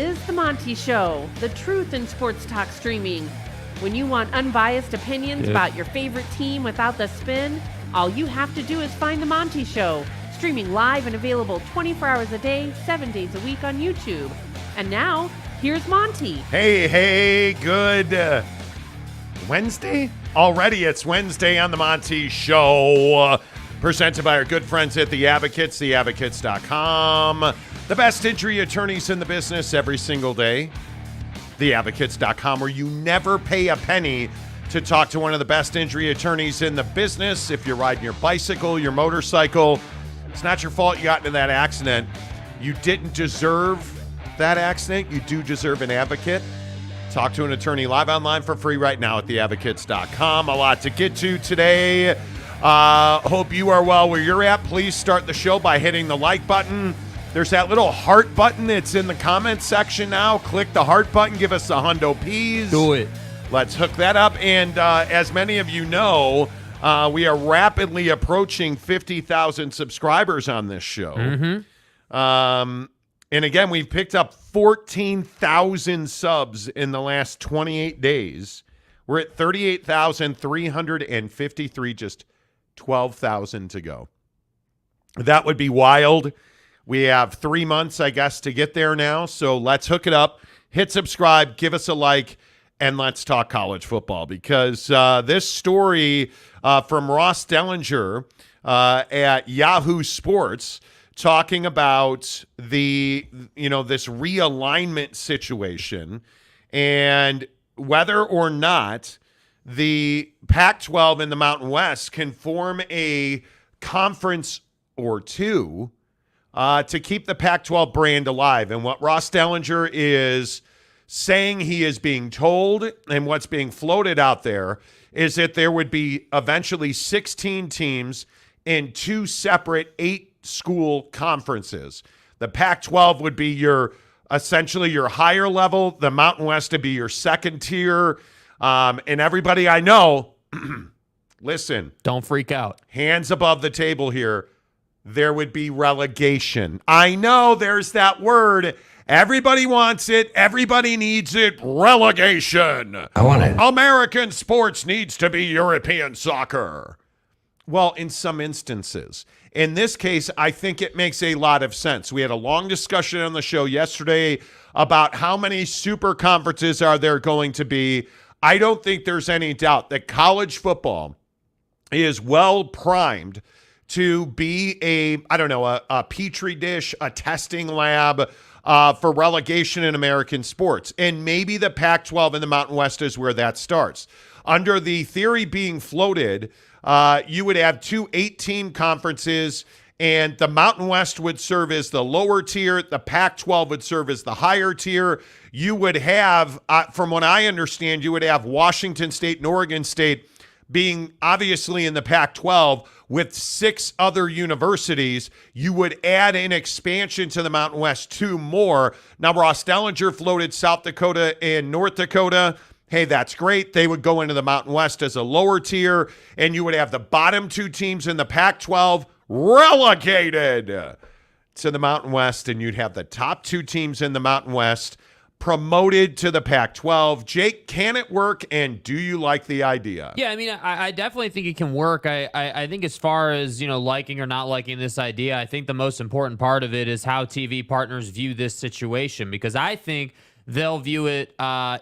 is The Monty Show, the truth in sports talk streaming. When you want unbiased opinions about your favorite team without the spin, all you have to do is find The Monty Show, streaming live and available 24 hours a day, 7 days a week on YouTube. And now, here's Monty. Hey, good Wednesday? Already it's Wednesday on The Monty Show, presented by our good friends at The Advocates, theadvocates.com. The best injury attorneys in the business every single day. TheAdvocates.com, where you never pay a penny to talk to one of the best injury attorneys in the business. If you're riding your bicycle, your motorcycle, it's not your fault you got into that accident. You didn't deserve that accident. You do deserve an advocate. Talk to an attorney live online for free right now at TheAdvocates.com. A lot to get to today. Hope you are well where you're at. Please start the show by hitting the like button. There's that little heart button. It's in the comments section now. Click the heart button. Give us a hundo peas. Do it. Let's hook that up. And as many of you know, we are rapidly approaching 50,000 subscribers on this show. Mm-hmm. And again, we've picked up 14,000 subs in the last 28 days. We're at 38,353, just 12,000 to go. That would be wild. We have 3 months, I guess, to get there now. So let's hook it up. Hit subscribe, give us a like, and let's talk college football. Because this story from Ross Dellinger at Yahoo Sports talking about this realignment situation and whether or not the Pac-12 and the Mountain West can form a conference or two to keep the Pac-12 brand alive. And what Ross Dellinger is saying he is being told and what's being floated out there is that there would be eventually 16 teams in two separate 8-school conferences. The Pac-12 would be essentially your higher level. The Mountain West would be your second tier. And everybody I know, listen. Don't freak out. Hands above the table here. There would be relegation. I know there's that word. Everybody wants it. Everybody needs it. Relegation. I want it. American sports needs to be European soccer. Well, in some instances. In this case, I think it makes a lot of sense. We had a long discussion on the show yesterday about how many super conferences are there going to be. I don't think there's any doubt that college football is well primed to be a petri dish, a testing lab for relegation in American sports. And maybe the Pac-12 and the Mountain West is where that starts. Under the theory being floated, you would have two 8-team conferences, and the Mountain West would serve as the lower tier. The Pac-12 would serve as the higher tier. You would have, from what I understand, you would have Washington State and Oregon State being obviously in the Pac-12 with 6 other universities. You would add an expansion to the Mountain West, 2 more. Now, Ross Dellinger floated South Dakota and North Dakota. Hey, that's great. They would go into the Mountain West as a lower tier, and you would have the bottom 2 teams in the Pac-12 relegated to the Mountain West, and you'd have the top 2 teams in the Mountain West promoted to the Pac-12. Jake, can it work, and do you like the idea? Yeah, I mean, I definitely think it can work. I think as far as, liking or not liking this idea, I think the most important part of it is how TV partners view this situation, because I think they'll view it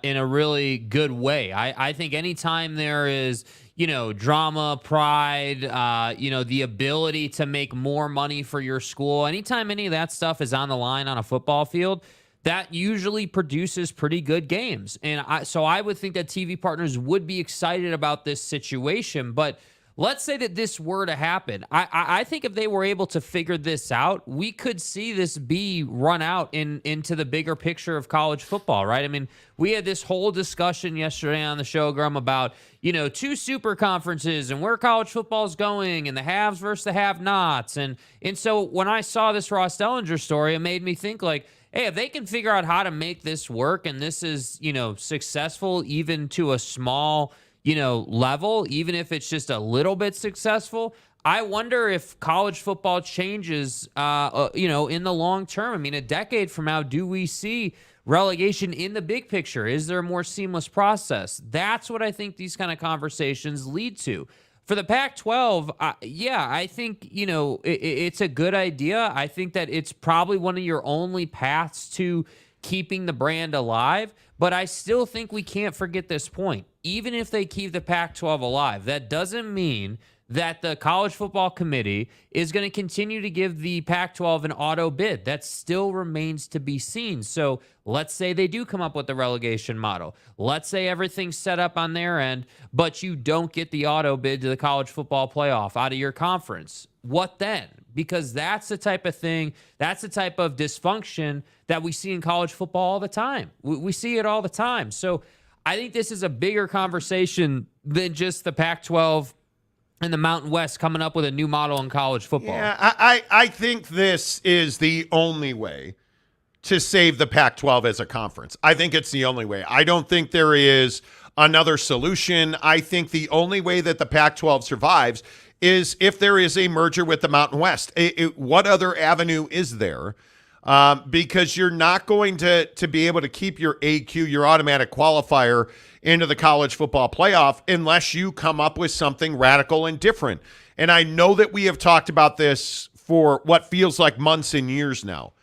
in a really good way. I think anytime there is, drama, pride, the ability to make more money for your school, anytime any of that stuff is on the line on a football field, that usually produces pretty good games. And so I would think that TV partners would be excited about this situation. But let's say that this were to happen. I think if they were able to figure this out, we could see this be run out into the bigger picture of college football, right? I mean, we had this whole discussion yesterday on the show, Grum, about, 2 super conferences and where college football is going and the haves versus the have-nots. And so when I saw this Ross Dellinger story, it made me think like, hey, if they can figure out how to make this work and this is, successful even to a small, level, even if it's just a little bit successful, I wonder if college football changes, in the long term. I mean, a decade from now, do we see relegation in the big picture? Is there a more seamless process? That's what I think these kind of conversations lead to. For the Pac-12, I think, it's a good idea. I think that it's probably one of your only paths to keeping the brand alive, but I still think we can't forget this point. Even if they keep the Pac-12 alive, that doesn't mean that the College Football Committee is going to continue to give the Pac-12 an auto bid. That still remains to be seen. So let's say they do come up with the relegation model. Let's say everything's set up on their end, but you don't get the auto bid to the College Football Playoff out of your conference. What then? Because that's the type of thing, that's the type of dysfunction that we see in college football all the time. We see it all the time. So I think this is a bigger conversation than just the Pac-12 and the Mountain West coming up with a new model in college football. Yeah, I think this is the only way to save the Pac-12 as a conference. I think it's the only way. I don't think there is another solution. I think the only way that the Pac-12 survives is if there is a merger with the Mountain West. What other avenue is there? Because you're not going to be able to keep your AQ, your automatic qualifier, into the college football playoff unless you come up with something radical and different. And I know that we have talked about this for what feels like months and years now.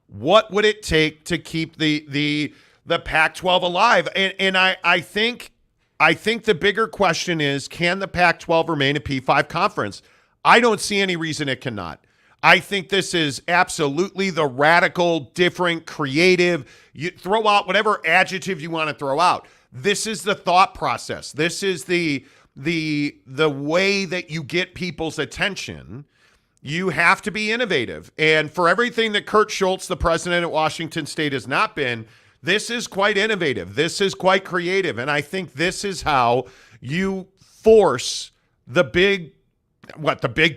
What would it take to keep the Pac-12 alive? And I think the bigger question is, can the Pac-12 remain a P5 conference? I don't see any reason it cannot. I think this is absolutely the radical, different, creative. You throw out whatever adjective you want to throw out. This is the thought process. This is the way that you get people's attention. You have to be innovative. And for everything that Kurt Schultz, the president at Washington State, has not been, this is quite innovative. This is quite creative. And I think this is how you force the big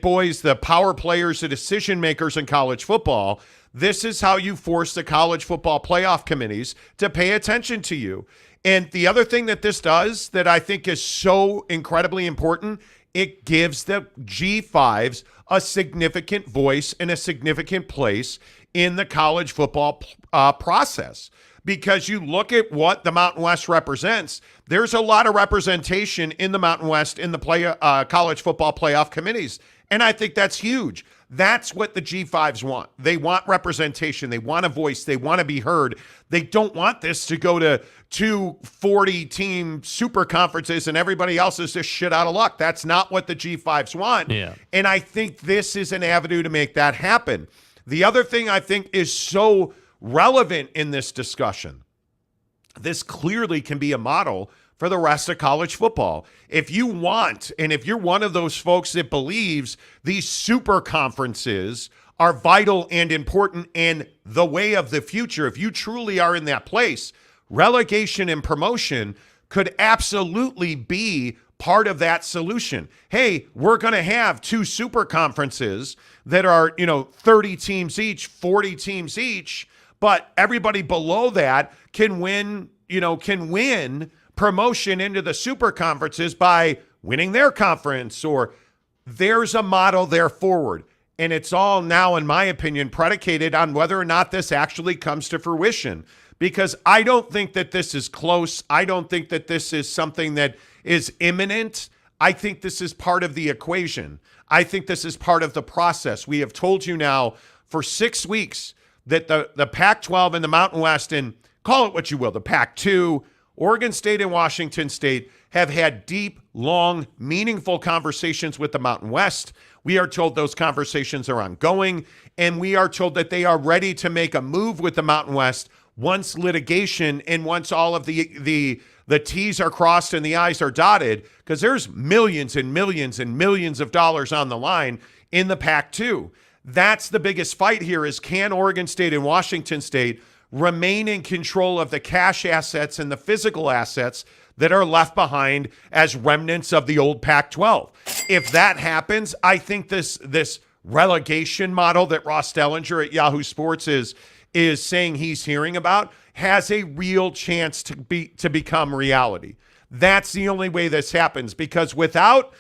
boys, the power players, the decision makers in college football. This is how you force the college football playoff committees to pay attention to you. And the other thing that this does that I think is so incredibly important, it gives the G5s a significant voice and a significant place in the college football process. Because you look at what the Mountain West represents, there's a lot of representation in the Mountain West in the college football playoff committees. And I think that's huge. That's what the G5s want. They want representation. They want a voice. They want to be heard. They don't want this to go to 2 40-team super conferences and everybody else is just shit out of luck. That's not what the G5s want. Yeah. And I think this is an avenue to make that happen. The other thing I think is so relevant in this discussion, this clearly can be a model for the rest of college football. If you want, and if you're one of those folks that believes these super conferences are vital and important and the way of the future, if you truly are in that place, relegation and promotion could absolutely be part of that solution. Hey, we're going to have 2 super conferences that are, 30 teams each, 40 teams each, but everybody below that can win promotion into the super conferences by winning their conference, or there's a model there forward. And it's all now, in my opinion, predicated on whether or not this actually comes to fruition. Because I don't think that this is close. I don't think that this is something that is imminent. I think this is part of the equation. I think this is part of the process. We have told you now for 6 weeks that the Pac-12 and the Mountain West, and call it what you will, the Pac-2, Oregon State and Washington State, have had deep, long, meaningful conversations with the Mountain West. We are told those conversations are ongoing, and we are told that they are ready to make a move with the Mountain West once litigation and once all of the T's are crossed and the I's are dotted, because there's millions and millions and millions of dollars on the line in the Pac-2. That's the biggest fight here, is can Oregon State and Washington State remain in control of the cash assets and the physical assets that are left behind as remnants of the old Pac-12. If that happens, I think this relegation model that Ross Dellinger at Yahoo Sports is saying he's hearing about has a real chance to become reality. That's the only way this happens, because without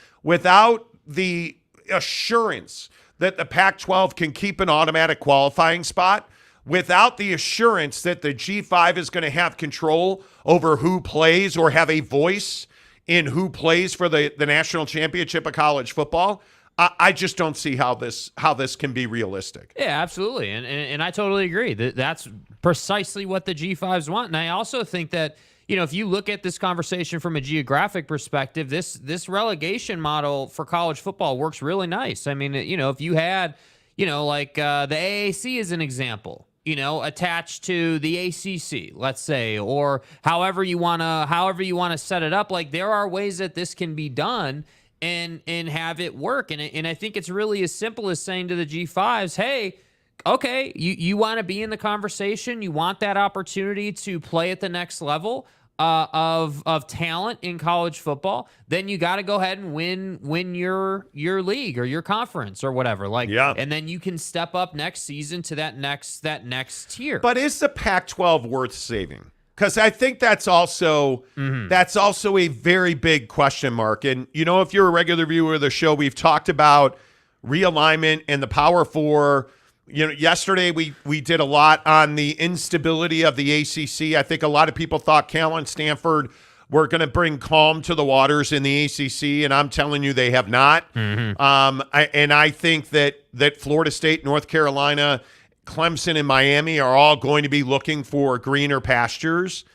the assurance that the Pac-12 can keep an automatic qualifying spot, without the assurance that the G5 is going to have control over who plays or have a voice in who plays for the national championship of college football, I just don't see how this can be realistic. Yeah, absolutely. And I totally agree. That's precisely what the G5s want. And I also think that, if you look at this conversation from a geographic perspective, this relegation model for college football works really nice. I mean, if you had, like the AAC as an example, attached to the ACC, let's say, or however you want to set it up, like there are ways that this can be done and have it work. And I think it's really as simple as saying to the G5s, hey, okay, you want to be in the conversation, you want that opportunity to play at the next level of talent in college football, then you got to go ahead and win your league or your conference or whatever. And then you can step up next season to that next tier. But is the Pac-12 worth saving? Because I think that's also a very big question mark. And, if you're a regular viewer of the show, we've talked about realignment and the Power Four. Yesterday we did a lot on the instability of the ACC. I think a lot of people thought Cal and Stanford were going to bring calm to the waters in the ACC, and I'm telling you they have not. I think that Florida State, North Carolina, Clemson, and Miami are all going to be looking for greener pastures.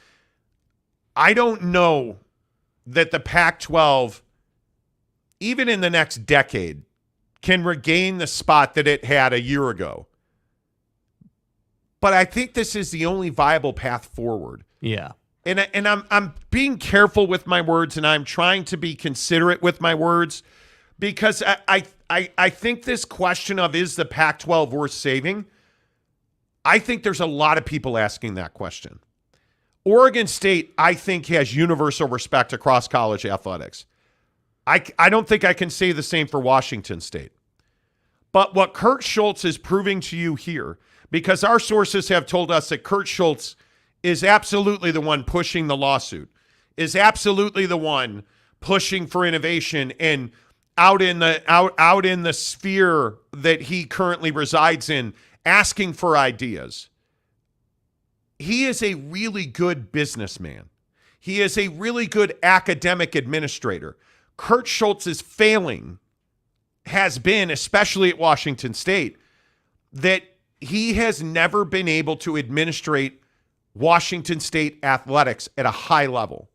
I don't know that the Pac-12, even in the next decade, can regain the spot that it had a year ago. But I think this is the only viable path forward. Yeah. And I'm being careful with my words, and I'm trying to be considerate with my words, because I think this question of is the Pac-12 worth saving, I think there's a lot of people asking that question. Oregon State, I think, has universal respect across college athletics. I don't think I can say the same for Washington State. But what Kurt Schultz is proving to you here, because our sources have told us that Kurt Schultz is absolutely the one pushing the lawsuit, is absolutely the one pushing for innovation, and out in the sphere that he currently resides in, asking for ideas. He is a really good businessman. He is a really good academic administrator. Kurt Schultz's failing has been, especially at Washington State, that he has never been able to administrate Washington State athletics at a high level.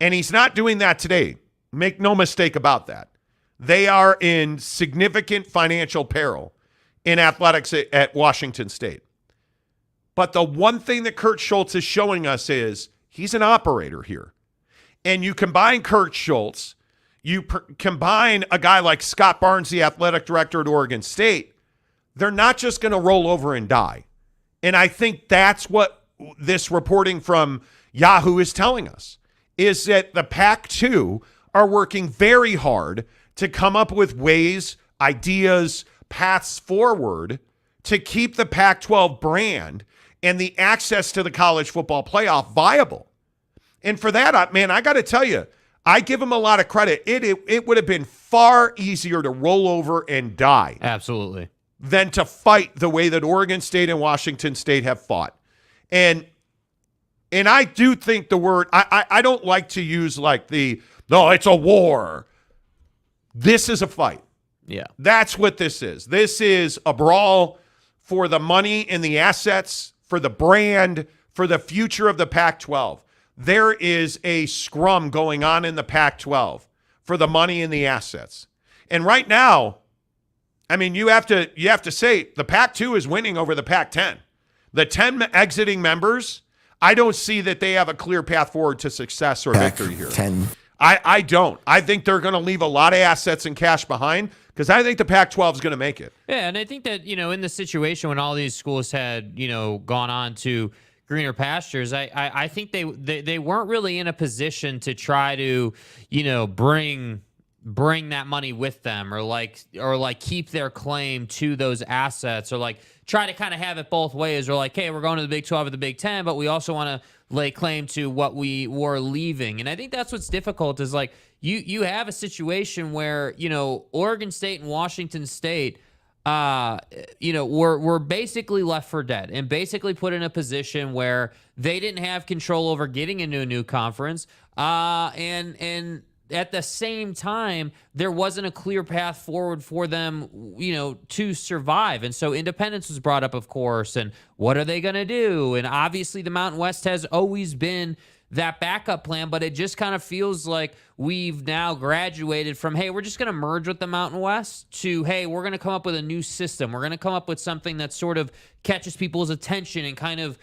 And he's not doing that today. Make no mistake about that. They are in significant financial peril in athletics at Washington State. But the one thing that Kurt Schultz is showing us is he's an operator here. And you combine Kurt Schultz, you combine a guy like Scott Barnes, the athletic director at Oregon State, they're not just going to roll over and die. And I think that's what this reporting from Yahoo is telling us, is that the Pac-2 are working very hard to come up with ways, ideas, paths forward to keep the Pac-12 brand and the access to the college football playoff viable. And for that, man, I got to tell you, I give him a lot of credit. It would have been far easier to roll over and die. Absolutely. Than to fight the way that Oregon State and Washington State have fought. And I do think the word, I don't like to use like no, it's a war. This is a fight. Yeah. That's what this is. This is a brawl for the money and the assets, for the brand, for the future of the Pac-12. There is a scrum going on in the Pac-12 for the money and the assets. And right now, I mean, you have to say the Pac-2 is winning over the Pac-10. The 10 exiting members, I don't see that they have a clear path forward to success or victory here. I don't. I think they're going to leave a lot of assets and cash behind because I think the Pac-12 is going to make it. Yeah, and I think that, in the situation when all these schools had, gone on to greener pastures, I think they weren't really in a position to try to, bring that money with them or keep their claim to those assets or try to kind of have it both ways or hey, we're going to the Big 12 or the Big 10, but we also want to lay claim to what we were leaving. And I think that's what's difficult is you have a situation where, Oregon State and Washington State, we're basically left for dead and basically put in a position where they didn't have control over getting into a new conference. And at the same time, there wasn't a clear path forward for them, to survive. And so independence was brought up, of course, and what are they going to do? And obviously the Mountain West has always been that backup plan, but it just kind of feels like we've now graduated from, hey, we're just going to merge with the Mountain West to, hey, we're going to come up with a new system. We're going to come up with something that sort of catches people's attention and kind of,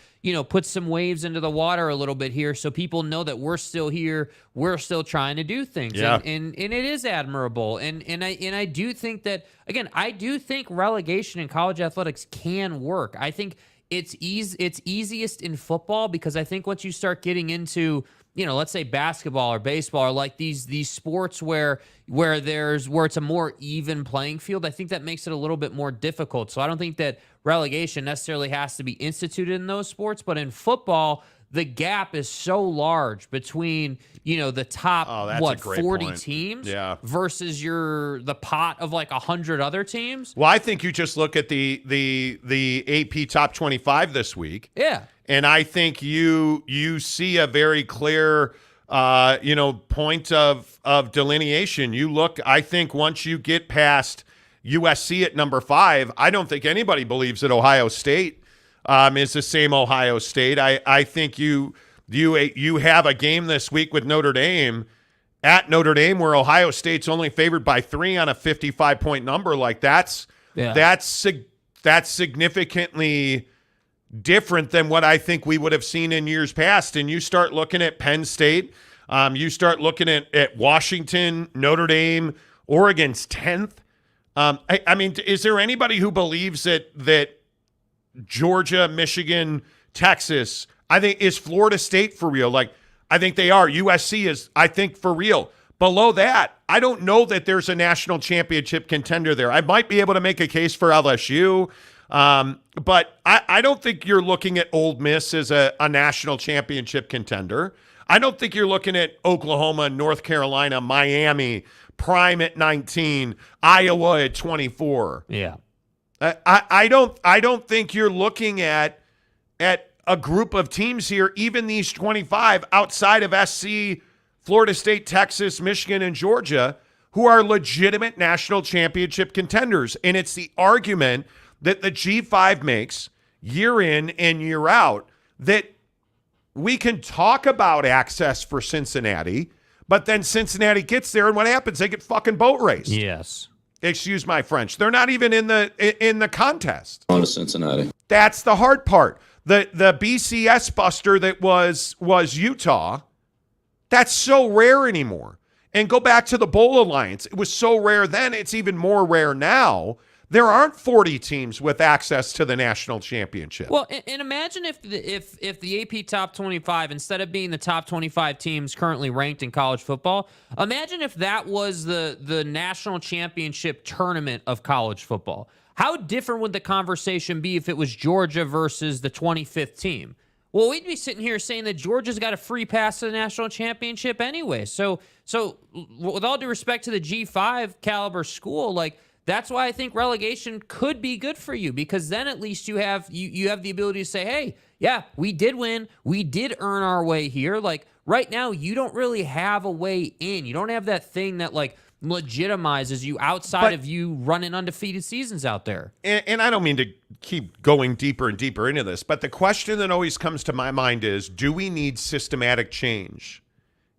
puts some waves into the water a little bit here so people know that we're still here. We're still trying to do things. Yeah. And it is admirable. And I do think that, again, I do think relegation in college athletics can work. I think it's easiest in football because I think once you start getting into, let's say basketball or baseball or like these sports where it's a more even playing field, I think that makes it a little bit more difficult. So I don't think that relegation necessarily has to be instituted in those sports, but in football, the gap is so large between, the top, 40 point. teams versus the pot of like 100 other teams. Well, I think you just look at the AP top 25 this week. Yeah. And I think you see a very clear, point of delineation. You look, I think once you get past USC at number 5, I don't think anybody believes that Ohio State is the same Ohio State. I think you have a game this week with Notre Dame at Notre Dame where Ohio State's only favored by 3 on a 55-point number. Like that's significantly different than what I think we would have seen in years past. And you start looking at Penn State, you start looking at Washington, Notre Dame, Oregon's 10th. I mean, is there anybody who believes that Georgia, Michigan, Texas, I think, is Florida State for real? Like, I think they are. USC is, I think, for real. Below that, I don't know that there's a national championship contender there. I might be able to make a case for LSU, but I don't think you're looking at Ole Miss as a national championship contender. I don't think you're looking at Oklahoma, North Carolina, Miami, Prime at 19, Iowa at 24. Yeah. I don't think you're looking at a group of teams here, even these 25 outside of SC, Florida State, Texas, Michigan, and Georgia, who are legitimate national championship contenders. And it's the argument that the G5 makes year in and year out that we can talk about access for Cincinnati, but then Cincinnati gets there, and what happens? They get fucking boat raced. Yes. Excuse my French. They're not even in the contest. On to Cincinnati. That's the hard part. The BCS buster that was Utah, that's so rare anymore. And go back to the Bowl Alliance. It was so rare then. It's even more rare now. There aren't 40 teams with access to the national championship. Well, and imagine if the AP top 25, instead of being the top 25 teams currently ranked in college football, imagine if that was the national championship tournament of college football. How different would the conversation be if it was Georgia versus the 25th team? Well, we'd be sitting here saying that Georgia's got a free pass to the national championship anyway. So with all due respect to the G5 caliber school, like, that's why I think relegation could be good for you, because then at least you have the ability to say, hey, yeah, we did win. We did earn our way here. Like right now, you don't really have a way in. You don't have that thing that like legitimizes you outside of you running undefeated seasons out there. And I don't mean to keep going deeper and deeper into this, but the question that always comes to my mind is, do we need systematic change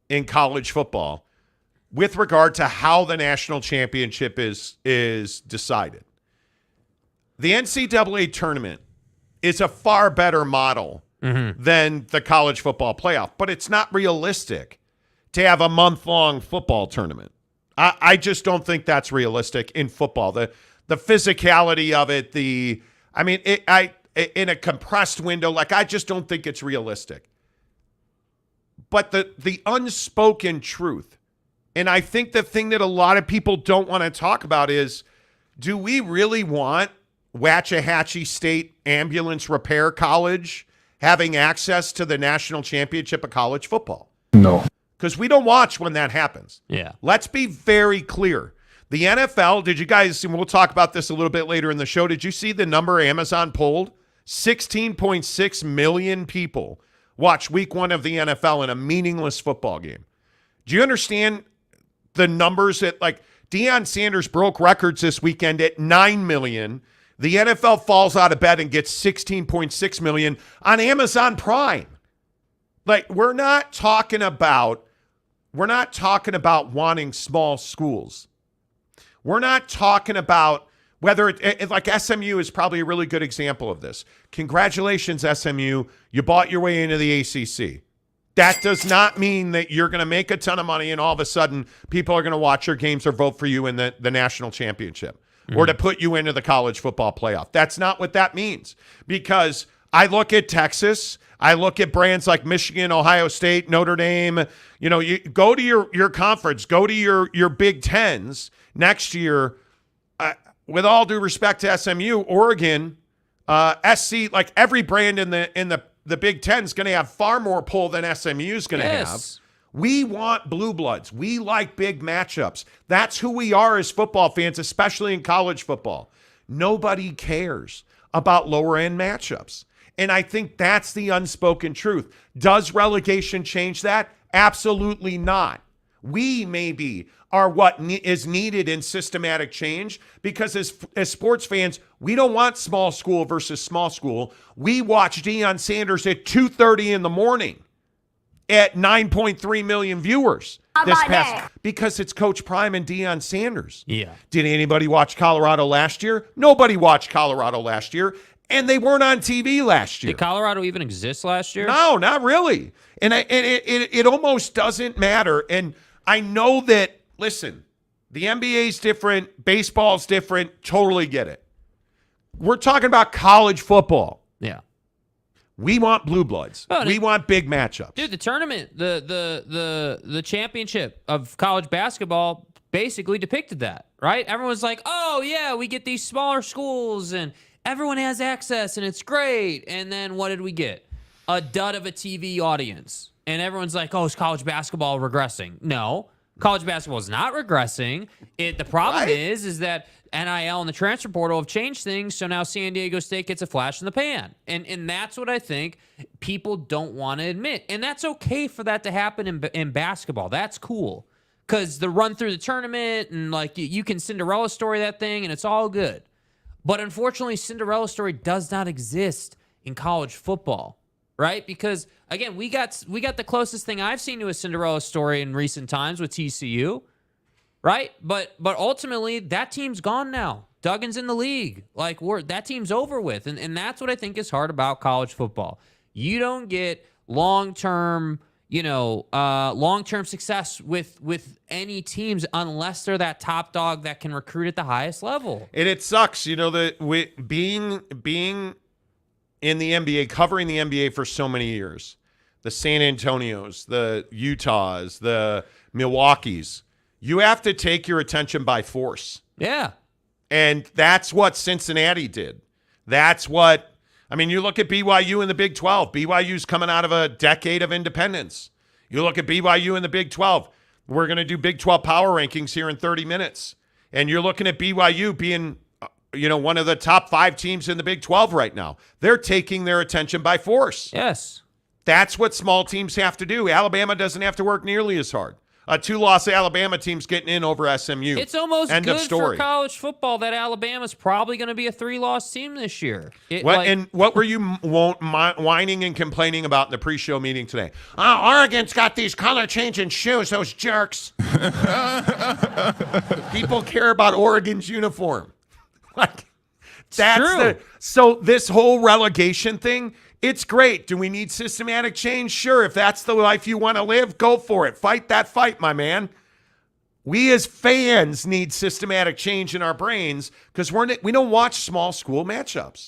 in college football with regard to how the national championship is decided? The NCAA tournament is a far better model than the college football playoff, but it's not realistic to have a month-long football tournament. I just don't think that's realistic in football. The physicality of it, in a compressed window, like I just don't think it's realistic. But the unspoken truth, and I think the thing that a lot of people don't want to talk about is, do we really want Waxahachie State Ambulance Repair College having access to the national championship of college football? No. Because we don't watch when that happens. Yeah. Let's be very clear. The NFL, did you guys, and we'll talk about this a little bit later in the show, did you see the number Amazon polled? 16.6 million people watch week 1 of the NFL in a meaningless football game. Do you understand the numbers that, like, Deion Sanders broke records this weekend at 9 million. The NFL falls out of bed and gets 16.6 million on Amazon Prime. Like, we're not talking about wanting small schools. We're not talking about whether it like SMU is probably a really good example of this. Congratulations, SMU. You bought your way into the ACC. That does not mean that you're going to make a ton of money and all of a sudden people are going to watch your games or vote for you in the national championship or to put you into the college football playoff. That's not what that means, because I look at Texas, I look at brands like Michigan, Ohio State, Notre Dame. You know, you go to your conference, go to your Big Tens next year. With all due respect to SMU, Oregon, SC, like every brand in the Big Ten is going to have far more pull than SMU is going to have. We want blue bloods. We like big matchups. That's who we are as football fans, especially in college football. Nobody cares about lower end matchups. And I think that's the unspoken truth. Does relegation change that? Absolutely not. We maybe are what is needed in systematic change, because as sports fans, we don't want small school versus small school. We watch Deion Sanders at 2:30 in the morning at 9.3 million viewers this past, because it's Coach Prime and Deion Sanders. Yeah. Did anybody watch Colorado last year? Nobody watched Colorado last year, and they weren't on TV last year. Did Colorado even exist last year? No, not really. And it almost doesn't matter. And I know that, listen, the NBA's different, baseball's different, totally get it. We're talking about college football. Yeah. We want blue bloods. We want big matchups. Dude, the tournament, the championship of college basketball basically depicted that, right? Everyone's like, oh, yeah, we get these smaller schools and everyone has access and it's great. And then what did we get? A dud of a TV audience. And everyone's like, oh, is college basketball regressing? No, college basketball is not regressing. The problem is that NIL and the transfer portal have changed things, so now San Diego State gets a flash in the pan. And that's what I think people don't want to admit. And that's okay for that to happen in basketball. That's cool, because the run through the tournament and, like, you can Cinderella story that thing, and it's all good. But unfortunately, Cinderella story does not exist in college football. Right? Because, again, we got the closest thing I've seen to a Cinderella story in recent times with TCU, right? But ultimately, that team's gone now. Duggan's in the league. Like, that team's over with. And that's what I think is hard about college football. You don't get long-term success with any teams unless they're that top dog that can recruit at the highest level. And it sucks, that being in the NBA, covering the NBA for so many years, the San Antonios, the Utahs, the Milwaukees, you have to take your attention by force. Yeah. And that's what Cincinnati did. You look at BYU in the Big 12. BYU's coming out of a decade of independence. You look at BYU in the Big 12. We're going to do Big 12 power rankings here in 30 minutes. And you're looking at BYU being one of the top 5 teams in the Big 12 right now. They're taking their attention by force. Yes. That's what small teams have to do. Alabama doesn't have to work nearly as hard. A 2-loss Alabama team's getting in over SMU. It's almost good for college football that Alabama's probably going to be a 3-loss team this year. And what were you whining and complaining about in the pre-show meeting today? Oh, Oregon's got these color-changing shoes, those jerks. People care about Oregon's uniform. So this whole relegation thing, it's great. Do we need systematic change? Sure. If that's the life you want to live, go for it. Fight that fight, my man. We as fans need systematic change in our brains because we don't watch small school matchups.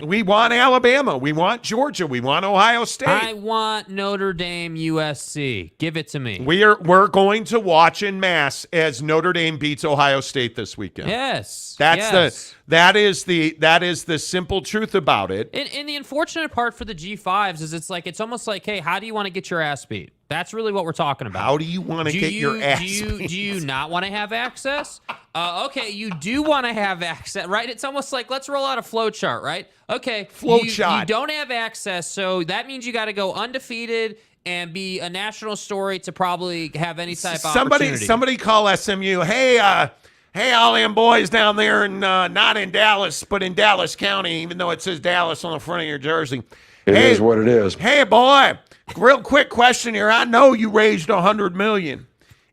We want Alabama. We want Georgia. We want Ohio State. I want Notre Dame, USC. Give it to me. We're going to watch en masse as Notre Dame beats Ohio State this weekend. Yes. That is the simple truth about it. And the unfortunate part for the G5s is it's almost like, hey, how do you want to get your ass beat? That's really what we're talking about. How do you want to get your ass Do you not want to have access? Okay, you do want to have access, right? It's almost like, let's roll out a flow chart, right? Okay, Flow you chart. don't have access, so that means you got to go undefeated and be a national story to probably have any type of opportunity. Somebody call SMU. Hey, all them boys down there, not in Dallas, but in Dallas County, even though it says Dallas on the front of your jersey. It is what it is. Hey, boy, real quick question here. I know you raised $100 million,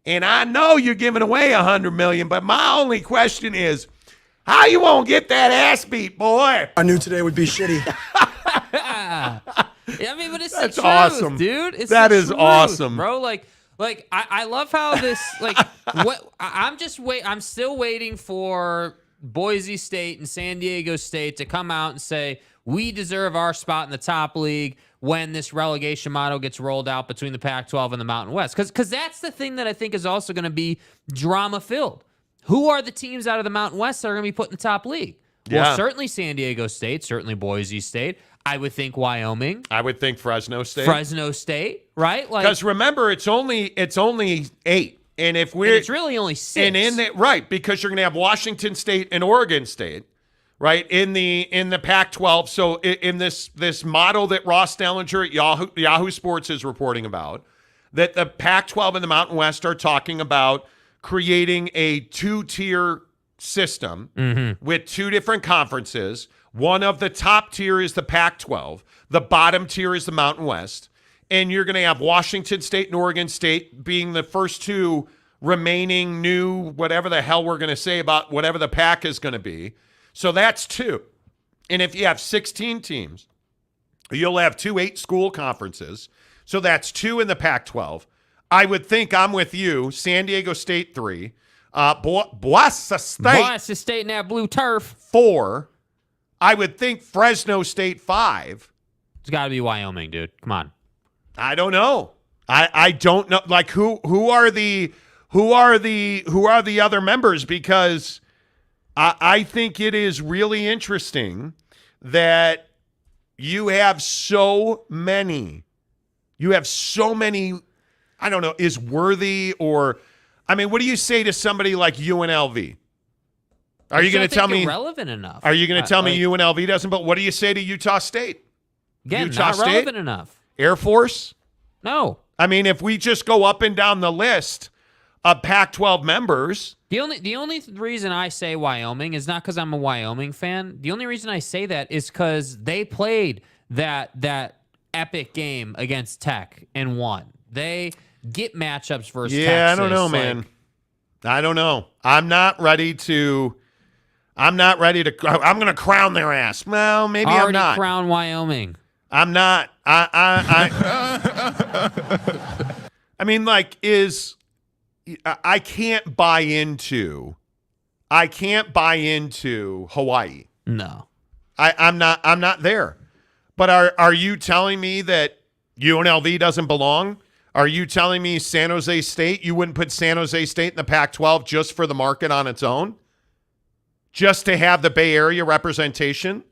and I know you're giving away $100 million, but my only question is, how you won't get that ass beat, boy? I knew today would be shitty. I mean, but it's That's the truth, awesome, dude. It's that the is truth, awesome, bro. Like I love how this I'm still waiting for Boise State and San Diego State to come out and say we deserve our spot in the top league when this relegation model gets rolled out between the Pac-12 and the Mountain West. Because that's the thing that I think is also going to be drama-filled. Who are the teams out of the Mountain West that are going to be put in the top league? Yeah. Well, certainly San Diego State, certainly Boise State. I would think Wyoming. I would think Fresno State. Fresno State, right? Like, Because remember, it's only 8, and if we're it's really only 6. and in the right, because you're going to have Washington State and Oregon State, right, in the Pac-12. So in this model that Ross Dellinger at Yahoo Sports is reporting about, that the Pac-12 and the Mountain West are talking about creating a 2-tier system with 2 different conferences. One of the top tier is the Pac-12. The bottom tier is the Mountain West. And you're going to have Washington State and Oregon State being the first 2 remaining new, whatever the hell we're going to say about whatever the Pac is going to be. So that's 2. And if you have 16 teams, you'll have 2 8-school conferences. So that's 2 in the Pac-12. I would think I'm with you. San Diego State 3. Boise State in that blue turf. 4. I would think Fresno State 5. It's got to be Wyoming, dude. Come on. I don't know. I don't know. Like who are the other members? Because I think it is really interesting that you have so many. I don't know. Is worthy or I mean, what do you say to somebody like UNLV? Are you going to tell me relevant enough? Are you going to tell me UNLV doesn't? But what do you say to Utah State? Again, Utah not State? relevant enough. Air Force? No. I mean, if we just go up and down the list of Pac-12 members. The only reason I say Wyoming is not because I'm a Wyoming fan. The only reason I say that is because they played that epic game against Tech and won. They get matchups versus Texas. I don't know, man. I don't know. I'm going to crown their ass. Well, maybe I'm not. Crown Wyoming. I'm not. I mean, like, I can't buy into Hawaii. No. I'm not there. But are you telling me that UNLV doesn't belong? Are you telling me San Jose State, you wouldn't put San Jose State in the Pac-12 just for the market on its own? Just to have the Bay Area representation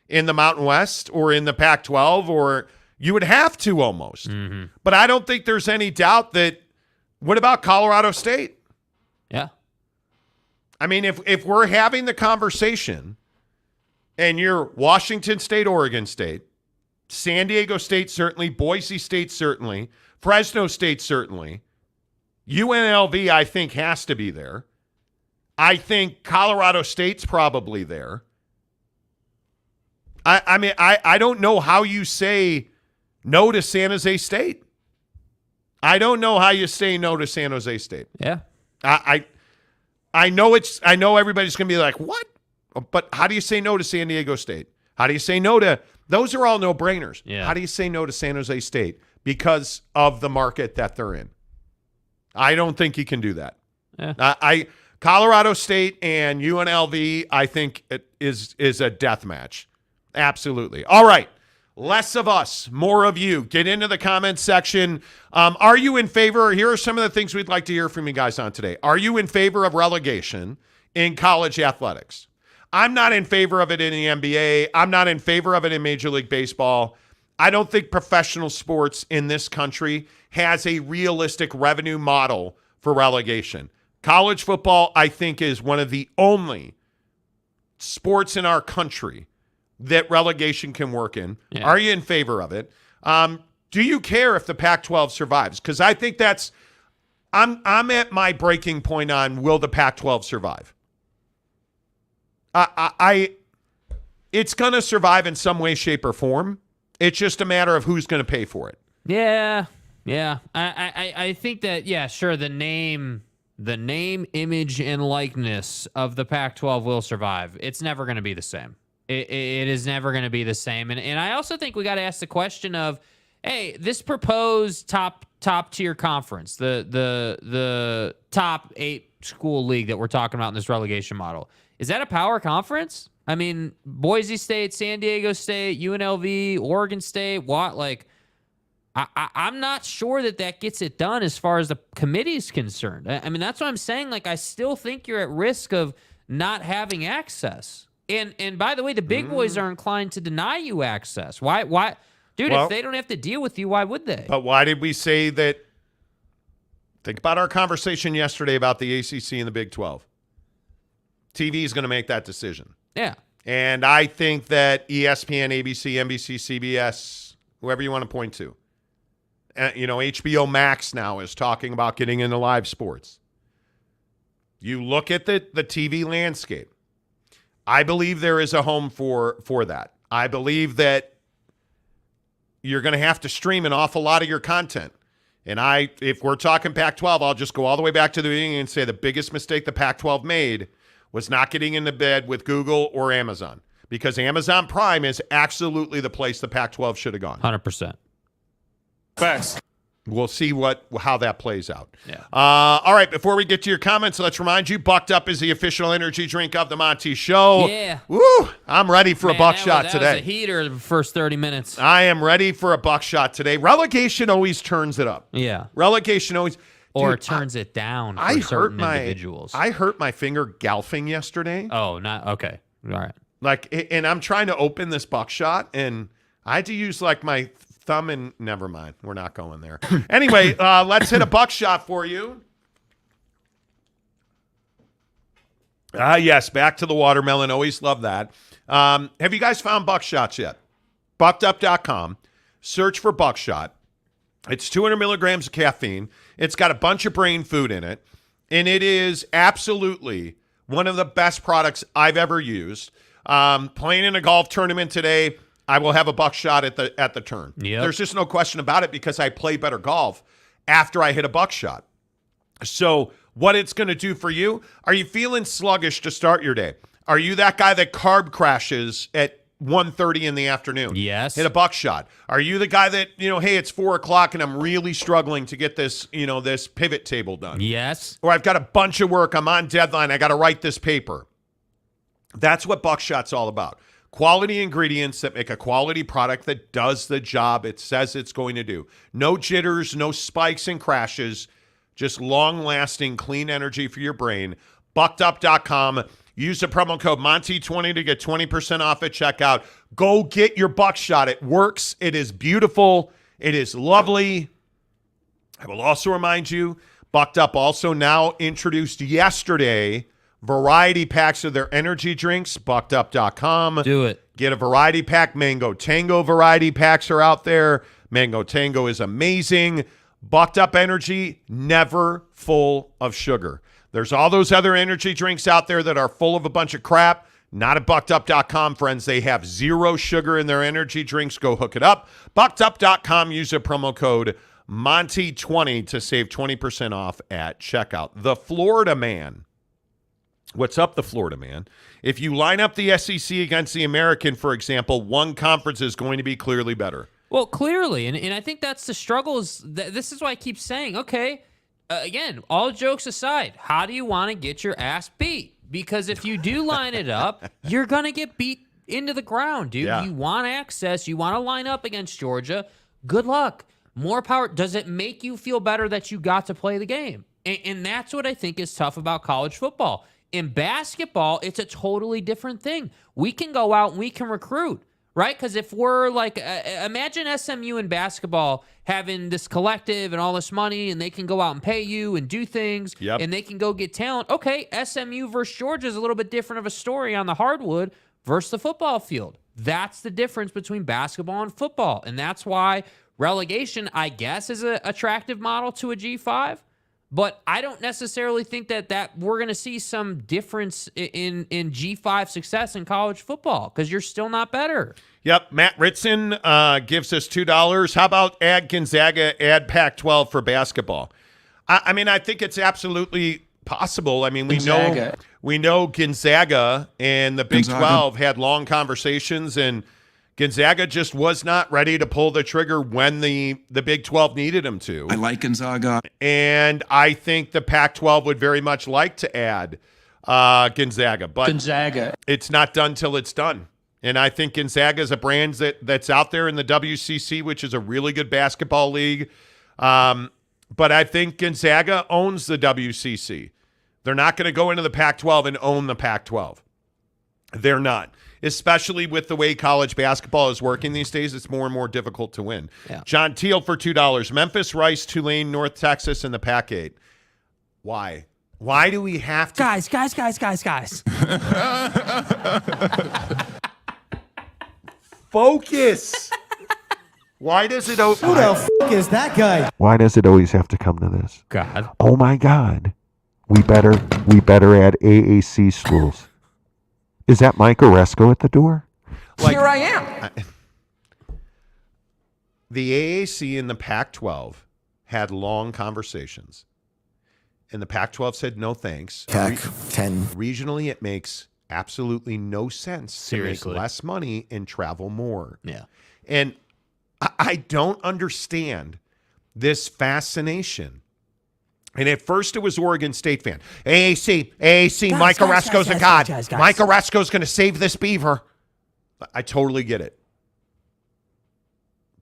in the Mountain West or in the Pac-12, or you would have to almost. Mm-hmm. But I don't think there's any doubt that, what about Colorado State? Yeah. I mean, if we're having the conversation and you're Washington State, Oregon State, San Diego State certainly, Boise State certainly, Fresno State certainly, UNLV I think has to be there. I think Colorado State's probably there. I mean, I don't know how you say no to San Jose State. I don't know how you say no to San Jose State. Yeah. I know everybody's going to be like, what? But how do you say no to San Diego State? How do you say no to – those are all no-brainers. Yeah. How do you say no to San Jose State because of the market that they're in? I don't think you can do that. Yeah. Colorado State and UNLV, I think it is a death match. Absolutely. All right. Less of us, more of you. Get into the comments section. Are you in favor? Here are some of the things we'd like to hear from you guys on today. Are you in favor of relegation in college athletics? I'm not in favor of it in the NBA. I'm not in favor of it in Major League Baseball. I don't think professional sports in this country has a realistic revenue model for relegation. College football, I think, is one of the only sports in our country that relegation can work in. Yeah. Are you in favor of it? Do you care if the Pac-12 survives? Because I think I'm at my breaking point on will the Pac-12 survive. It's going to survive in some way, shape, or form. It's just a matter of who's going to pay for it. Yeah. I think that, yeah, sure, the name, image, and likeness of the Pac-12 will survive. It's never going to be the same. It is never going to be the same. And I also think we got to ask the question of, hey, this proposed top tier conference, the top 8 school league that we're talking about in this relegation model, is that a power conference? I mean, Boise State, San Diego State, UNLV, Oregon State, what? Like, I'm not sure that gets it done as far as the committee is concerned. I mean, that's what I'm saying. Like, I still think you're at risk of not having access. And by the way, the big boys are inclined to deny you access. Why? Dude, if they don't have to deal with you, why would they? But why did we say that? Think about our conversation yesterday about the ACC and the Big 12. TV is going to make that decision. Yeah. And I think that ESPN, ABC, NBC, CBS, whoever you want to point to, HBO Max now is talking about getting into live sports. You look at the TV landscape. I believe there is a home for that. I believe that you're going to have to stream an awful lot of your content. And if we're talking Pac-12, I'll just go all the way back to the beginning and say the biggest mistake the Pac-12 made was not getting into bed with Google or Amazon, because Amazon Prime is absolutely the place the Pac-12 should have gone. 100%. Facts. We'll see how that plays out. Yeah. All right, before we get to your comments, let's remind you, Bucked Up is the official energy drink of the Monty Show. Yeah. Woo! I'm ready for a buckshot today. That was a heater the first 30 minutes. I am ready for a buckshot today. Relegation always turns it up. Yeah. Relegation always... Or turns it down for certain individuals. I hurt my finger golfing yesterday. Oh, not okay. All right. And I'm trying to open this buckshot, and I had to use my thumb and never mind. We're not going there. Anyway, let's hit a buckshot for you. Yes, back to the watermelon. Always love that. Have you guys found buckshots yet? Buckedup.com. Search for buckshot. It's 200 milligrams of caffeine. It's got a bunch of brain food in it. And it is absolutely one of the best products I've ever used. Playing in a golf tournament today, I will have a buckshot at the turn. Yep. There's just no question about it, because I play better golf after I hit a buckshot. So what it's going to do for you, are you feeling sluggish to start your day? Are you that guy that carb crashes at 1:30 in the afternoon? Yes. Hit a buckshot. Are you the guy that, hey, it's 4 o'clock and I'm really struggling to get this, this pivot table done? Yes. Or I've got a bunch of work. I'm on deadline. I got to write this paper. That's what buckshot's all about. Quality ingredients that make a quality product that does the job it says it's going to do. No jitters, no spikes and crashes, just long-lasting clean energy for your brain. Buckedup.com. Use the promo code Monty20 to get 20% off at checkout. Go get your buckshot. It works. It is beautiful. It is lovely. I will also remind you, Bucked Up also now introduced yesterday variety packs of their energy drinks. Buckedup.com. Do it. Get a variety pack. Mango Tango variety packs are out there. Mango Tango is amazing. Bucked Up Energy, never full of sugar. There's all those other energy drinks out there that are full of a bunch of crap. Not at buckedup.com, friends. They have 0 sugar in their energy drinks. Go hook it up. Buckedup.com. Use the promo code Monty20 to save 20% off at checkout. The Florida Man. What's up, the Florida Man? If you line up the SEC against the American, for example, one conference is going to be clearly better. Well, clearly. And I think that's the struggles. This is why I keep saying, okay, again, all jokes aside, how do you want to get your ass beat? Because if you do line it up, you're going to get beat into the ground, dude. Yeah. You want access. You want to line up against Georgia. Good luck. More power. Does it make you feel better that you got to play the game? And that's what I think is tough about college football. In basketball, it's a totally different thing. We can go out and we can recruit. right? Because if we're like, imagine SMU in basketball having this collective and all this money, and they can go out and pay you and do things, and they can go get talent. Okay, SMU versus Georgia is a little bit different of a story on the hardwood versus the football field. That's the difference between basketball and football, and that's why relegation, I guess, is an attractive model to a G5. But I don't necessarily think that we're going to see some difference in G5 success in college football because you're still not better. Yep. Matt Ritson gives us $2. How about add Gonzaga, add Pac-12 for basketball? I mean, I think it's absolutely possible. I mean, we know Gonzaga and the Big 12 had long conversations, and Gonzaga just was not ready to pull the trigger when the Big 12 needed him to. I like Gonzaga. And I think the Pac-12 would very much like to add Gonzaga. But it's not done till it's done. And I think Gonzaga is a brand that's out there in the WCC, which is a really good basketball league. But I think Gonzaga owns the WCC. They're not going to go into the Pac-12 and own the Pac-12. They're not. Especially with the way college basketball is working these days, it's more and more difficult to win. Yeah. John Teal for $2. Memphis, Rice, Tulane, North Texas, and the Pac-8. Why? Why do we have to? Guys. Focus. Why does it? Who the f*** is that guy? Why does it always have to come to this? God. Oh my God. We better add AAC schools. Is that Mike Oresco at the door? Here I am. The AAC and the Pac-12 had long conversations. And the Pac-12 said, no thanks. Pac-10. Regionally, it makes absolutely no sense Seriously. to make less money and travel more. Yeah. And I don't understand this fascination. And at first it was Oregon State fan. AAC, Mike Oresco's a god. Mike Oresco's going to save this beaver. I totally get it.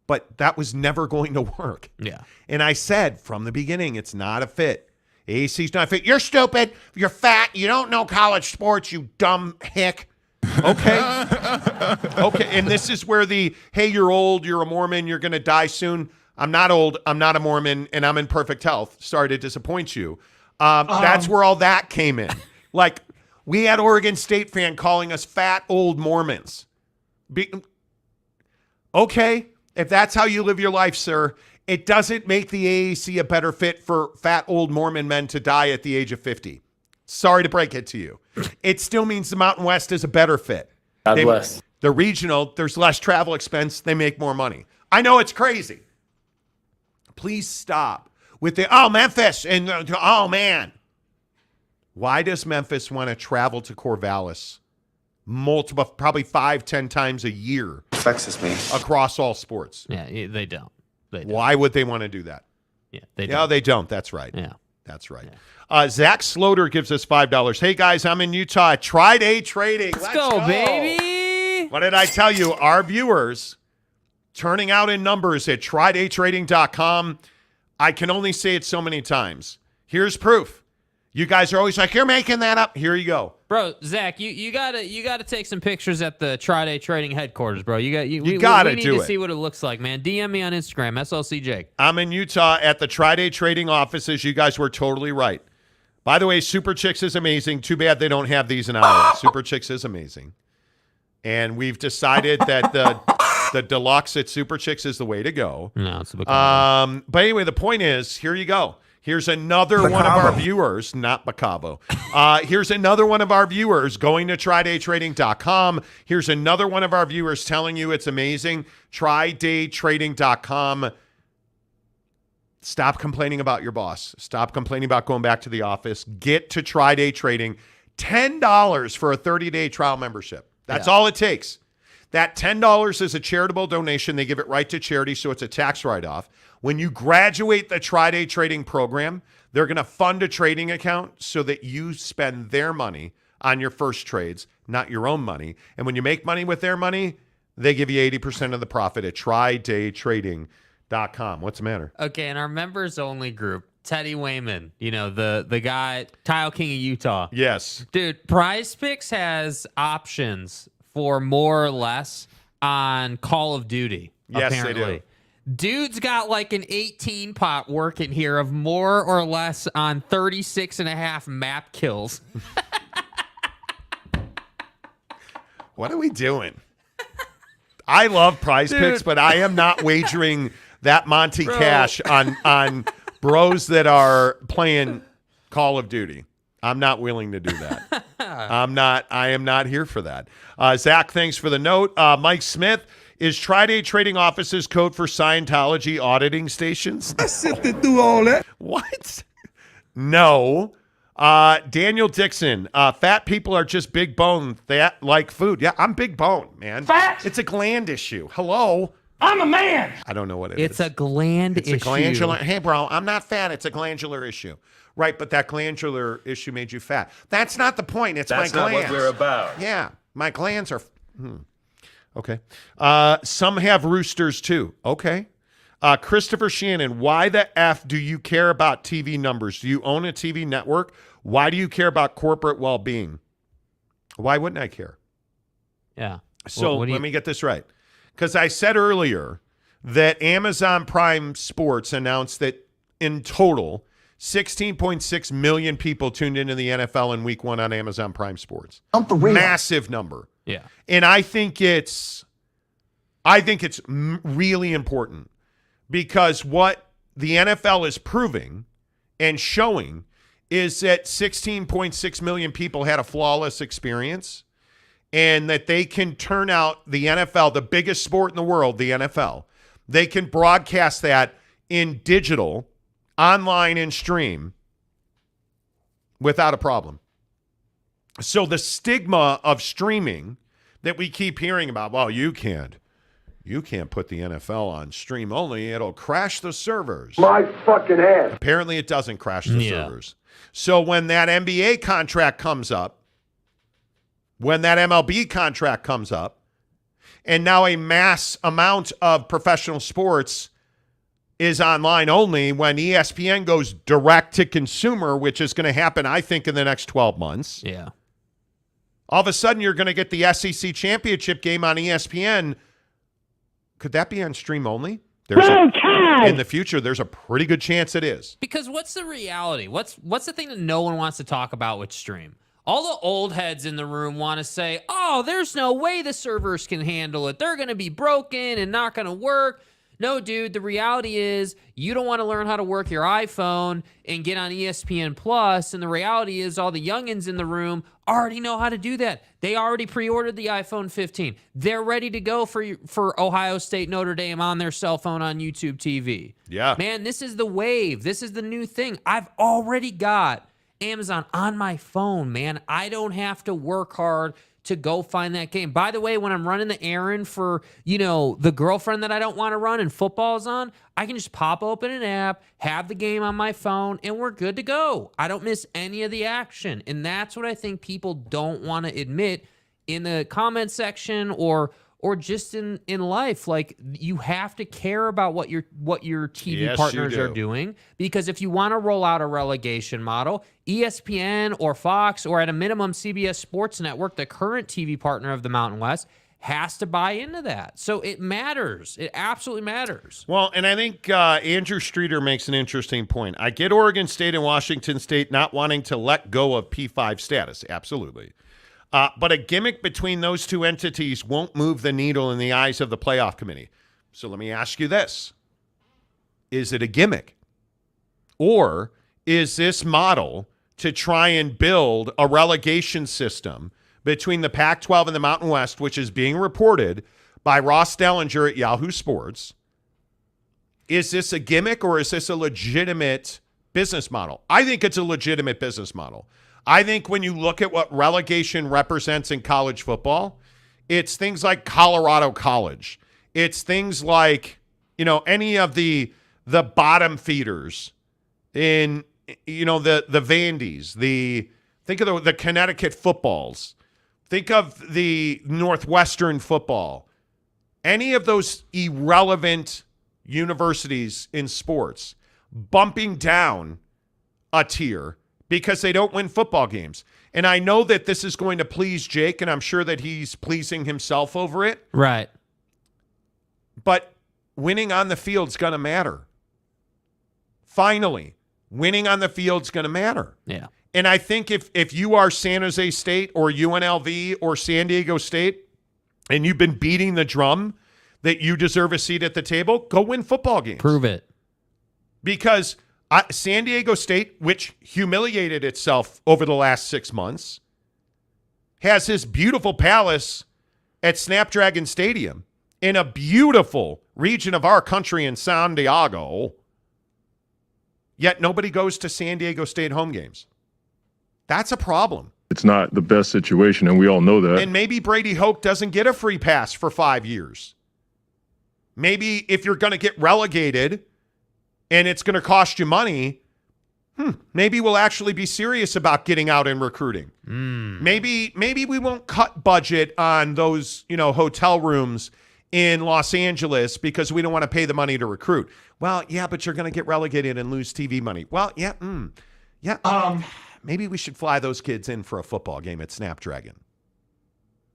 But that was never going to work. Yeah. And I said from the beginning, it's not a fit. AAC's not a fit. You're stupid. You're fat. You don't know college sports, you dumb hick. Okay. Okay. And this is where hey, you're old, you're a Mormon, you're going to die soon. I'm not old, I'm not a Mormon, and I'm in perfect health. Sorry to disappoint you. That's where all that came in. Like, we had Oregon State fan calling us fat old Mormons. Okay, if that's how you live your life, sir, it doesn't make the AAC a better fit for fat old Mormon men to die at the age of 50. Sorry to break it to you. It still means the Mountain West is a better fit. God bless. The regional, there's less travel expense. They make more money. I know it's crazy. Please stop with Memphis and oh man. Why does Memphis want to travel to Corvallis multiple, probably 5-10 times a year? Vexes me. Across all sports. Yeah, they don't. Why would they want to do that? Yeah, they don't. Yeah, they don't. That's right. Yeah. That's right. Yeah. Zach Sloter gives us $5. Hey, guys, I'm in Utah. Tri-day trading. Let's go, baby. What did I tell you? Our viewers turning out in numbers at tridaytrading.com. I can only say it so many times. Here's proof. You guys are always like, you're making that up. Here you go. Bro, Zach, you gotta take some pictures at the Tri-Day Trading headquarters, bro. We need to see what it looks like, man. DM me on Instagram, SLC Jake. I'm in Utah at the Tri-Day Trading offices. You guys were totally right. By the way, Super Chicks is amazing. Too bad they don't have these in Iowa. Super Chicks is amazing. And we've decided that the deluxe at Super Chicks is the way to go. No, it's a bit but anyway, the point is, here you go. Here's another one of our viewers, not Bacavo. Here's another one of our viewers going to tridaytrading.com. Here's another one of our viewers telling you it's amazing. Tridaytrading.com. Stop complaining about your boss. Stop complaining about going back to the office. Get to Tri-Day Trading. $10 for a 30-day trial membership. That's all it takes. That $10 is a charitable donation. They give it right to charity, so it's a tax write-off. When you graduate the Tri-Day Trading program, they're going to fund a trading account so that you spend their money on your first trades, not your own money. And when you make money with their money, they give you 80% of the profit at tridaytrading.com. What's the matter? Okay, in our members-only group, Teddy Wayman, the guy, Tile King of Utah. Yes. Dude, Prize Picks has options for more or less on Call of Duty. Yes, apparently. they do. Dude's got like an 18 pot working here of more or less on 36.5 map kills. What are we doing? I love Prize Picks, but I am not wagering that Monty cash on bros that are playing Call of Duty. I'm not willing to do that. I am not here for that. Zach, thanks for the note. Mike Smith, is Tri-Day Trading Offices code for Scientology auditing stations? I sifted through all that. What? No. Daniel Dixon, fat people are just big bone. They like food. Yeah, I'm big bone, man. Fat? It's a gland issue. Hello? I'm a man. I don't know what It's is. a gland issue. It's a glandular. Hey, bro, I'm not fat. It's a glandular issue. Right, but that glandular issue made you fat. That's not the point. It's That's my not glands. what we're about. Yeah, my glands are. Okay. Some have roosters too. Okay. Christopher Shannon, why the F do you care about TV numbers? Do you own a TV network? Why do you care about corporate well-being? Why wouldn't I care? Yeah. So let me get this right. Because I said earlier that Amazon Prime Sports announced that in total, 16.6 million people tuned into the NFL in week 1 on Amazon Prime Sports. Massive number. Yeah. And I think it's really important because what the NFL is proving and showing is that 16.6 million people had a flawless experience and that they can turn out the NFL, the biggest sport in the world, the NFL. They can broadcast that in digital, online, and stream without a problem. So the stigma of streaming that we keep hearing about, well, you can't put the NFL on stream only. It'll crash the servers. My fucking ass. Apparently it doesn't crash the servers. So when that NBA contract comes up, when that MLB contract comes up, and now a mass amount of professional sports is online only, when ESPN goes direct to consumer, which is going to happen, I think, in the next 12 months. Yeah. All of a sudden, you're going to get the SEC championship game on ESPN. Could that be on stream only? In the future, there's a pretty good chance it is. Because what's the reality? What's the thing that no one wants to talk about with stream? All the old heads in the room want to say, oh, there's no way the servers can handle it. They're going to be broken and not going to work. No, dude, the reality is you don't want to learn how to work your iPhone and get on ESPN Plus. And the reality is all the youngins in the room already know how to do that. They already pre-ordered the iPhone 15. They're ready to go for Ohio State, Notre Dame on their cell phone on YouTube TV. Yeah. Man, this is the wave. This is the new thing. I've already got Amazon on my phone, man. I don't have to work hard to go find that game. By the way, when I'm running the errand for, the girlfriend that I don't want to run and football's on, I can just pop open an app, have the game on my phone, and we're good to go. I don't miss any of the action. And that's what I think people don't want to admit in the comment section or just in life. Like, you have to care about what your TV partners are doing, because if you want to roll out a relegation model, ESPN or Fox or at a minimum CBS Sports Network, the current TV partner of the Mountain West, has to buy into that. So it matters. It absolutely matters. Well, and I think Andrew Streeter makes an interesting point. I get Oregon State and Washington State not wanting to let go of P5 status. Absolutely. But a gimmick between those two entities won't move the needle in the eyes of the playoff committee. So let me ask you this. Is it a gimmick? Or is this model to try and build a relegation system between the Pac-12 and the Mountain West, which is being reported by Ross Dellinger at Yahoo Sports? Is this a gimmick or is this a legitimate business model? I think it's a legitimate business model. I think when you look at what relegation represents in college football, it's things like Colorado College. It's things like, any of the bottom feeders in, the Vandies, think of the Connecticut footballs. Think of the Northwestern football. Any of those irrelevant universities in sports bumping down a tier because they don't win football games. And I know that this is going to please Jake, and I'm sure that he's pleasing himself over it. Right. But winning on the field's going to matter. Finally, winning on the field's going to matter. Yeah. And I think if you are San Jose State or UNLV or San Diego State and you've been beating the drum that you deserve a seat at the table, go win football games. Prove it. Because San Diego State, which humiliated itself over the last 6 months, has this beautiful palace at Snapdragon Stadium in a beautiful region of our country in San Diego, yet nobody goes to San Diego State home games. That's a problem. It's not the best situation, and we all know that. And maybe Brady Hoke doesn't get a free pass for 5 years. Maybe if you're going to get relegated and it's going to cost you money, maybe we'll actually be serious about getting out and recruiting. Maybe we won't cut budget on those, hotel rooms in Los Angeles because we don't want to pay the money to recruit. Well, yeah, but you're going to get relegated and lose TV money. Well, yeah, maybe we should fly those kids in for a football game at Snapdragon.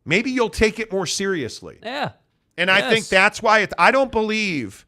Maybe you'll take it more seriously. Yeah. And I think that's why I don't believe,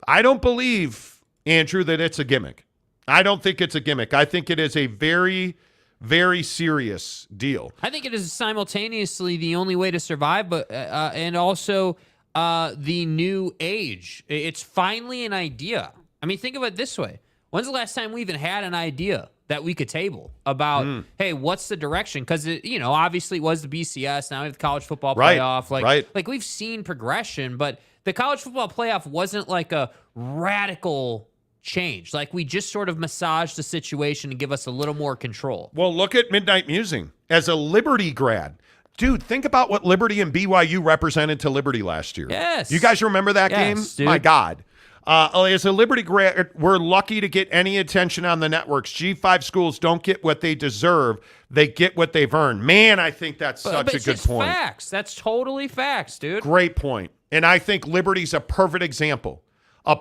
Andrew, that it's a gimmick. I don't think it's a gimmick. I think it is a very, very serious deal. I think it is simultaneously the only way to survive, but and also the new age. It's finally an idea. I mean, think of it this way. When's the last time we even had an idea that we could table about, hey, what's the direction? Because, obviously it was the BCS. Now we have the college football playoff. Like we've seen progression, but the college football playoff wasn't like a radical change. Like we just sort of massaged the situation to give us a little more control. Well, look at Midnight Musing. As a Liberty grad, dude, think about what Liberty and BYU represented to Liberty last year. Yes. You guys remember that game? Dude. My God. As a Liberty grad, we're lucky to get any attention on the networks. G5 schools don't get what they deserve. They get what theyve earned. Man, I think that's such a good point. Facts. That's totally facts, dude. Great point. And I think Liberty's a perfect example of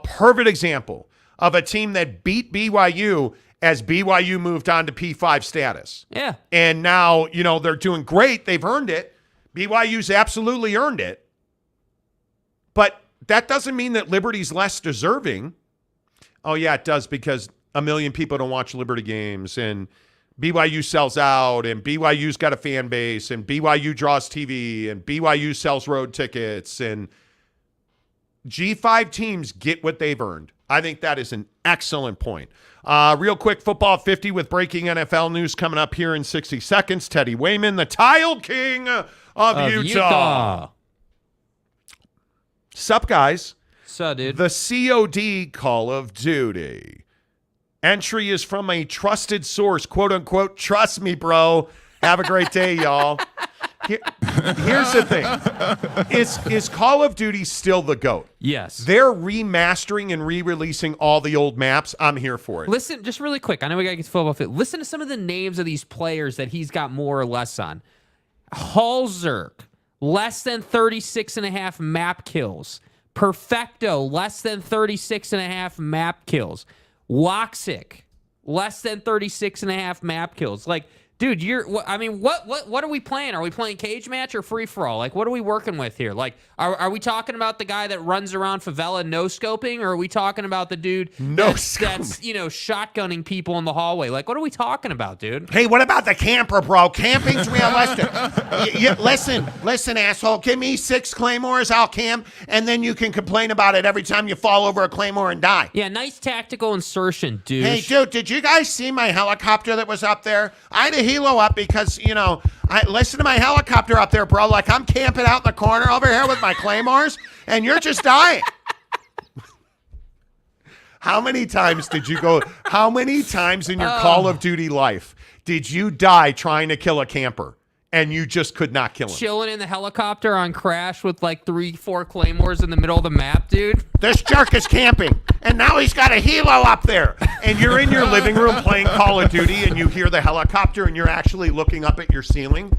a team that beat BYU as BYU moved on to P5 status. Yeah. And now, they're doing great. They've earned it. BYU's absolutely earned it. But that doesn't mean that Liberty's less deserving. Oh, yeah, it does, because a million people don't watch Liberty games, and BYU sells out, and BYU's got a fan base, and BYU draws TV, and BYU sells road tickets, and G5 teams get what they've earned. I think that is an excellent point. Real quick, Football 50 with breaking NFL news coming up here in 60 seconds. Teddy Wayman, the Tile King of Utah. Sup, guys? Sup, dude? The COD Call of Duty. Entry is from a trusted source, quote unquote. Trust me, bro. Have a great day, y'all. Here's the thing. Is Call of Duty still the GOAT? Yes. They're remastering and re-releasing all the old maps. I'm here for it. Listen, just really quick. I know we got to get to football fit. Listen to some of the names of these players that he's got more or less on. Halzerk, less than 36.5 map kills. Perfecto, less than 36.5 map kills. Waxic, less than 36.5 map kills. Like, dude, what are we playing? Are we playing cage match or free for all? Like, what are we working with here? Like, are we talking about the guy that runs around favela no scoping, or are we talking about the dude that's shotgunning people in the hallway? Like, what are we talking about, dude? Hey, what about the camper, bro? Camping's realistic. Listen, asshole. Give me 6 claymores, I'll camp, and then you can complain about it every time you fall over a claymore and die. Yeah, nice tactical insertion, dude. Hey, dude, did you guys see my helicopter that was up there? I had a helo up because, I listen to my helicopter up there, bro. Like, I'm camping out in the corner over here with my claymores, and you're just dying. How many times in your Call of Duty life did you die trying to kill a camper and you just could not kill him? Chilling in the helicopter on crash with like 3-4 claymores in the middle of the map, dude. This jerk is camping, and now he's got a helo up there. And you're in your living room playing Call of Duty, and you hear the helicopter, and you're actually looking up at your ceiling.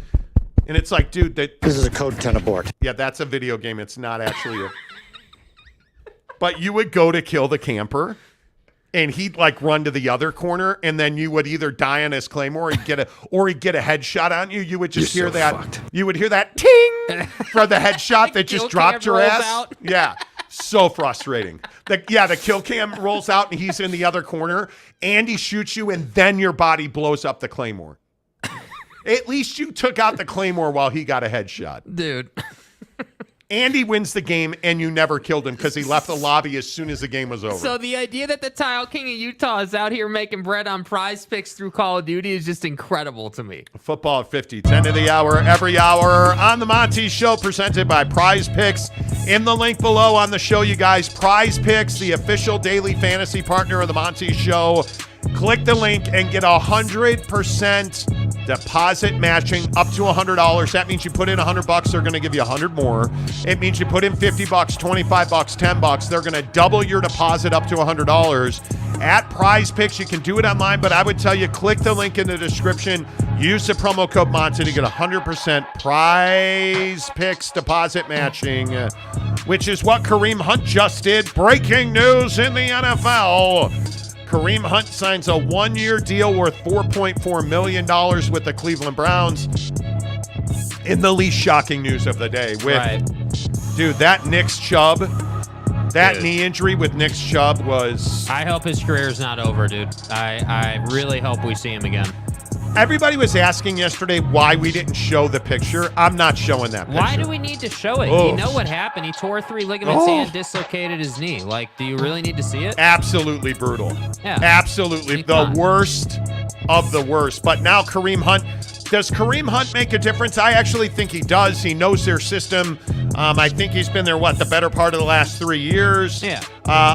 And it's like, dude, this is a code 10 abort. Yeah, that's a video game. It's not actually a... But you would go to kill the camper, and he'd like run to the other corner, and then you would either die on his claymore, or he'd get a headshot on you. You would just hear that. Fucked. You would hear that ting for the headshot that just dropped your ass. Out. Yeah, so frustrating. The kill cam rolls out, and he's in the other corner, and he shoots you, and then your body blows up the claymore. At least you took out the claymore while he got a headshot, dude. Andy wins the game, and you never killed him because he left the lobby as soon as the game was over. So the idea that the Tile King of Utah is out here making bread on Prize Picks through Call of Duty is just incredible to me. Football at 50, 10 to the hour, every hour on the Monty Show, presented by Prize Picks. In the link below on the show, you guys, Prize Picks, the official daily fantasy partner of the Monty Show. Click the link and get 100% deposit matching up to $100. That means you put in $100, they're going to give you 100 more. It means you put in $50, $25, $10, they're going to double your deposit up to $100. At Prize Picks, you can do it online, but I would tell you, click the link in the description. Use the promo code Monty to get 100% Prize Picks deposit matching, which is what Kareem Hunt just did. Breaking news in the NFL. Kareem Hunt signs a one-year deal worth $4.4 million with the Cleveland Browns. In the least shocking news of the day. Dude, that Knicks Chubb, knee injury with Knicks Chubb was... I hope his career's not over, dude. I really hope we see him again. Everybody was asking yesterday why we didn't show the picture. I'm not showing that picture. Why do we need to show it? You know what happened. He tore 3 ligaments and dislocated his knee. Like, do you really need to see it? Absolutely brutal. Yeah. Absolutely. The worst of the worst. But now Kareem Hunt. Does Kareem Hunt make a difference? I actually think he does. He knows their system. I think he's been there, the better part of the last 3 years? Yeah.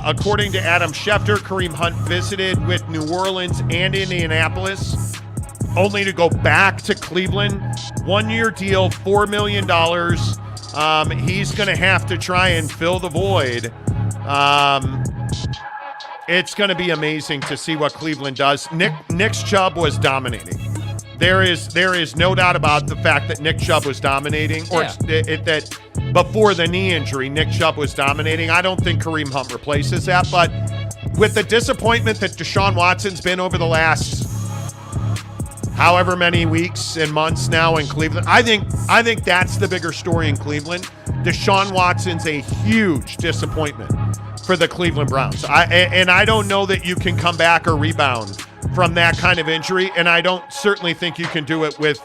According to Adam Schefter, Kareem Hunt visited with New Orleans and Indianapolis, only to go back to Cleveland. 1-year deal, $4 million. He's going to have to try and fill the void. It's going to be amazing to see what Cleveland does. Nick Chubb was dominating. There is no doubt about the fact that Nick Chubb was dominating, that before the knee injury, Nick Chubb was dominating. I don't think Kareem Hunt replaces that, but with the disappointment that Deshaun Watson's been over the last however many weeks and months now in Cleveland, I think that's the bigger story in Cleveland. Deshaun Watson's a huge disappointment for the Cleveland Browns. I don't know that you can come back or rebound from that kind of injury, and I don't certainly think you can do it with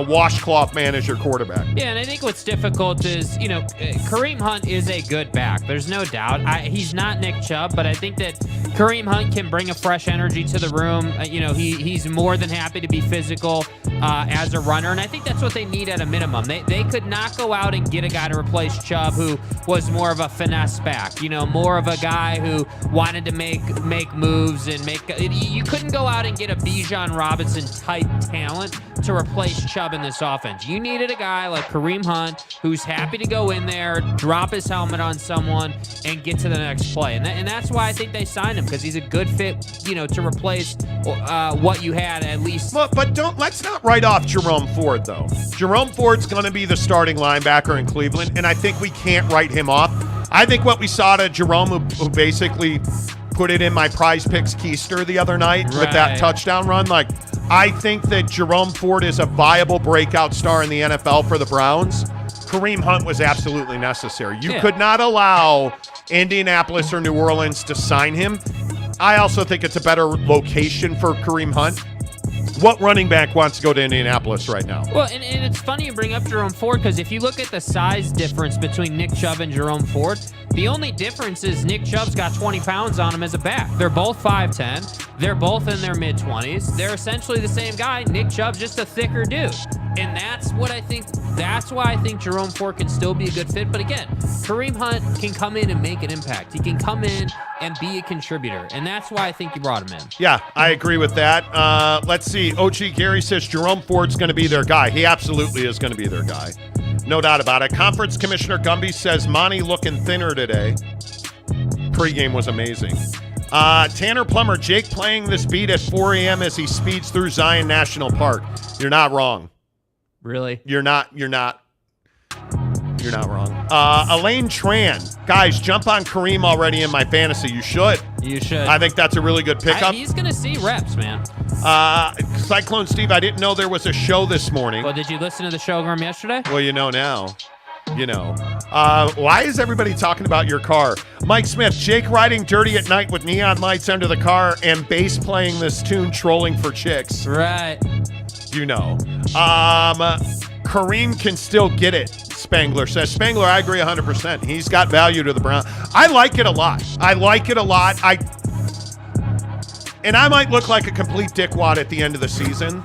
washcloth man as your quarterback. Yeah, and I think what's difficult is, Kareem Hunt is a good back. There's no doubt. He's not Nick Chubb, but I think that Kareem Hunt can bring a fresh energy to the room. He's more than happy to be physical as a runner, and I think that's what they need at a minimum. They could not go out and get a guy to replace Chubb who was more of a finesse back, more of a guy who wanted to make moves and you couldn't go out and get a Bijan Robinson type talent to replace Chubb in this offense. You needed a guy like Kareem Hunt who's happy to go in there, drop his helmet on someone, and get to the next play. And that's why I think they signed him, because he's a good fit, to replace what you had at least. But let's not write off Jerome Ford, though. Jerome Ford's going to be the starting linebacker in Cleveland, and I think we can't write him off. I think what we saw to Jerome, who basically put it in my Prize Picks keister the other night with that touchdown run, I think that Jerome Ford is a viable breakout star in the NFL for the Browns. Kareem Hunt was absolutely necessary. You could not allow Indianapolis or New Orleans to sign him. I also think it's a better location for Kareem Hunt. What running back wants to go to Indianapolis right now? Well, and it's funny you bring up Jerome Ford, because if you look at the size difference between Nick Chubb and Jerome Ford, the only difference is Nick Chubb's got 20 pounds on him as a back. They're both 5'10". They're both in their mid-20s. They're essentially the same guy. Nick Chubb's just a thicker dude. And that's why I think Jerome Ford can still be a good fit. But again, Kareem Hunt can come in and make an impact. He can come in and be a contributor. And that's why I think you brought him in. Yeah, I agree with that. Let's see. OG Gary says Jerome Ford's going to be their guy. He absolutely is going to be their guy. No doubt about it. Conference Commissioner Gumby says Monty looking thinner today. Pregame was amazing. Tanner Plummer, Jake playing this beat at 4 a.m. as he speeds through Zion National Park. You're not wrong. Really? You're not You're not wrong. Elaine Tran. Guys, jump on Kareem already in my fantasy. You should. You should. I think that's a really good pickup. He's going to see reps, man. Cyclone Steve, I didn't know there was a show this morning. Well, did you listen to the show from yesterday? Well, you know now. You know. Why is everybody talking about your car? Mike Smith, Jake riding dirty at night with neon lights under the car and bass playing this tune, trolling for chicks. Right. You know. Kareem can still get it, Spangler says. Spangler, I agree 100%. He's got value to the Browns. I like it a lot. And I might look like a complete dickwad at the end of the season.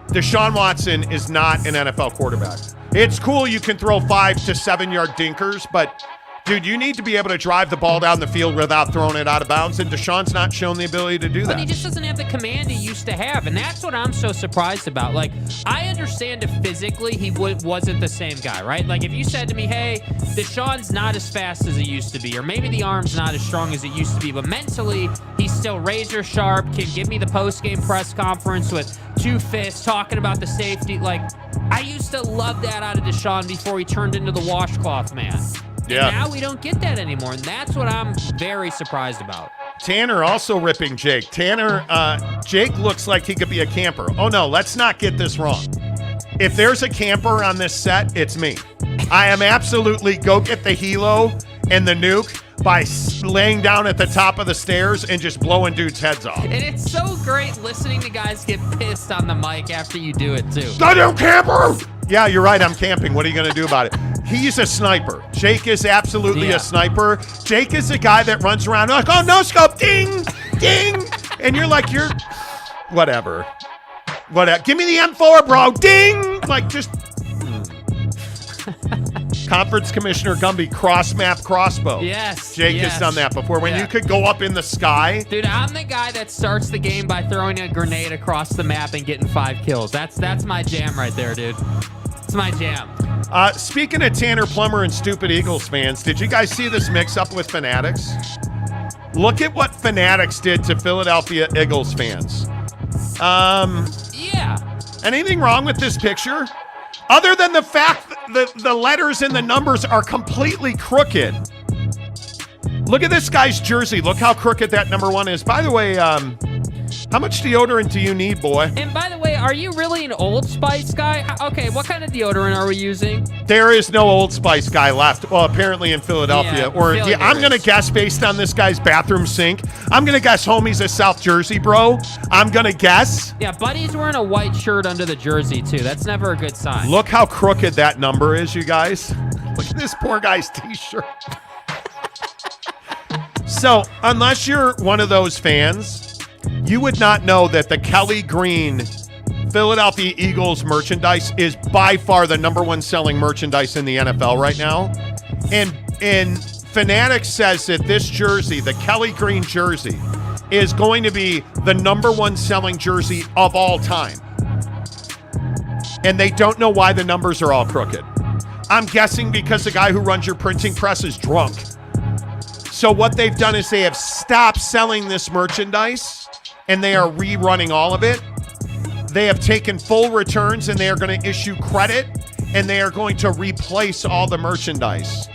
Deshaun Watson is not an NFL quarterback. It's cool you can throw 5 to 7 yard dinkers, but dude, you need to be able to drive the ball down the field without throwing it out of bounds, and Deshaun's not shown the ability to do that. But he just doesn't have the command he used to have, and that's what I'm so surprised about. Like, I understand if physically he wasn't the same guy, right? Like, if you said to me, hey, Deshaun's not as fast as he used to be, or maybe the arm's not as strong as it used to be, but mentally, he's still razor sharp, can give me the post-game press conference with 2 fists, talking about the safety. Like, I used to love that out of Deshaun before he turned into the washcloth man. Yeah. And now we don't get that anymore, and that's what I'm very surprised about. Tanner also ripping Jake. Jake looks like he could be a camper. Oh, no, let's not get this wrong. If there's a camper on this set, it's me. I am absolutely go get the helo and the nuke by laying down at the top of the stairs and just blowing dudes' heads off. And it's so great listening to guys get pissed on the mic after you do it, too. Goddamn camper! Yeah, you're right. I'm camping. What are you going to do about it? He's a sniper. Jake is absolutely a sniper. Jake is the guy that runs around like, oh, no scope, ding, ding. And you're like, whatever. Give me the M4, bro. Ding. Like, just. Conference Commissioner Gumby, cross-map crossbow. Yes. Jake has done that before. When you could go up in the sky. Dude, I'm the guy that starts the game by throwing a grenade across the map and getting 5 kills. That's my jam right there, dude. It's my jam. Speaking of Tanner Plummer and stupid Eagles fans, did you guys see this mix-up with Fanatics? Look at what Fanatics did to Philadelphia Eagles fans. Yeah. Anything wrong with this picture? Other than the fact that the letters and the numbers are completely crooked. Look at this guy's jersey. Look how crooked that number 1 is. By the way, how much deodorant do you need, boy? And by the way, are you really an Old Spice guy? Okay, what kind of deodorant are we using? There is no Old Spice guy left. Well, apparently in Philadelphia. I'm going to guess based on this guy's bathroom sink. I'm going to guess homie's a South Jersey bro. I'm going to guess. Yeah, Buddy's wearing a white shirt under the jersey, too. That's never a good sign. Look how crooked that number is, you guys. Look at this poor guy's T-shirt. So, unless you're one of those fans, you would not know that the Kelly Green Philadelphia Eagles merchandise is by far the number 1 selling merchandise in the NFL right now. And Fanatics says that this jersey, the Kelly Green jersey, is going to be the number 1 selling jersey of all time. And they don't know why the numbers are all crooked. I'm guessing because the guy who runs your printing press is drunk. So what they've done is they have stopped selling this merchandise, and they are rerunning all of it. They have taken full returns, and they are going to issue credit, and they are going to replace all the merchandise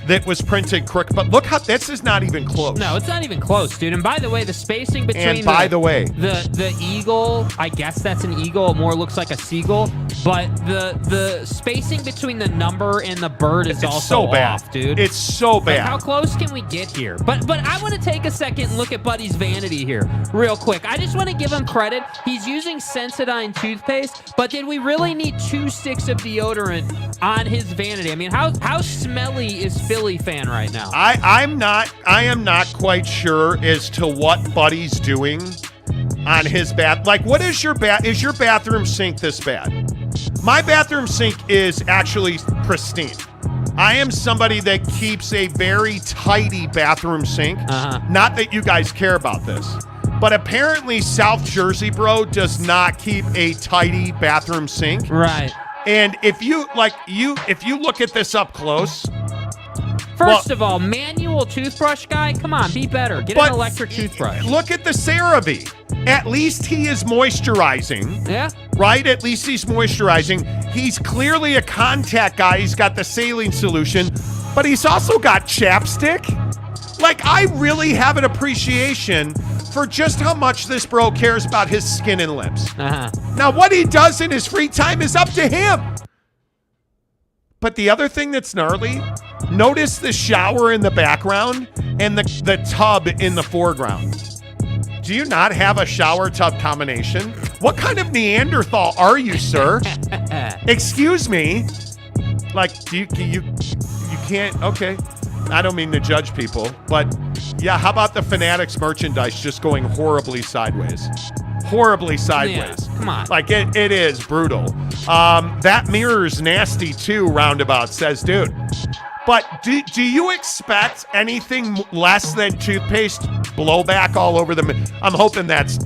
that was printed crooked. But look how this is not even close. No, it's not even close, dude. And by the way, the spacing between the eagle, I guess that's an eagle. It more looks like a seagull. But the spacing between the number and the bird is also so bad, off, dude. It's so bad. Like, how close can we get here? But I want to take a second and look at Buddy's vanity here real quick. I just want to give him credit. He's using Sensodyne toothpaste, but did we really need 2 sticks of deodorant on his vanity? I mean, how smelly is Philly fan right now? I am not quite sure as to what Buddy's doing on his bath. Like, what is your is your bathroom sink this bad? My bathroom sink is actually pristine. I am somebody that keeps a very tidy bathroom sink. Not that you guys care about this, but apparently South Jersey bro does not keep a tidy bathroom sink. Right. And if you look at this up close. First of all, manual toothbrush guy, come on, be better. Get an electric toothbrush. Look at the CeraVe. At least he is moisturizing. Yeah. right? At least he's moisturizing. He's clearly a contact guy. He's got the saline solution, but he's also got chapstick. Like, I really have an appreciation for just how much this bro cares about his skin and lips. Now, what he does in his free time is up to him. But the other thing that's gnarly, notice the shower in the background and the tub in the foreground. Do you not have a shower tub combination? What kind of Neanderthal are you, sir? Excuse me. Like, you can't, okay. I don't mean to judge people, but yeah, how about the Fanatics merchandise just going horribly sideways? Horribly sideways. Yeah, come on. Like, it is brutal. That mirror's nasty too, Roundabout says, dude. But do you expect anything less than toothpaste blowback all over them? I'm hoping that's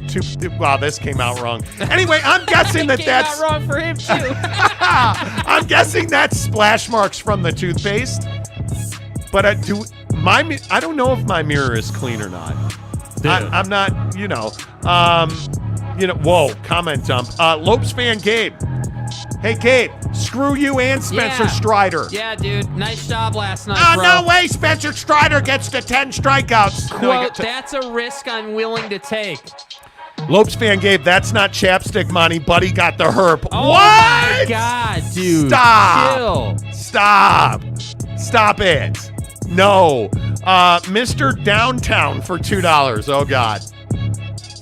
wow, this came out wrong. Anyway, I'm guessing that's out wrong for him too. I'm guessing that's splash marks from the toothpaste. But I don't know if my mirror is clean or not. I'm not, whoa, comment dump. Lopes fan Gabe. Hey, Gabe, screw you and Spencer Strider. Yeah, dude. Nice job last night, bro. No way Spencer Strider gets to 10 strikeouts. Quote, that's a risk I'm willing to take. Lopes fan Gabe, that's not chapstick money. Buddy got the herp. Oh, what? my God, dude. Stop. Chill. Stop it. No. Mr. Downtown for $2. Oh, God.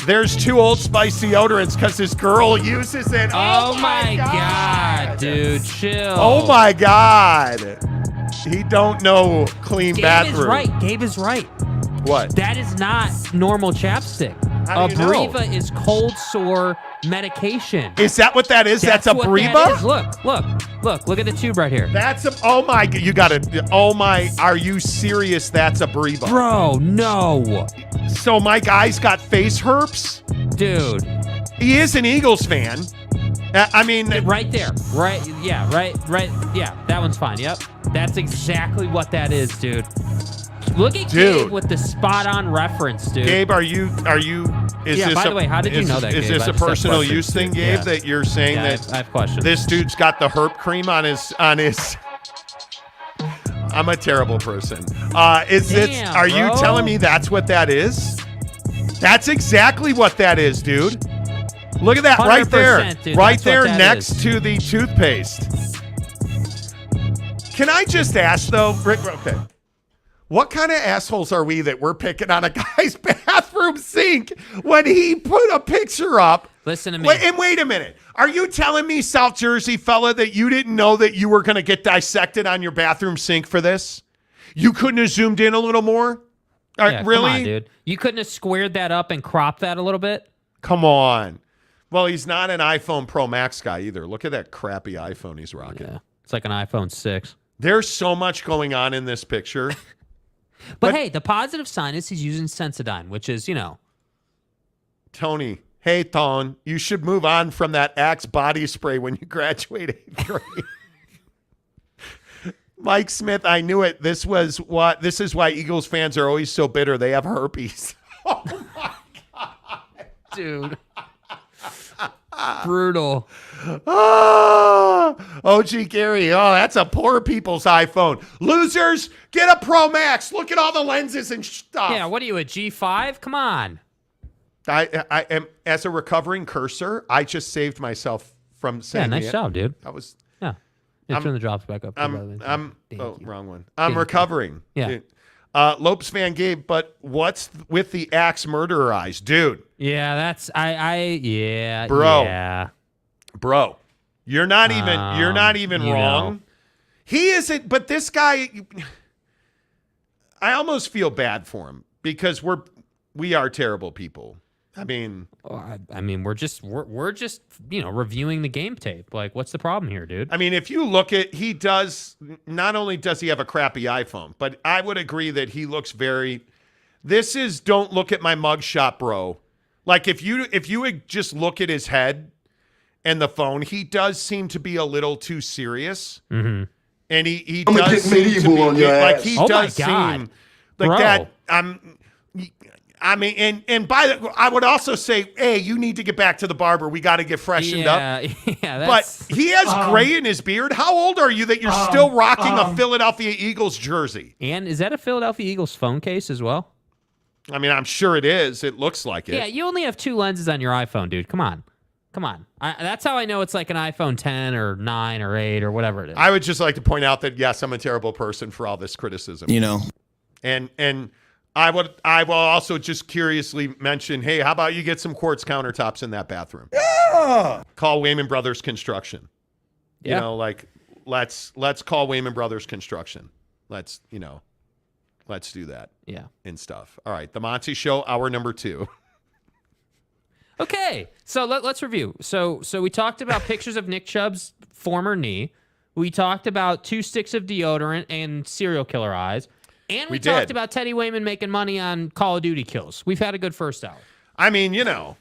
There's 2 Old Spice deodorants because his girl uses it. Oh my God, dude. Chill. Oh, my God. He don't know clean bathroom. Gabe is right. What? That is not normal chapstick. How do you know? Breva is cold sore medication. Is that what that is? That's a what Breva? that is. Look at the tube right here. That's a, oh my, you got it. Oh my, are you serious? That's a Breva. Bro, no. So my guy's got face herpes? Dude. He is an Eagles fan. I mean. Right there. Right, yeah, that one's fine, yep. That's exactly what that is, dude. Look at Gabe with the spot-on reference, dude. Gabe, are you? Is this by the way, how did you know that, Is Gabe? this a personal use thing, Gabe? That you're saying that I have questions. This dude's got the herp cream on his. I'm a terrible person. Are you telling me that's what that is? That's exactly what that is, dude. Look at that right there, dude, right there next is. to the toothpaste. Can I just ask though, Rick? Okay. What kind of assholes are we that we're picking on a guy's bathroom sink when he put a picture up? Listen to me. Wait a minute. Are you telling me, South Jersey fella, that you didn't know that you were going to get dissected on your bathroom sink for this? You couldn't have zoomed in a little more? Yeah, really? Come on, dude. You couldn't have squared that up and cropped that a little bit? Come on. Well, he's not an iPhone Pro Max guy either. Look at that crappy iPhone he's rocking. Yeah. It's like an iPhone 6. There's so much going on in this picture. But hey, the positive sign is he's using Sensodyne, which is, Tony, hey, Tone, you should move on from that Axe body spray when you graduate 8th grade. Mike Smith, I knew it. This is why Eagles fans are always so bitter. They have herpes. Oh, my God. Dude. Brutal. OG Gary, that's a poor people's iPhone. Losers, get a Pro Max. Look at all the lenses and stuff. Yeah, what are you, a G5? Come on. I am, as a recovering cursor, I just saved myself from saying nice job, dude. I was. Yeah. Turn the drops back up. Wrong one. I'm recovering. Yeah. Lopes fan Gabe, but what's with the Axe murderer eyes, dude? Yeah, that's yeah. Bro. Yeah. Bro, you're not even wrong. He isn't, but this guy, I almost feel bad for him because we are terrible people. I mean, we're just reviewing the game tape. Like, what's the problem here, dude? I mean, if you look at, he does, not only does he have a crappy iPhone, but I would agree that he looks this is don't look at my mugshot, bro. Like if you would just look at his head and the phone, he does seem to be a little too serious. Mm-hmm. And he I'm does gonna get medieval on your like ass. he Oh does my God. seem like Bro. that. I mean, I would also say, hey, you need to get back to the barber. We got to get freshened up. Yeah, but he has gray in his beard. How old are you that you're still rocking a Philadelphia Eagles jersey? And is that a Philadelphia Eagles phone case as well? I mean, I'm sure it is. It looks like it. Yeah, you only have 2 lenses on your iPhone, dude. Come on. That's how I know it's like an iPhone 10 or 9 or 8 or whatever it is. I would just like to point out that, yes, I'm a terrible person for all this criticism. And I will also just curiously mention, hey, how about you get some quartz countertops in that bathroom? Yeah. Call Wayman Brothers Construction. Yeah. You know, like let's call Wayman Brothers Construction. Let's do that. Yeah. And stuff. All right, the Monty Show, hour number 2. Okay, so let's review. So we talked about pictures of Nick Chubb's former knee. We talked about 2 sticks of deodorant and serial killer eyes. And we talked about Teddy Wayman making money on Call of Duty kills. We've had a good first hour. I mean, the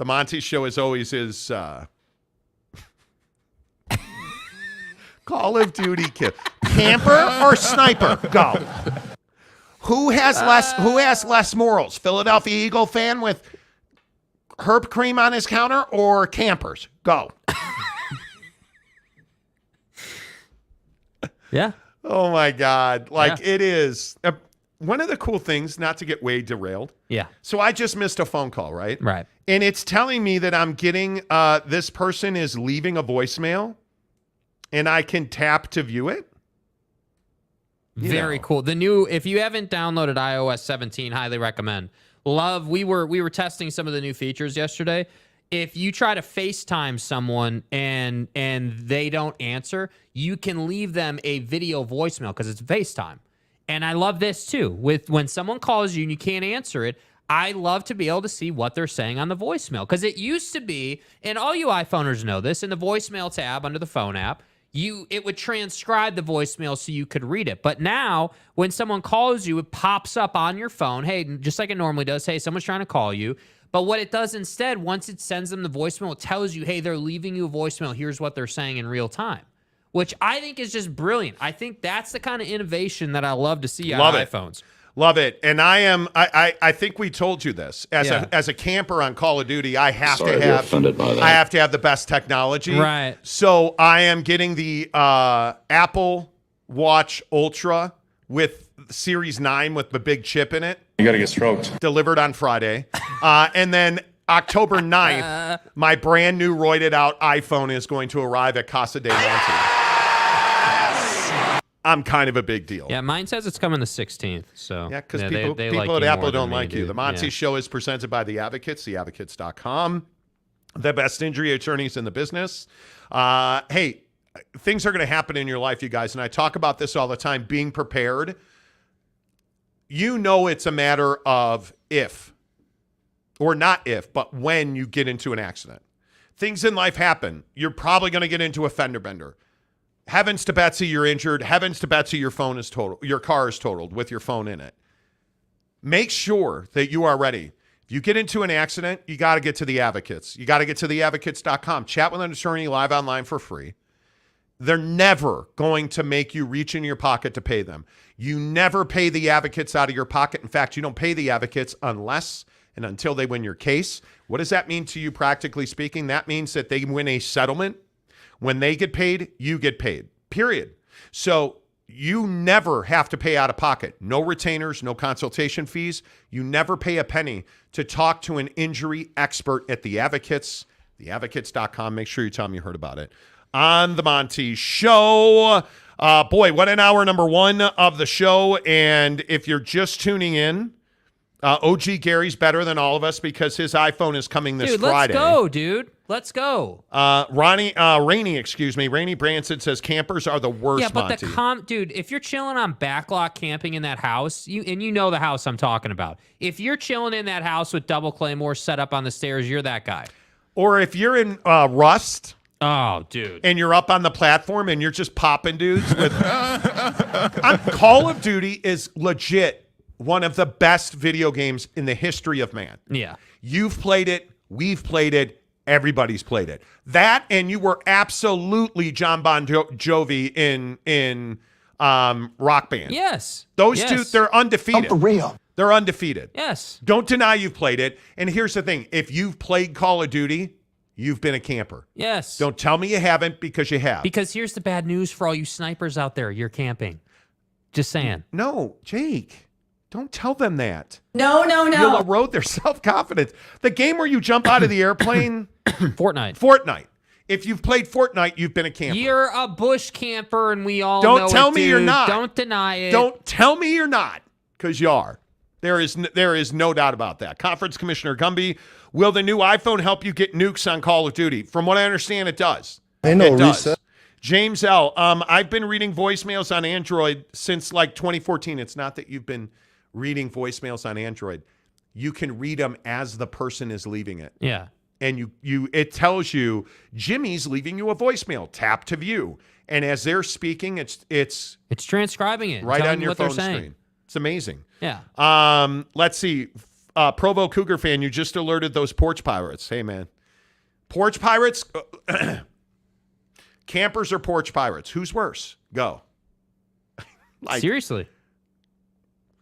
Monty Show as always is Call of Duty kill. Camper or sniper? Go. Who has less morals? Philadelphia Eagle fan with herb cream on his counter or campers? Go. Yeah. Oh, my God. It is. One of the cool things, not to get way derailed. Yeah. So I just missed a phone call, right? Right. And it's telling me that I'm getting, this person is leaving a voicemail, and I can tap to view it. Very cool. The new, if you haven't downloaded iOS 17, highly recommend. We were testing some of the new features yesterday. If you try to FaceTime someone and they don't answer, you can leave them a video voicemail because it's FaceTime. And I love this too. When someone calls you and you can't answer it, I love to be able to see what they're saying on the voicemail. Because it used to be, and all you iPhoners know this, in the voicemail tab under the phone app, it would transcribe the voicemail so you could read it. But now, when someone calls you, it pops up on your phone. Hey, just like it normally does. Hey, someone's trying to call you. But what it does instead, once it sends them the voicemail, it tells you, hey, they're leaving you a voicemail. Here's what they're saying in real time, which I think is just brilliant. I think that's the kind of innovation that I love to see on iPhones. Love it. And I think we told you this. As a camper on Call of Duty, I have to have the best technology. Right. So I am getting the Apple Watch Ultra with Series 9 with the big chip in it. You got to get stroked. Delivered on Friday. And then October 9th, my brand new roided out iPhone is going to arrive at Casa de Monte. I'm kind of a big deal. Yeah, mine says it's coming the 16th. So yeah, because they people like at you Apple more don't than like me, you. dude. The Monty Show is presented by The Advocates, theadvocates.com, the best injury attorneys in the business. Hey, things are going to happen in your life, you guys, and I talk about this all the time, being prepared. You know it's a matter of if, or not if, but when you get into an accident. Things in life happen. You're probably going to get into a fender bender. Heavens to Betsy, you're injured. Heavens to Betsy, your phone is totaled. Your car is totaled with your phone in it. Make sure that you are ready. If you get into an accident, you got to get to The Advocates. You got to get to theadvocates.com. Chat with an attorney live online for free. They're never going to make you reach in your pocket to pay them. You never pay the advocates out of your pocket. In fact, you don't pay the advocates unless and until they win your case. What does that mean to you, practically speaking? That means that they win a settlement. When they get paid, you get paid, period. So you never have to pay out of pocket. No retainers, no consultation fees. You never pay a penny to talk to an injury expert at The Advocates, theadvocates.com. Make sure you tell them you heard about it on The Monty Show. Boy, what an hour number 1 of the show. And if you're just tuning in, OG Gary's better than all of us because his iPhone is coming this Friday. Let's go, dude. Let's go. Rainey Branson says campers are the worst, yeah, but Monty. Dude, if you're chilling on backlot camping in that house, you know the house I'm talking about. If you're chilling in that house with double claymores set up on the stairs, you're that guy. Or if you're in Rust. Oh, dude. And you're up on the platform and you're just popping dudes with Call of Duty is legit one of the best video games in the history of man. Yeah. You've played it. We've played it. Everybody's played it. That, and you were absolutely John Bon Jovi in Rock Band. Yes. Those two, they're undefeated. For real. They're undefeated. Yes. Don't deny you've played it. And here's the thing. If you've played Call of Duty, you've been a camper. Yes. Don't tell me you haven't, because you have. Because here's the bad news for all you snipers out there. You're camping. Just saying. No, Jake. Don't tell them that. No. You'll erode their self-confidence. The game where you jump out of the airplane. Fortnite. If you've played Fortnite, you've been a camper. You're a bush camper, and we all know it, Don't tell me you're not. Don't deny it. Don't tell me you're not, because you are. There is no doubt about that. Conference Commissioner Gumby, will the new iPhone help you get nukes on Call of Duty? From what I understand, it does. It does. Reset. James L., I've been reading voicemails on Android since like 2014. It's not that you've been reading voicemails on Android. You can read them as the person is leaving it. Yeah. And it tells you Jimmy's leaving you a voicemail. Tap to view. And as they're speaking, it's transcribing it right on you your what they're phone saying. screen. It's amazing. Yeah. Let's see. Provo Cougar fan, you just alerted those porch pirates. Hey, man. Porch pirates? Campers or porch pirates? Who's worse? Go. Seriously.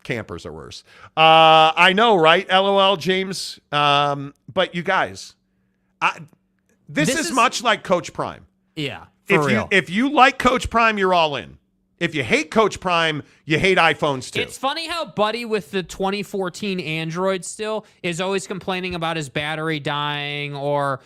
Campers are worse. I know, right? LOL, James. But you guys, this is much like Coach Prime. Yeah, for real. If you like Coach Prime, you're all in. If you hate Coach Prime, you hate iPhones too. It's funny how Buddy with the 2014 Android still is always complaining about his battery dying, or,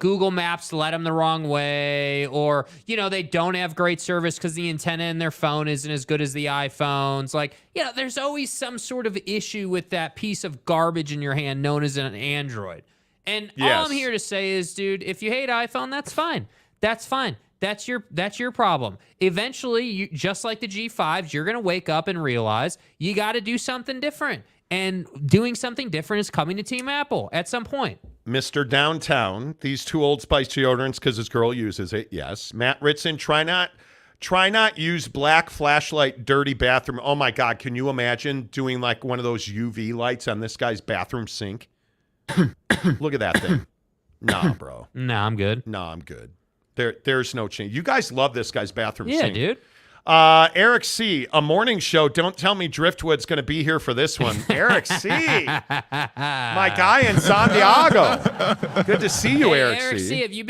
Google Maps led him the wrong way, or, they don't have great service because the antenna in their phone isn't as good as the iPhones. Like, there's always some sort of issue with that piece of garbage in your hand known as an Android. And all I'm here to say is, dude, if you hate iPhone, that's fine. That's fine. That's your problem. Eventually, just like the G5s, you're going to wake up and realize you got to do something different. And doing something different is coming to Team Apple at some point. Mr. Downtown, these two Old Spice deodorants because his girl uses it. Yes. Matt Ritson, try not use black flashlight, dirty bathroom. Oh, my God. Can you imagine doing like one of those UV lights on this guy's bathroom sink? Look at that thing. Nah, bro. Nah, I'm good. Nah, I'm good. There's no change. You guys love this guy's bathroom sink. Yeah, dude. Eric C., a morning show. Don't tell me Driftwood's going to be here for this one. Eric C., my guy in Santiago. Good to see you, Eric C. Have you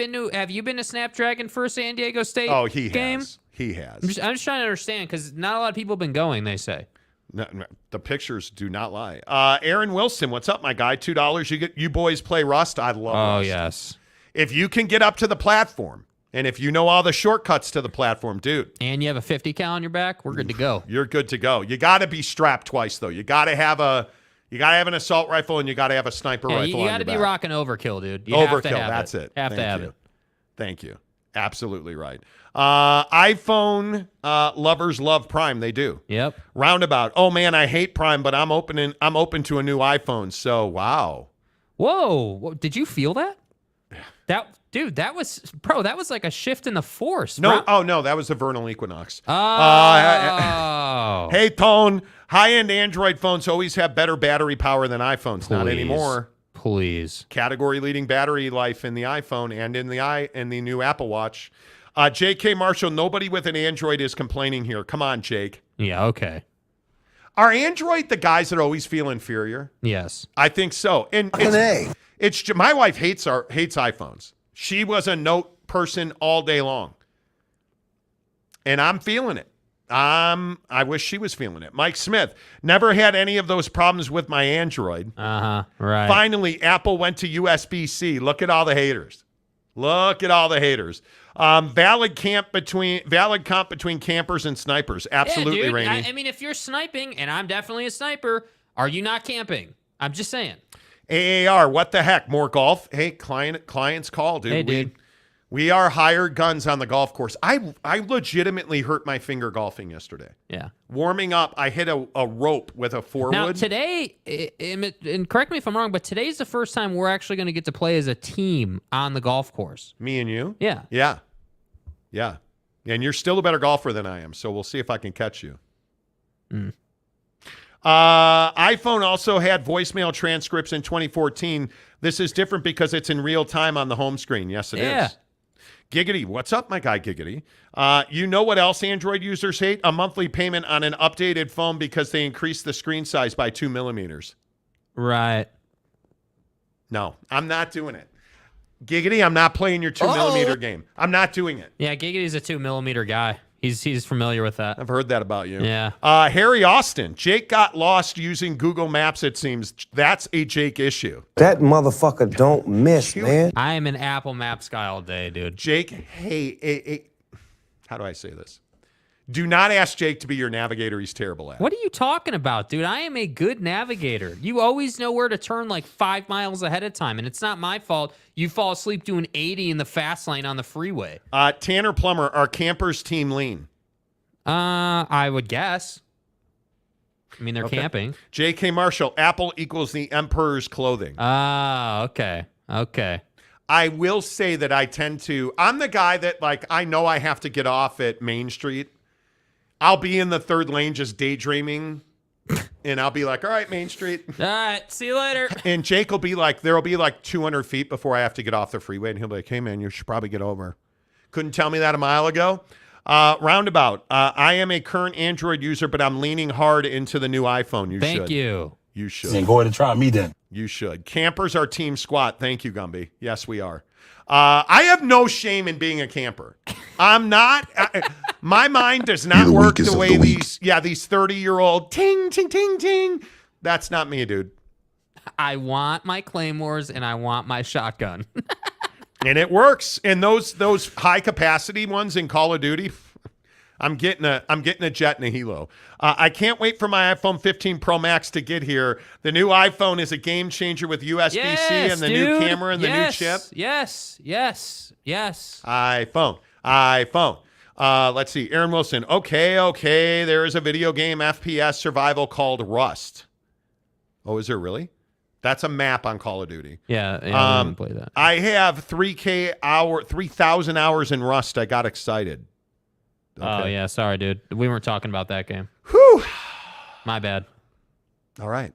been to Snapdragon for San Diego State? Oh, he game? has. He has. I'm just trying to understand, because not a lot of people have been going, they say. No, the pictures do not lie. Aaron Wilson, what's up, my guy? $2. You boys play Rust. I love Rust. Oh, yes. If you can get up to the platform, and if you know all the shortcuts to the platform, dude. And you have a 50 cal on your back, we're good to go. You're good to go. You got to be strapped twice, though. You got to have an assault rifle, and you got to have a sniper rifle. You got to be rocking overkill, dude. You overkill. Have to have That's it. Have to have it. Thank you. Absolutely right. iPhone lovers love Prime. They do. Yep. Roundabout. Oh man, I hate Prime, but I'm open to a new iPhone. So wow. Whoa. Did you feel that? That was like a shift in the force. No, that was the vernal equinox. Oh. Hey, Tone. High-end Android phones always have better battery power than iPhones. Not anymore. Please. Category-leading battery life in the iPhone and in the new Apple Watch. J.K. Marshall, nobody with an Android is complaining here. Come on, Jake. Yeah, okay. Are Android the guys that always feel inferior? Yes. I think so. And it's my wife hates iPhones. She was a Note person all day long. And I'm feeling it. I wish she was feeling it. Mike Smith, never had any of those problems with my Android. Uh-huh, right. Finally, Apple went to USB-C. Look at all the haters. Valid comp between campers and snipers. Absolutely, yeah, dude. Rainey. I mean, if you're sniping, and I'm definitely a sniper, are you not camping? I'm just saying. AAR, what the heck? More golf? Hey, clients call, dude. Hey, dude. We are hired guns on the golf course. I legitimately hurt my finger golfing yesterday. Yeah. Warming up, I hit a rope with a 4-wood. Now, today, and correct me if I'm wrong, but today's the first time we're actually going to get to play as a team on the golf course. Me and you? Yeah. Yeah. And you're still a better golfer than I am, so we'll see if I can catch you. iPhone also had voicemail transcripts in 2014. This is different because it's in real time on the home screen. Yes, it is. Giggity, what's up, my guy Giggity? You know what else Android users hate? A monthly payment on an updated phone because they increased the screen size by 2 millimeters. Right. No, I'm not doing it. Giggity, I'm not playing your 2 millimeter game. I'm not doing it. Yeah, Giggity's a 2 millimeter guy. He's familiar with that. I've heard that about you. Yeah. Harry Austin. Jake got lost using Google Maps, it seems. That's a Jake issue. That motherfucker don't miss, man. I am an Apple Maps guy all day, dude. Jake, hey, how do I say this? Do not ask Jake to be your navigator. He's terrible at it. What are you talking about, dude? I am a good navigator. You always know where to turn like 5 miles ahead of time, and it's not my fault you fall asleep doing 80 in the fast lane on the freeway. Tanner Plummer, our campers team lean? I would guess. I mean, they're camping. J.K. Marshall, Apple equals the emperor's clothing. Okay. I will say that I'm the guy that, like, I know I have to get off at Main Street. I'll be in the third lane just daydreaming, and I'll be like, all right, Main Street. All right, see you later. And Jake will be like, there will be like 200 feet before I have to get off the freeway, and he'll be like, hey, man, you should probably get over. Couldn't tell me that a mile ago. Roundabout, I am a current Android user, but I'm leaning hard into the new iPhone. Thank you. You should. Go ahead and try me then. You should. Campers are team squat. Thank you, Gumby. Yes, we are. I have no shame in being a camper. I'm not. My mind does not work the way these 30-year-old ting, ting, ting, ting. That's not me, dude. I want my claymores and I want my shotgun. And it works. And those high capacity ones in Call of Duty, I'm getting a jet and a helo. I can't wait for my iPhone 15 Pro Max to get here. The new iPhone is a game changer with USB-C and the new camera and the new chip. Yes. iPhone. Let's see. Aaron Wilson. Okay. There is a video game FPS survival called Rust. Oh, is there really? That's a map on Call of Duty. Yeah, I didn't play that. I have 3,000 hours in Rust. I got excited. Okay. Oh, yeah. Sorry, dude. We weren't talking about that game. Whew. My bad. All right.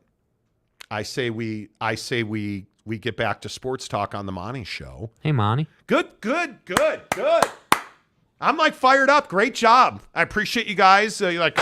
I say we get back to sports talk on the Monty Show. Hey, Monty. Good. I'm like fired up. Great job. I appreciate you guys. You're like,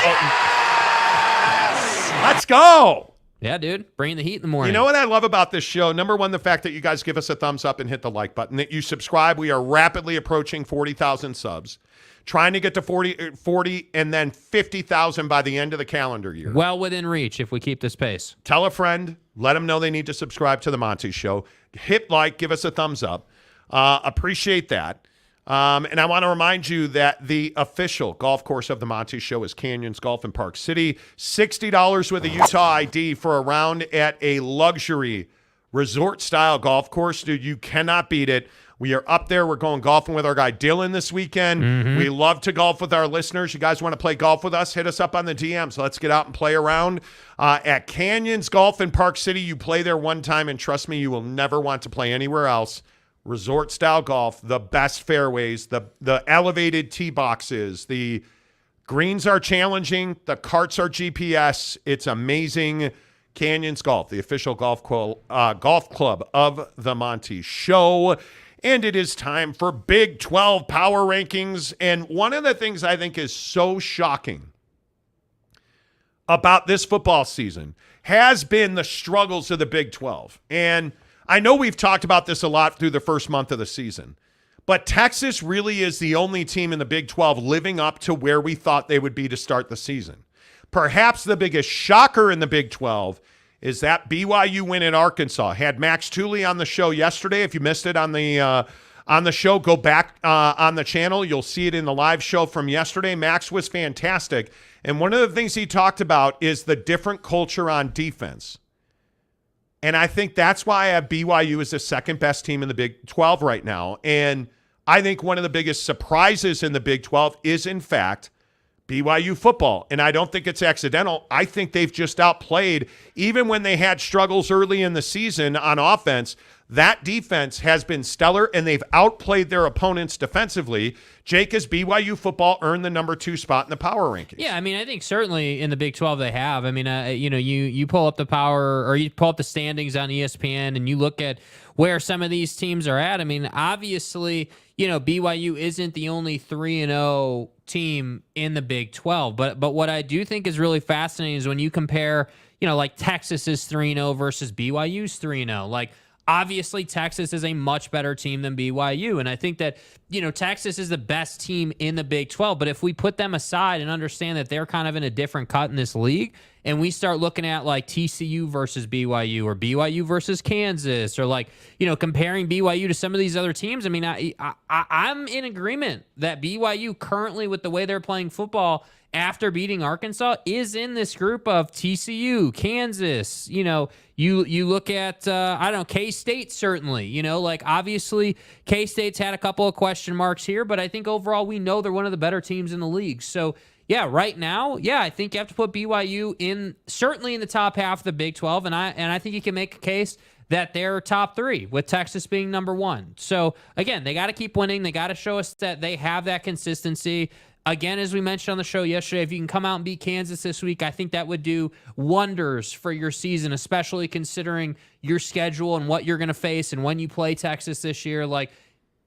let's go. Yeah, dude. Bringing the heat in the morning. You know what I love about this show? Number one, the fact that you guys give us a thumbs up and hit the like button, that you subscribe. We are rapidly approaching 40,000 subs. Trying to get to 40 and then 50,000 by the end of the calendar year. Well within reach if we keep this pace. Tell a friend. Let them know they need to subscribe to the Monty Show. Hit like. Give us a thumbs up. Appreciate that. And I want to remind you that the official golf course of the Monty Show is Canyons Golf in Park City. $60 with a Utah ID for a round at a luxury resort-style golf course. Dude, you cannot beat it. We are up there. We're going golfing with our guy Dylan this weekend. Mm-hmm. We love to golf with our listeners. You guys want to play golf with us? Hit us up on the DMs. Let's get out and play around. At Canyons Golf in Park City, you play there one time, and trust me, you will never want to play anywhere else. Resort-style golf, the best fairways, the elevated tee boxes, the greens are challenging, the carts are GPS. It's amazing. Canyons Golf, the official golf club of the Monty Show. And it is time for Big 12 Power Rankings. And one of the things I think is so shocking about this football season has been the struggles of the Big 12. And I know we've talked about this a lot through the first month of the season, but Texas really is the only team in the Big 12 living up to where we thought they would be to start the season. Perhaps the biggest shocker in the Big 12 is that BYU win in Arkansas. Had Max Tooley on the show yesterday. If you missed it on the show, go back on the channel. You'll see it in the live show from yesterday. Max was fantastic. And one of the things he talked about is the different culture on defense. And I think that's why I have BYU as the second best team in the Big 12 right now. And I think one of the biggest surprises in the Big 12 is, in fact, BYU football. And I don't think it's accidental. I think they've just outplayed, even when they had struggles early in the season on offense, that defense has been stellar, and they've outplayed their opponents defensively. Jake, has BYU football earned the number 2 spot in the power rankings? Yeah, I mean, I think certainly in the Big 12 they have. I mean, you pull up the power, or you pull up the standings on ESPN, and you look at where some of these teams are at. I mean, obviously, BYU isn't the only 3-0 team in the Big 12. But what I do think is really fascinating is when you compare, like Texas is 3-0 versus BYU's 3-0. Like, obviously, Texas is a much better team than BYU. And I think that, Texas is the best team in the Big 12. But if we put them aside and understand that they're kind of in a different cut in this league, and we start looking at like TCU versus BYU or BYU versus Kansas, or like, comparing BYU to some of these other teams, I mean, I'm in agreement that BYU currently, with the way they're playing football, after beating Arkansas, is in this group of TCU, Kansas. You look at, K-State certainly. Like, obviously, K-State's had a couple of question marks here, but I think overall we know they're one of the better teams in the league. So, yeah, right now, I think you have to put BYU certainly in the top half of the Big 12, and I think you can make a case that they're top 3, with Texas being number 1. So, again, they got to keep winning. They got to show us that they have that consistency. Again, as we mentioned on the show yesterday, if you can come out and beat Kansas this week, I think that would do wonders for your season, especially considering your schedule and what you're going to face and when you play Texas this year. Like,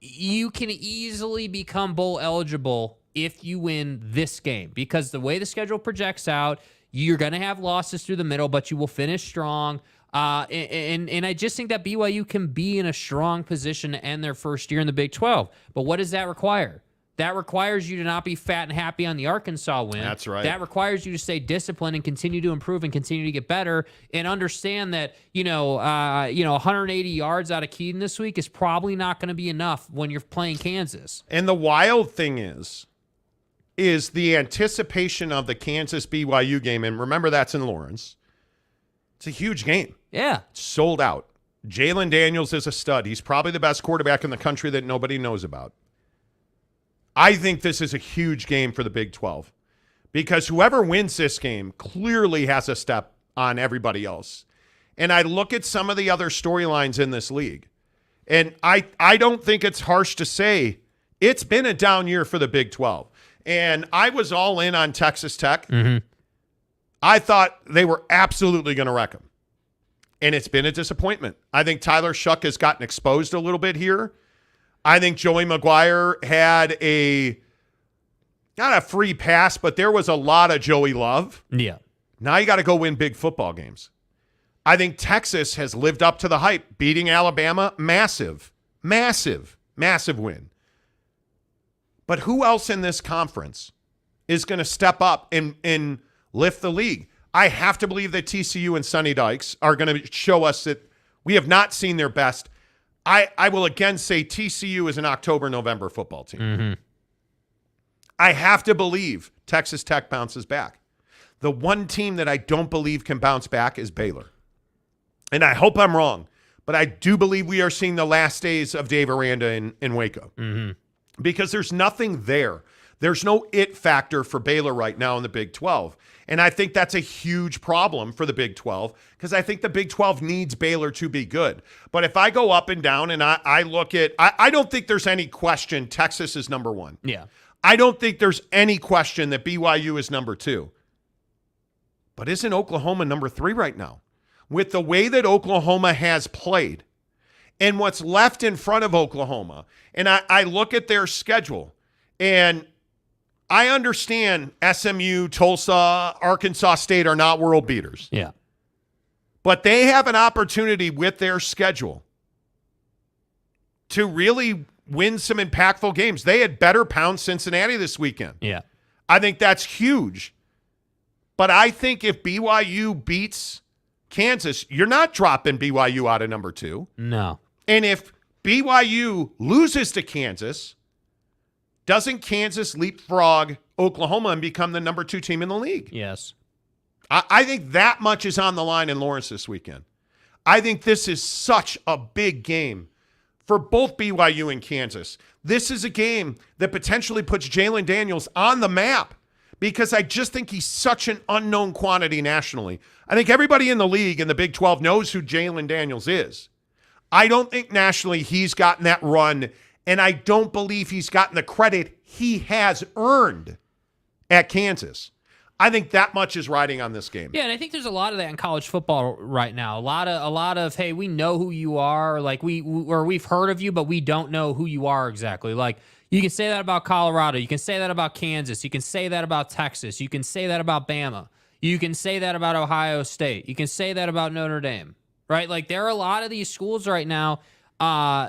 you can easily become bowl eligible if you win this game, because the way the schedule projects out, you're going to have losses through the middle, but you will finish strong. And I just think that BYU can be in a strong position to end their first year in the Big 12. But what does that require? That requires you to not be fat and happy on the Arkansas win. That's right. That requires you to stay disciplined and continue to improve and continue to get better, and understand that 180 yards out of Keaton this week is probably not going to be enough when you're playing Kansas. And the wild thing is the anticipation of the Kansas BYU game, and remember that's in Lawrence. It's a huge game. Yeah, sold out. Jalon Daniels is a stud. He's probably the best quarterback in the country that nobody knows about. I think this is a huge game for the Big 12, because whoever wins this game clearly has a step on everybody else. And I look at some of the other storylines in this league, and I don't think it's harsh to say it's been a down year for the Big 12. And I was all in on Texas Tech. Mm-hmm. I thought they were absolutely going to wreck them. And it's been a disappointment. I think Tyler Shuck has gotten exposed a little bit here. I think Joey McGuire had not a free pass, but there was a lot of Joey love. Yeah. Now you got to go win big football games. I think Texas has lived up to the hype, beating Alabama. Massive win. But who else in this conference is going to step up and lift the league? I have to believe that TCU and Sonny Dykes are going to show us that we have not seen their best. I will again say TCU is an October-November football team. Mm-hmm. I have to believe Texas Tech bounces back. The one team that I don't believe can bounce back is Baylor. And I hope I'm wrong, but I do believe we are seeing the last days of Dave Aranda in Waco. Mm-hmm. Because there's nothing there. There's no it factor for Baylor right now in the Big 12. And I think that's a huge problem for the Big 12, because I think the Big 12 needs Baylor to be good. But if I go up and down and I look at – I don't think there's any question Texas is number 1. Yeah. I don't think there's any question that BYU is number 2. But isn't Oklahoma number 3 right now? With the way that Oklahoma has played and what's left in front of Oklahoma, and I look at their schedule, and I understand SMU, Tulsa, Arkansas State are not world beaters. Yeah. But they have an opportunity with their schedule to really win some impactful games. They had better pound Cincinnati this weekend. Yeah. I think that's huge. But I think if BYU beats Kansas, you're not dropping BYU out of number 2. No. And if BYU loses to Kansas, doesn't Kansas leapfrog Oklahoma and become the number 2 team in the league? Yes. I think that much is on the line in Lawrence this weekend. I think this is such a big game for both BYU and Kansas. This is a game that potentially puts Jalon Daniels on the map, because I just think he's such an unknown quantity nationally. I think everybody in the league in the Big 12 knows who Jalon Daniels is. I don't think nationally he's gotten that run, and I don't believe he's gotten the credit he has earned at Kansas. I think that much is riding on this game. Yeah, and I think there's a lot of that in college football right now. A lot of hey, we know who you are, like we've heard of you, but we don't know who you are exactly. Like you can say that about Colorado, you can say that about Kansas, you can say that about Texas, you can say that about Bama, you can say that about Ohio State, you can say that about Notre Dame, right? Like there are a lot of these schools right now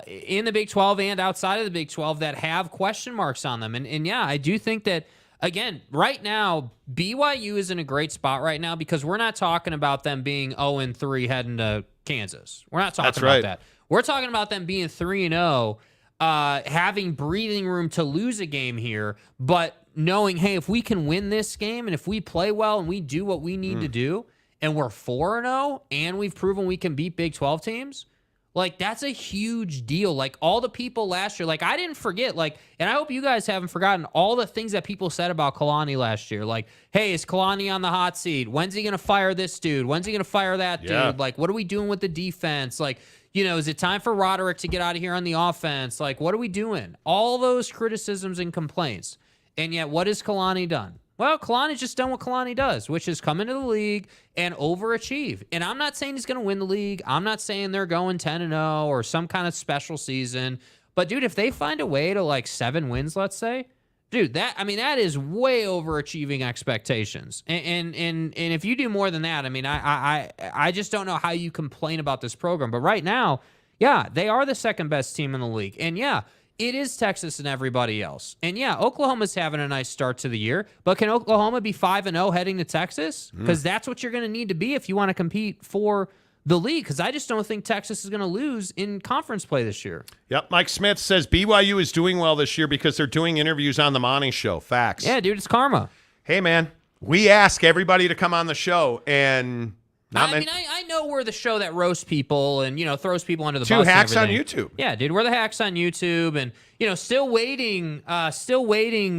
in the Big 12 and outside of the Big 12 that have question marks on them, and yeah, I do think that. Again, right now, BYU is in a great spot right now because we're not talking about them being 0-3 heading to Kansas. We're not talking about that. We're talking about them being 3-0, having breathing room to lose a game here, but knowing, hey, if we can win this game and if we play well and we do what we need to do and we're 4-0 and we've proven we can beat Big 12 teams, like, that's a huge deal. Like, all the people last year, like, I didn't forget, like, and I hope you guys haven't forgotten all the things that people said about Kalani last year. Like, hey, is Kalani on the hot seat? When's he going to fire this dude? When's he going to fire that dude? Like, what are we doing with the defense? Like, you know, is it time for Roderick to get out of here on the offense? Like, what are we doing? All those criticisms and complaints. And yet, what has Kalani done? Well, Kalani's just done what Kalani does, which is come into the league and overachieve. And I'm not saying he's going to win the league. I'm not saying they're going 10-0 or some kind of special season. But, dude, if they find a way to, like, 7 wins, let's say, dude, that is way overachieving expectations. And if you do more than that, I mean, I just don't know how you complain about this program. But right now, yeah, they are the second best team in the league. And, yeah, it is Texas and everybody else. And, yeah, Oklahoma's having a nice start to the year. But can Oklahoma be 5-0 heading to Texas? Because that's what you're going to need to be if you want to compete for the league. Because I just don't think Texas is going to lose in conference play this year. Yep. Mike Smith says BYU is doing well this year because they're doing interviews on the Monty Show. Facts. Yeah, dude, it's karma. Hey, man, we ask everybody to come on the show, and I know we're the show that roasts people and, you know, throws people under the bus. 2 hacks and on everything. YouTube. Yeah, dude, we're the hacks on YouTube, and, you know, still waiting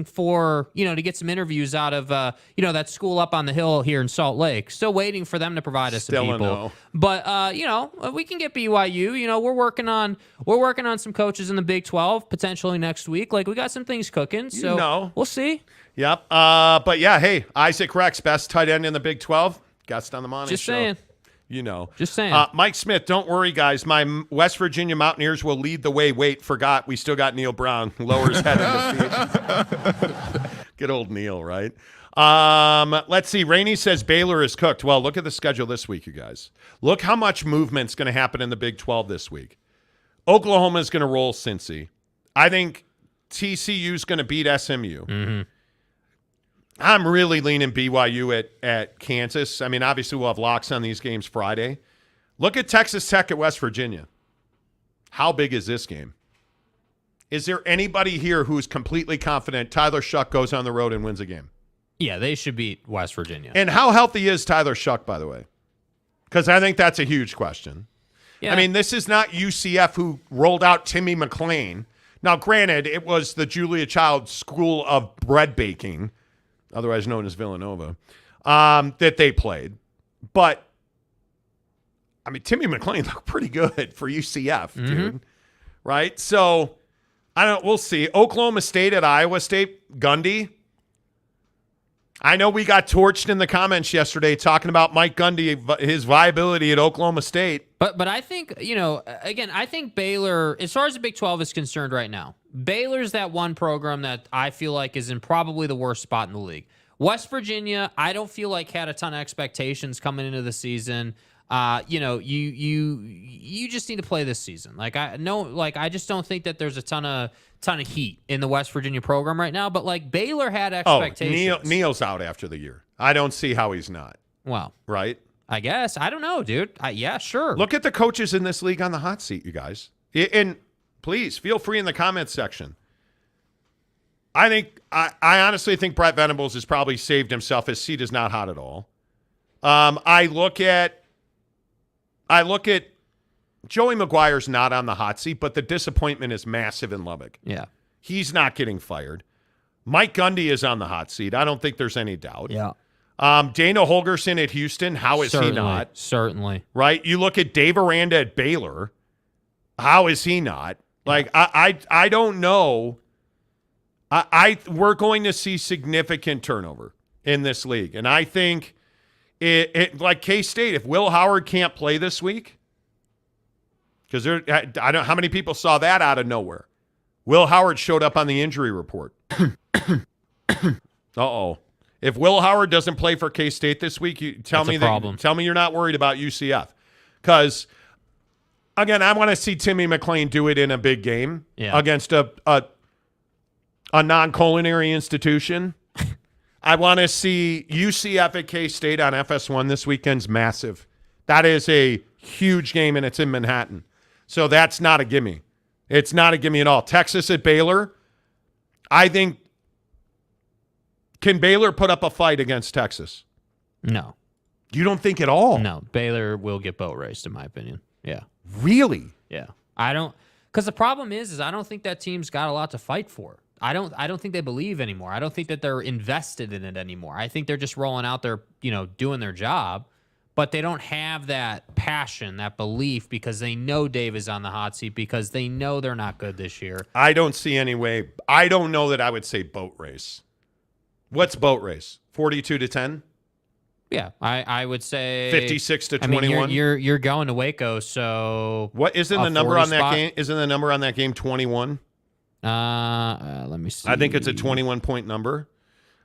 for, you know, to get some interviews out of, you know, that school up on the hill here in Salt Lake. Still waiting for them to provide us some people. No. But, you know, we can get BYU. You know, we're working on some coaches in the Big 12 potentially next week. Like, we got some things cooking, so we'll see. Yep. But yeah, hey, Isaac Rex, best tight end in the Big 12. Guest on the Monty Show. Just saying. You know. Just saying. Mike Smith, don't worry, guys. My West Virginia Mountaineers will lead the way. Wait, forgot. We still got Neil Brown. Lowers head in defeat. Good old Neil, right? Let's see. Rainey says Baylor is cooked. Well, look at the schedule this week, you guys. Look how much movement's going to happen in the Big 12 this week. Oklahoma is going to roll Cincy. I think TCU's going to beat SMU. Mm-hmm. I'm really leaning BYU at Kansas. I mean, obviously we'll have locks on these games Friday. Look at Texas Tech at West Virginia. How big is this game? Is there anybody here who's completely confident Tyler Shuck goes on the road and wins a game? Yeah, they should beat West Virginia. And how healthy is Tyler Shuck, by the way? Because I think that's a huge question. Yeah. I mean, this is not UCF who rolled out Timmy McClain. Now, granted, it was the Julia Child School of Bread Baking, otherwise known as Villanova, that they played. But, I mean, Timmy McClain looked pretty good for UCF, dude. Right? So, we'll see. Oklahoma State at Iowa State, Gundy. I know we got torched in the comments yesterday talking about Mike Gundy, his viability at Oklahoma State. But I think, you know, again, I think Baylor, as far as the Big 12 is concerned right now, Baylor's that one program that I feel like is in probably the worst spot in the league. West Virginia, I don't feel like had a ton of expectations coming into the season. You know, you just need to play this season. I just don't think that there's a ton of heat in the West Virginia program right now. But like Baylor had expectations. Neil's out after the year. I don't see how he's not. Well, right? I guess I don't know, dude. Yeah, sure. Look at the coaches in this league on the hot seat, you guys. And please feel free in the comments section. I honestly think Brett Venables has probably saved himself. His seat is not hot at all. I look at Joey McGuire's not on the hot seat, but the disappointment is massive in Lubbock. Yeah. He's not getting fired. Mike Gundy is on the hot seat. I don't think there's any doubt. Yeah. Dana Holgerson at Houston, how is he not? Certainly. Right? You look at Dave Aranda at Baylor. How is he not? Like, I don't know. We're going to see significant turnover in this league. And I think like K-State, if Will Howard can't play this week, because I don't know how many people saw that out of nowhere. Will Howard showed up on the injury report. Uh-oh. If Will Howard doesn't play for K-State this week, tell me you're not worried about UCF. Because, again, I want to see Timmy McClain do it in a big game against a non-culinary institution. I want to see UCF at K-State on FS1 this weekend's massive. That is a huge game, and it's in Manhattan. So that's not a gimme. It's not a gimme at all. Texas at Baylor, I think, can Baylor put up a fight against Texas? No. You don't think at all? No. Baylor will get boat raced, in my opinion. Yeah. Really? Yeah. I don't, because the problem is I don't think that team's got a lot to fight for. I don't think they believe anymore. I don't think that they're invested in it anymore. I think they're just rolling out there, doing their job. But they don't have that passion, that belief, because they know Dave is on the hot seat, because they know they're not good this year. I don't see any way. I don't know that I would say boat race. What's boat race? 42-10? Yeah, I would say 56-21. I mean, you're going to Waco, so what isn't the number on that game? Isn't the number on that game 21? Let me see. I think it's a 21-point number.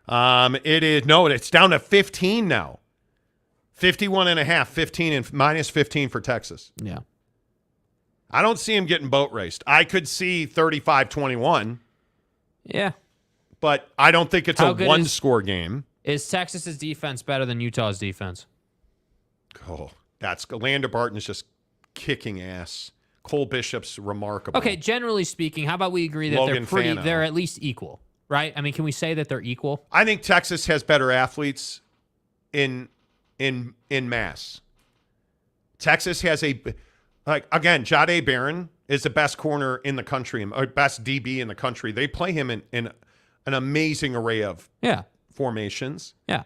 It is it's down to 15 now. 51.5, 15 and minus 15 for Texas. Yeah. I don't see him getting boat raced. I could see 35-21. Yeah. But I don't think it's a one-score game. Is Texas's defense better than Utah's defense? Oh, Lander Barton is just kicking ass. Cole Bishop's remarkable. Okay, generally speaking, how about we agree that they're at least equal, right? I mean, can we say that they're equal? I think Texas has better athletes in mass. Texas has again, Jahdae Barron is the best corner in the country, or best DB in the country. They play him in an amazing array of formations. Yeah.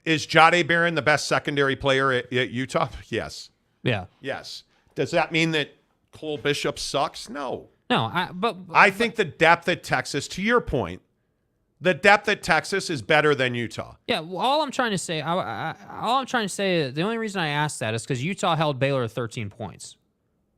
Is Jahdae Barron the best secondary player at Utah? Yes. Yeah. Yes. Does that mean that Cole Bishop sucks? No. No, I think the depth at Texas, to your point, the depth at Texas is better than Utah. Yeah, well, all I'm trying to say, the only reason I asked that is because Utah held Baylor 13 points,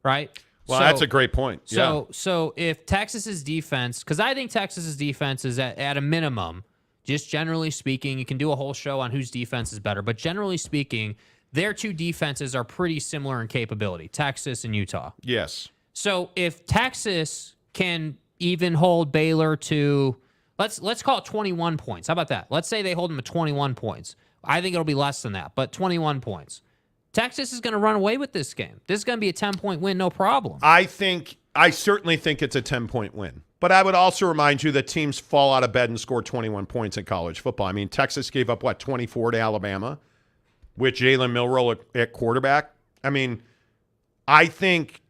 right? Well, that's a great point. So if Texas's defense, because I think Texas's defense is at a minimum, just generally speaking, you can do a whole show on whose defense is better, but generally speaking, their two defenses are pretty similar in capability, Texas and Utah. Yes. So if Texas can even hold Baylor to, let's call it 21 points. How about that? Let's say they hold them to 21 points. I think it'll be less than that, but 21 points. Texas is going to run away with this game. This is going to be a 10-point win, no problem. I certainly think it's a 10-point win. But I would also remind you that teams fall out of bed and score 21 points in college football. I mean, Texas gave up, 24 to Alabama with Jalen Milroe at quarterback. I mean, I think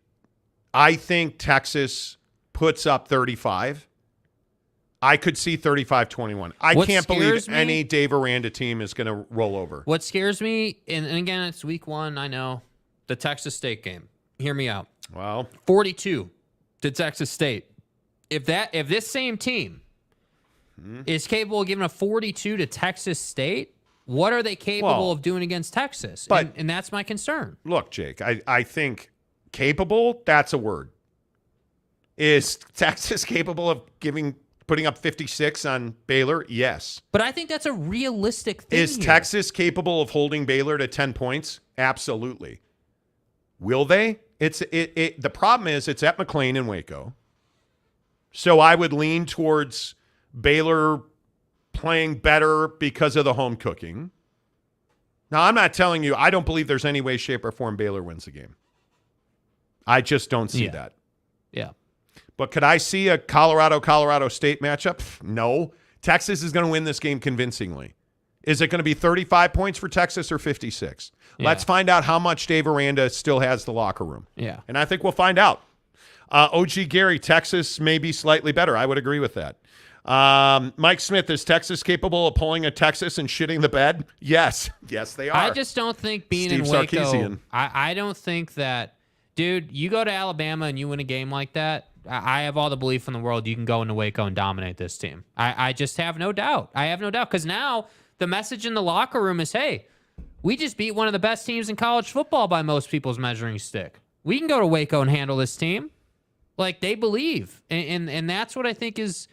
Texas puts up 35. I could see 35-21. I can't believe any Dave Aranda team is going to roll over. What scares me, and again, it's week 1, I know, the Texas State game. Hear me out. Well, 42 to Texas State. If this same team is capable of giving a 42 to Texas State, what are they capable of doing against Texas? And that's my concern. Look, Jake, I think capable, that's a word. Is Texas capable of putting up 56 on Baylor? Yes. But I think that's a realistic thing. Is Texas capable of holding Baylor to 10 points? Absolutely. Will they? The problem is it's at McLean in Waco. So I would lean towards Baylor playing better because of the home cooking. Now, I'm not telling you, I don't believe there's any way, shape, or form Baylor wins the game. I just don't see that. Yeah. But could I see a Colorado State matchup? No. Texas is going to win this game convincingly. Is it going to be 35 points for Texas or 56? Yeah. Let's find out how much Dave Aranda still has the locker room. Yeah. And I think we'll find out. OG Gary, Texas may be slightly better. I would agree with that. Mike Smith, is Texas capable of pulling a Texas and shitting the bed? Yes. Yes, they are. I just don't think being Steve in Waco, Sarkisian. I don't think that, dude, you go to Alabama and you win a game like that, I have all the belief in the world you can go into Waco and dominate this team. I just have no doubt. I have no doubt because now the message in the locker room is, hey, we just beat one of the best teams in college football by most people's measuring stick. We can go to Waco and handle this team. Like, they believe. And that's what I think is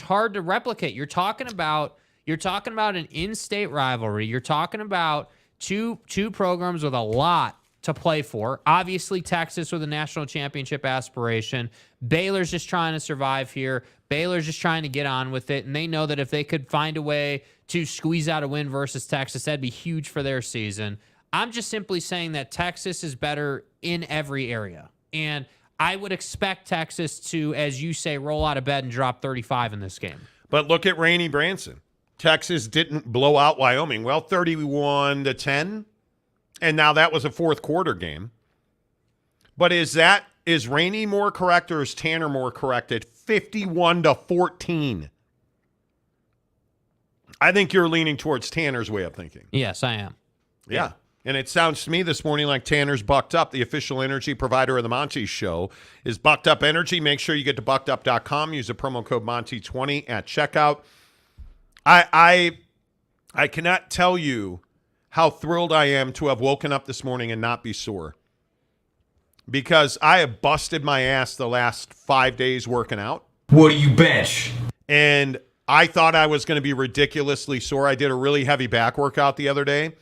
hard to replicate. You're talking about an in-state rivalry. You're talking about two programs with a lot to play for. Obviously, Texas with a national championship aspiration. Baylor's just trying to survive here. Baylor's just trying to get on with it, and they know that if they could find a way to squeeze out a win versus Texas, that'd be huge for their season. I'm just simply saying that Texas is better in every area, and I would expect Texas to, as you say, roll out of bed and drop 35 in this game. But look at Rainey Branson. Texas didn't blow out Wyoming. Well, 31-10. And now that was a fourth quarter game. But is Rainey more correct or is Tanner more correct at 51-14? I think you're leaning towards Tanner's way of thinking. Yes, I am. Yeah. And it sounds to me this morning like Tanner's Bucked Up, the official energy provider of the Monty Show, is Bucked Up Energy. Make sure you get to buckedup.com. Use the promo code Monty20 at checkout. I cannot tell you how thrilled I am to have woken up this morning and not be sore. Because I have busted my ass the last 5 days working out. What do you bench? And I thought I was going to be ridiculously sore. I did a really heavy back workout the other day.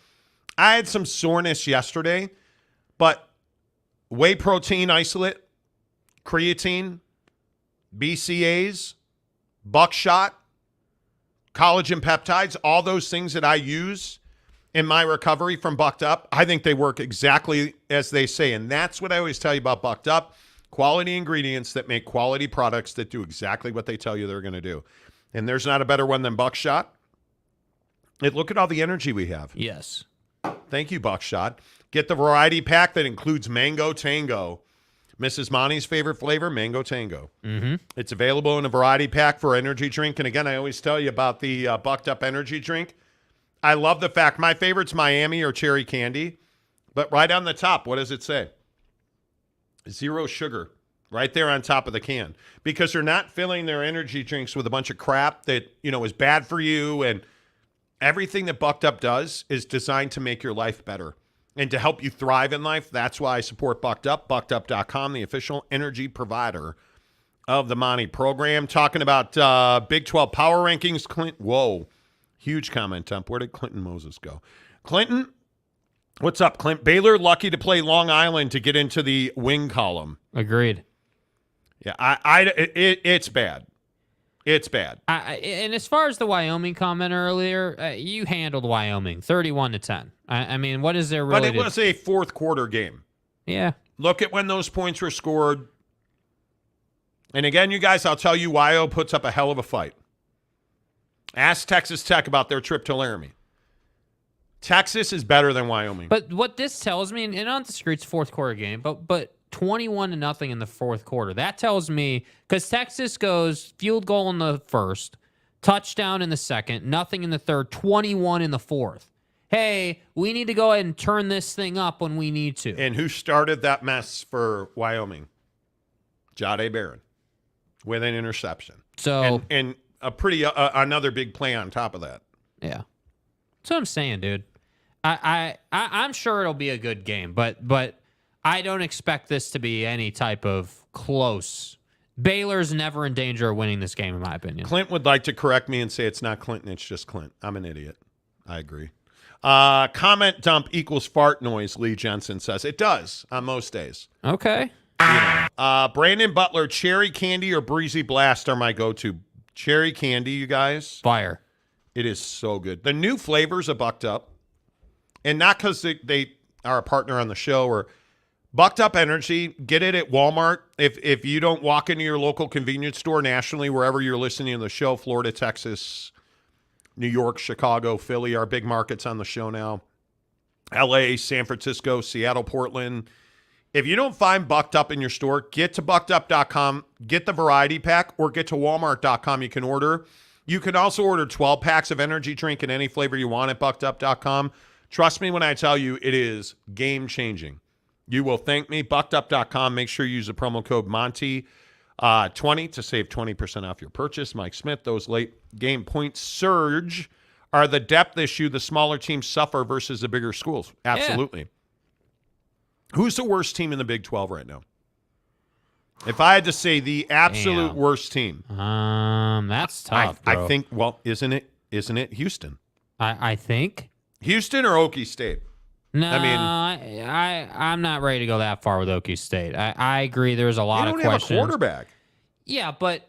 I had some soreness yesterday, but whey protein isolate, creatine, BCAAs, buckshot, collagen peptides, all those things that I use in my recovery from Bucked Up, I think they work exactly as they say. And that's what I always tell you about Bucked Up. Quality ingredients that make quality products that do exactly what they tell you they're going to do. And there's not a better one than Buckshot. Look at all the energy we have. Yes. Thank you, Buckshot. Get the variety pack that includes Mango Tango. Mrs. Monty's favorite flavor, Mango Tango. Mm-hmm. It's available in a variety pack for energy drink. And again, I always tell you about the Bucked Up energy drink. I love the fact my favorite's Miami or cherry candy. But right on the top, what does it say? 0 sugar. Right there on top of the can. Because they're not filling their energy drinks with a bunch of crap that, is bad for you. And everything that Bucked Up does is designed to make your life better and to help you thrive in life. That's why I support Bucked Up. BuckedUp.com, the official energy provider of the Monty program. Talking about Big 12 power rankings. Whoa. Huge comment, Temp. Where did Clinton Moses go? Clinton, what's up, Clint? Baylor lucky to play Long Island to get into the wing column. Agreed. Yeah, it's bad. It's bad. And as far as the Wyoming comment earlier, you handled Wyoming 31-10. I mean, what is there really? But it was a fourth quarter game. Yeah. Look at when those points were scored. And again, you guys, I'll tell you, Wyo puts up a hell of a fight. Ask Texas Tech about their trip to Laramie. Texas is better than Wyoming. But what this tells me, and on the streets, fourth quarter game, but 21-0 in the fourth quarter. That tells me, because Texas goes field goal in the first, touchdown in the second, nothing in the third, 21 in the fourth. Hey, we need to go ahead and turn this thing up when we need to. And who started that mess for Wyoming? Jahdae Barron with an interception. So and a pretty another big play on top of that. Yeah, that's what I'm saying, dude. I'm sure it'll be a good game, but I don't expect this to be any type of close. Baylor's never in danger of winning this game, in my opinion. Clint would like to correct me and say it's not Clinton, it's just Clint. I'm an idiot. I agree. Comment dump equals fart noise, Lee Jensen says. It does on most days. Okay. Brandon Butler, cherry candy or breezy blast are my go-to. Cherry candy, you guys. Fire. It is so good. The new flavors are Bucked Up. And not because they are a partner on the show or Bucked Up Energy. Get it at Walmart. If you don't walk into your local convenience store nationally, wherever you're listening to the show, Florida, Texas, New York, Chicago, Philly, our big markets on the show now. LA, San Francisco, Seattle, Portland. If you don't find Bucked Up in your store, get to buckedup.com, get the variety pack, or get to walmart.com. You can order. You can also order 12 packs of energy drink in any flavor you want at buckedup.com. Trust me when I tell you it is game-changing. You will thank me. Buckedup.com. Make sure you use the promo code Monty20 to save 20% off your purchase. Mike Smith, those late game points surge are the depth issue the smaller teams suffer versus the bigger schools. Absolutely. Yeah. Who's the worst team in the Big 12 right now? If I had to say the absolute worst team. That's tough, bro. I think, well, isn't it Houston? I think. Houston or Okie State? No, I'm not ready to go that far with Okie State. I agree. There's a lot of questions. They don't have a quarterback. Yeah, but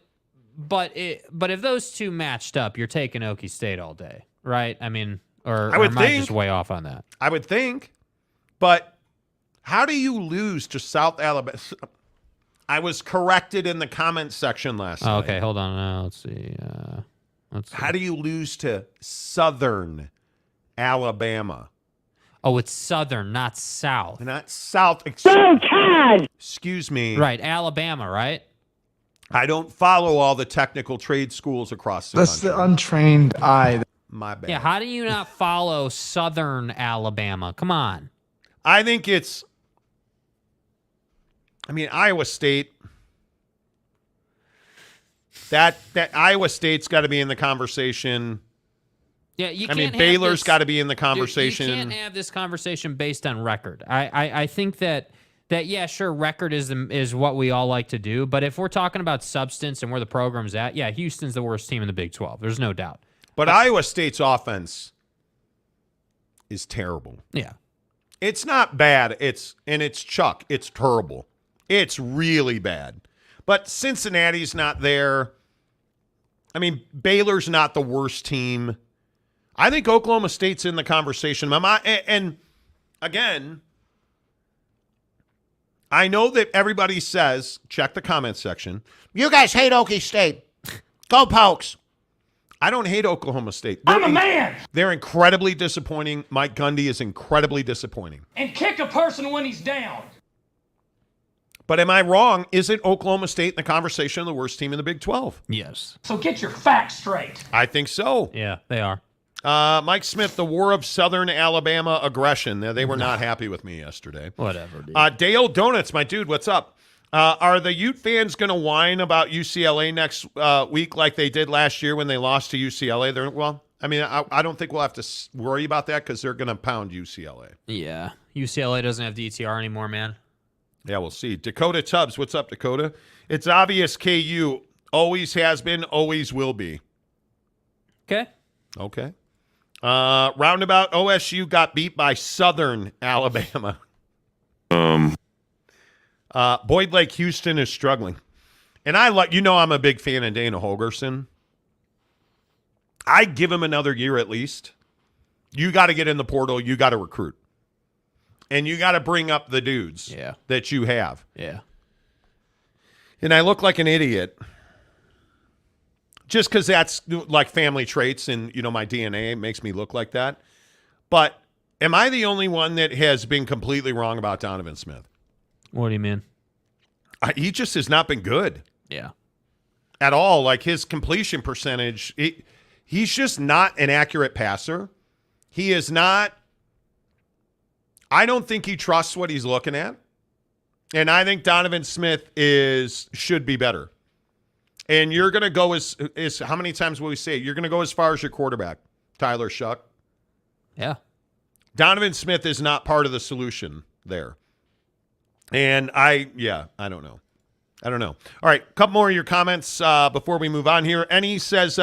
if those two matched up, you're taking Okie State all day, right? I mean, or am I just way off on that? I would think, but how do you lose to South Alabama? I was corrected in the comments section last night. Okay, hold on. Let's see. How do you lose to Southern Alabama? Oh, it's Southern, not South. Not South. Excuse me. Right, Alabama, right? I don't follow all the technical trade schools across the country. That's the untrained eye. My bad. Yeah, how do you not follow Southern Alabama? Come on. I think it's, Iowa State. That Iowa State's got to be in the conversation. Yeah, you can't. Baylor's got to be in the conversation. You can't have this conversation based on record. I think that yeah, sure, record is what we all like to do. But if we're talking about substance and where the program's at, yeah, Houston's the worst team in the Big 12. There's no doubt. But Iowa State's offense is terrible. Yeah, it's not bad. It's Chuck. It's terrible. It's really bad. But Cincinnati's not there. Baylor's not the worst team. I think Oklahoma State's in the conversation. And again, I know that everybody says, check the comments section, you guys hate Okie State. Go Pokes. I don't hate Oklahoma State. I'm a man. They're incredibly disappointing. Mike Gundy is incredibly disappointing. And kick a person when he's down. But am I wrong? Isn't Oklahoma State in the conversation of the worst team in the Big 12? Yes. So get your facts straight. I think so. Yeah, they are. Mike Smith, the war of Southern Alabama aggression. They were not happy with me yesterday. Whatever, dude. Dale Donuts, my dude, what's up? Are the Ute fans going to whine about UCLA next week like they did last year when they lost to UCLA? I don't think we'll have to worry about that because they're going to pound UCLA. Yeah. UCLA doesn't have DTR anymore, man. Yeah, we'll see. Dakota Tubbs, what's up, Dakota? It's obvious KU always has been, always will be. Okay. Roundabout OSU got beat by Southern Alabama. Boyd Lake Houston is struggling. And I'm a big fan of Dana Holgerson. I'd give him another year at least. You got to get in the portal. You got to recruit. And you got to bring up the dudes that you have. Yeah. And I look like an idiot just because that's like family traits and, my DNA makes me look like that. But am I the only one that has been completely wrong about Donovan Smith? What do you mean? He just has not been good. Yeah. At all. Like his completion percentage, he's just not an accurate passer. He is not. I don't think he trusts what he's looking at. And I think Donovan Smith should be better. And you're going to go as how many times will we say it? You're going to go as far as your quarterback, Tyler Shuck. Yeah. Donovan Smith is not part of the solution there. And I don't know. All right, a couple more of your comments before we move on here. Ennie says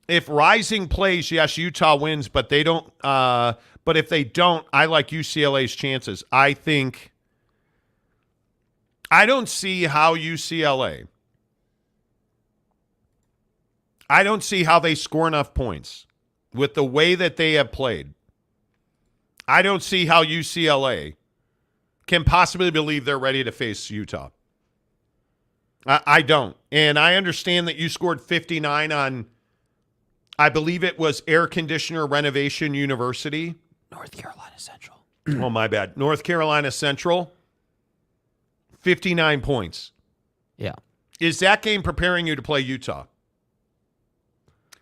if Rising plays, yes, Utah wins, but they don't. But if they don't, I like UCLA's chances. I don't see how UCLA. I don't see how they score enough points with the way that they have played. I don't see how UCLA can possibly believe they're ready to face Utah. I don't. And I understand that you scored 59 on, I believe it was Air Conditioner Renovation University. North Carolina Central. Oh, my bad. North Carolina Central, 59 points. Yeah. Is that game preparing you to play Utah?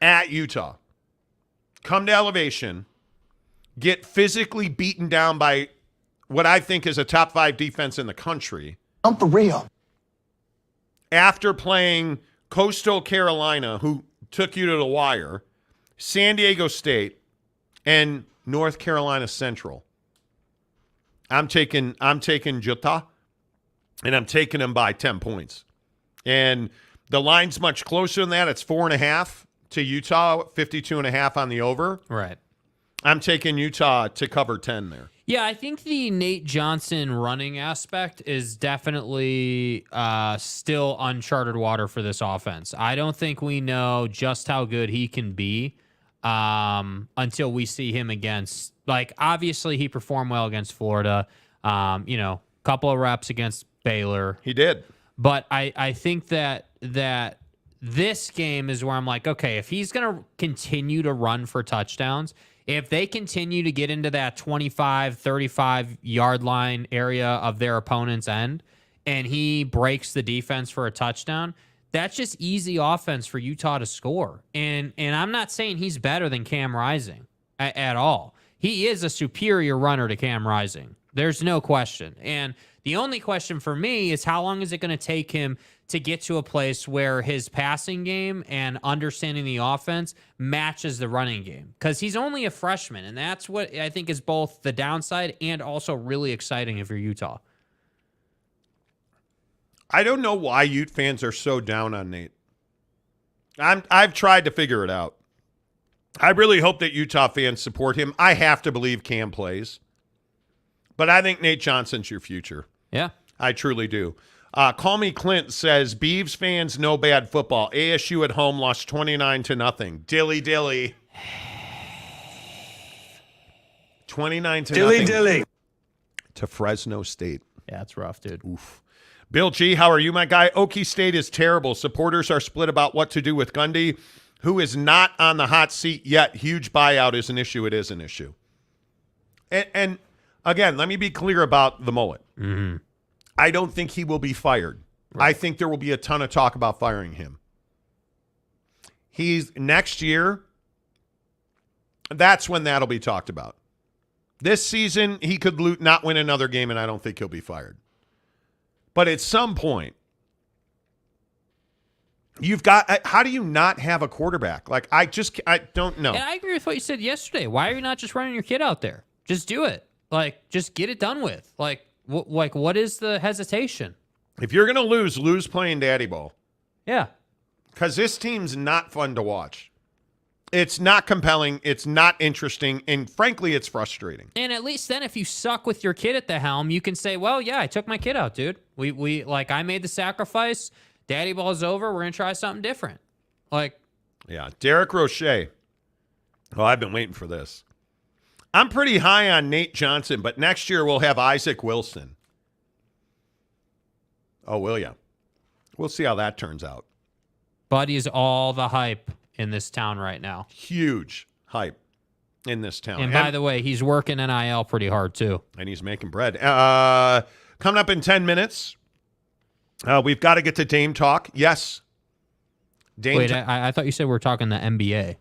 At Utah. Come to Elevation, get physically beaten down by what I think is a top 5 defense in the country. I'm for real. After playing Coastal Carolina, who took you to the wire, San Diego State, and North Carolina Central. I'm taking Utah, and I'm taking them by 10 points. And the line's much closer than that. It's 4.5 to Utah, 52.5 on the over. Right. I'm taking Utah to cover 10 there. Yeah, I think the Nate Johnson running aspect is definitely still uncharted water for this offense. I don't think we know just how good he can be until we see him against, like, obviously he performed well against Florida, couple of reps against Baylor. He did. But I think that this game is where I'm like, okay, if he's going to continue to run for touchdowns, if they continue to get into that 25, 35-yard line area of their opponent's end and he breaks the defense for a touchdown, that's just easy offense for Utah to score. And I'm not saying he's better than Cam Rising at all. He is a superior runner to Cam Rising. There's no question. And the only question for me is how long is it going to take him to get to a place where his passing game and understanding the offense matches the running game? Because he's only a freshman, and that's what I think is both the downside and also really exciting if you're Utah. I don't know why Ute fans are so down on Nate. I've tried to figure it out. I really hope that Utah fans support him. I have to believe Cam plays. But I think Nate Johnson's your future. Yeah. I truly do. Call Me Clint says, Beavs fans know bad football. ASU at home lost 29-0. Dilly. 29-0. Dilly. To Fresno State. Yeah, that's rough, dude. Oof. Bill G., how are you, my guy? Okie State is terrible. Supporters are split about what to do with Gundy, who is not on the hot seat yet. Huge buyout is an issue. It is an issue. And again, let me be clear about the mullet. Mm-hmm. I don't think he will be fired. Right. I think there will be a ton of talk about firing him. Next year, that's when that'll be talked about. This season, he could not win another game, and I don't think he'll be fired. But at some point, how do you not have a quarterback? Like, I don't know. And I agree with what you said yesterday. Why are you not just running your kid out there? Just do it. Like, just get it done with. Like, what is the hesitation? If you're going to lose playing daddy ball. Yeah. Because this team's not fun to watch. It's not compelling. It's not interesting. And frankly, it's frustrating. And at least then if you suck with your kid at the helm, you can say, well, yeah, I took my kid out, dude. I made the sacrifice. Daddy ball's over. We're going to try something different. Yeah. Derek Roche. Oh, I've been waiting for this. I'm pretty high on Nate Johnson, but next year we'll have Isaac Wilson. Oh, will ya? We'll see how that turns out. Buddy is all the hype in this town right now. Huge hype in this town. And by the way, he's working NIL pretty hard too. And he's making bread. Coming up in 10 minutes, we've got to get to Dame talk. Yes. Wait, I thought you said we were talking the NBA.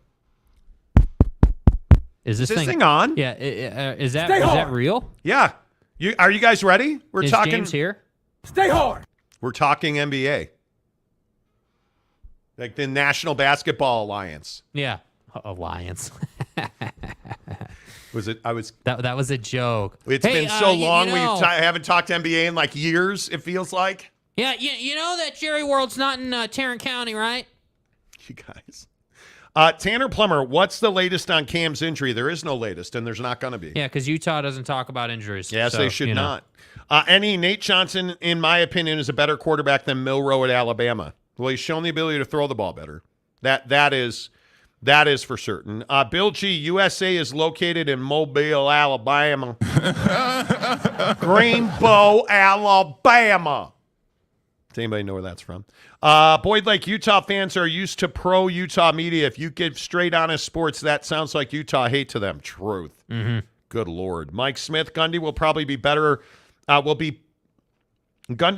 Is this thing on? Yeah. Is that real? Yeah. Are you guys ready? Is James here? Stay hard. We're talking NBA. Like the National Basketball Alliance. Yeah. Alliance. Was it? That was a joke. It's been so long. We haven't talked NBA in like years, it feels like. Yeah, you know that Jerry World's not in Tarrant County, right? You guys. Tanner Plummer, what's the latest on Cam's injury? There is no latest, and there's not going to be. Yeah, because Utah doesn't talk about injuries. Yes, they should not. Nate Johnson, in my opinion, is a better quarterback than Milroe at Alabama. Well, he's shown the ability to throw the ball better. That is for certain. Bill G, USA is located in Mobile, Alabama. Greenbow, Alabama. Does anybody know where that's from? Boyd Lake, Utah fans are used to pro-Utah media. If you give straight, honest sports, that sounds like Utah hate to them. Truth. Mm-hmm. Good Lord. Mike Smith, Gundy will probably be better. Gundy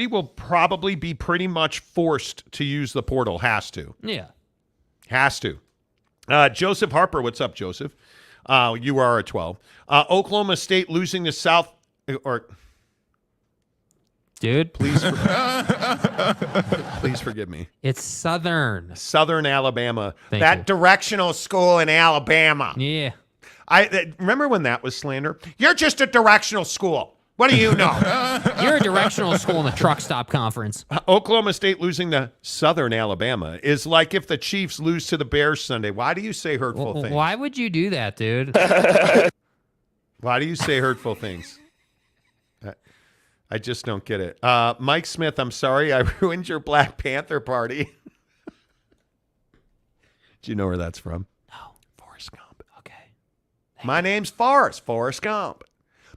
will probably be pretty much forced to use the portal. Has to. Yeah. Has to. Joseph Harper, what's up, Joseph? You are at 12. Oklahoma State losing to dude. Please forgive me. It's Southern Alabama. Thank That you. directional school in Alabama. Yeah. I remember when that was slander. You're just a directional school. What do you know? You're a directional school in the truck stop conference. Oklahoma State losing to Southern Alabama is like if the Chiefs lose to the Bears Sunday. Why do you say hurtful things? Why would you do that, dude? Why do you say hurtful things? I just don't get it. Mike Smith, I'm sorry I ruined your Black Panther party. Do you know where that's from? No. Forrest Gump. Okay. My name's Forrest Gump.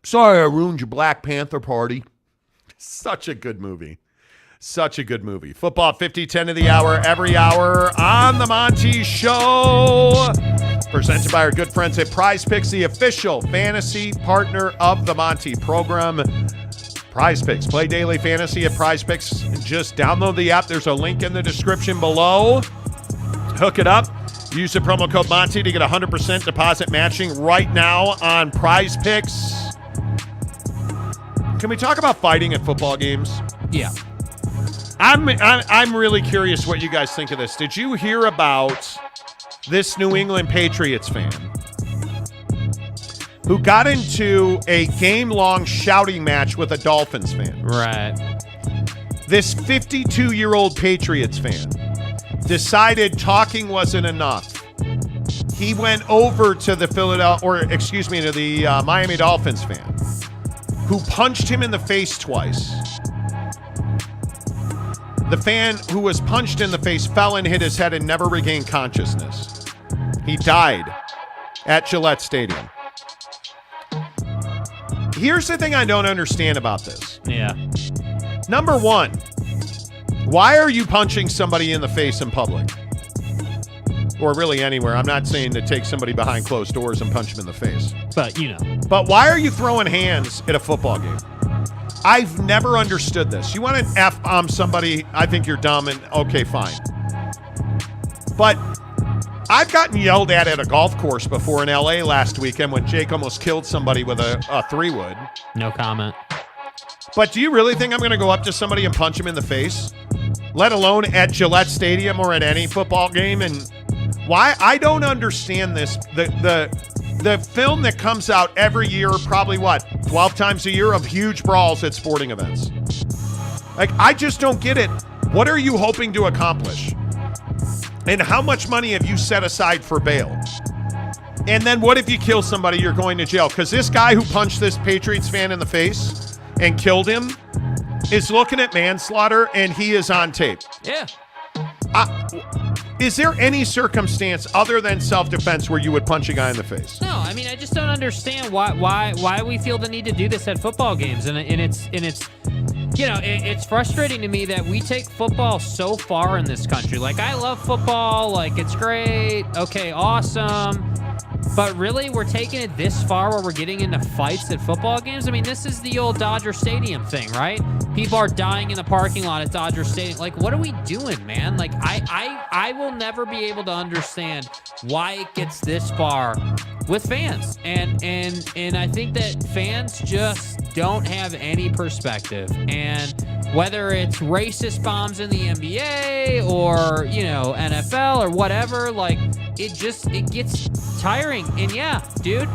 Sorry I ruined your Black Panther party. Such a good movie. Such a good movie. Football 50-10 of the hour, every hour on the Monty Show. Presented by our good friends at Prize Picks, the official fantasy partner of the Monty program. Prize Picks. Play daily fantasy at Prize Picks. Just download the app. There's a link in the description below. Hook it up. Use the promo code Monty to get 100% deposit matching right now on Prize Picks. Can we talk about fighting at football games? Yeah. I'm really curious what you guys think of this. Did you hear about this New England Patriots fan who got into a game-long shouting match with a Dolphins fan? Right. This 52-year-old Patriots fan decided talking wasn't enough. He went over to the Miami Dolphins fan, who punched him in the face twice. The fan who was punched in the face fell and hit his head and never regained consciousness. He died at Gillette Stadium. Here's the thing I don't understand about this. Yeah. Number one, why are you punching somebody in the face in public? Or really anywhere. I'm not saying to take somebody behind closed doors and punch them in the face. But, you know. But why are you throwing hands at a football game? I've never understood this. You want to F-bomb somebody, I think you're dumb, and okay, fine. But I've gotten yelled at a golf course before in L.A. last weekend when Jake almost killed somebody with a 3-wood. No comment. But do you really think I'm going to go up to somebody and punch him in the face? Let alone at Gillette Stadium or at any football game? And why? I don't understand this. The film that comes out every year, probably 12 times a year, of huge brawls at sporting events. Like, I just don't get it. What are you hoping to accomplish? And how much money have you set aside for bail? And then what if you kill somebody, you're going to jail? Because this guy who punched this Patriots fan in the face and killed him is looking at manslaughter, and he is on tape. Yeah. Is there any circumstance other than self-defense where you would punch a guy in the face? No, I mean, I just don't understand why we feel the need to do this at football games, and it's it's frustrating to me that we take football so far in this country. Like, I love football, like, it's great, okay, awesome, but really, we're taking it this far where we're getting into fights at football games? I mean, this is the old Dodger Stadium thing, right? People are dying in the parking lot at Dodger Stadium. Like, what are we doing, man? Like, I will never be able to understand why it gets this far with fans. And I think that fans just don't have any perspective. And whether it's racist bombs in the NBA or, NFL or whatever, like, it gets tiring. And yeah, dude,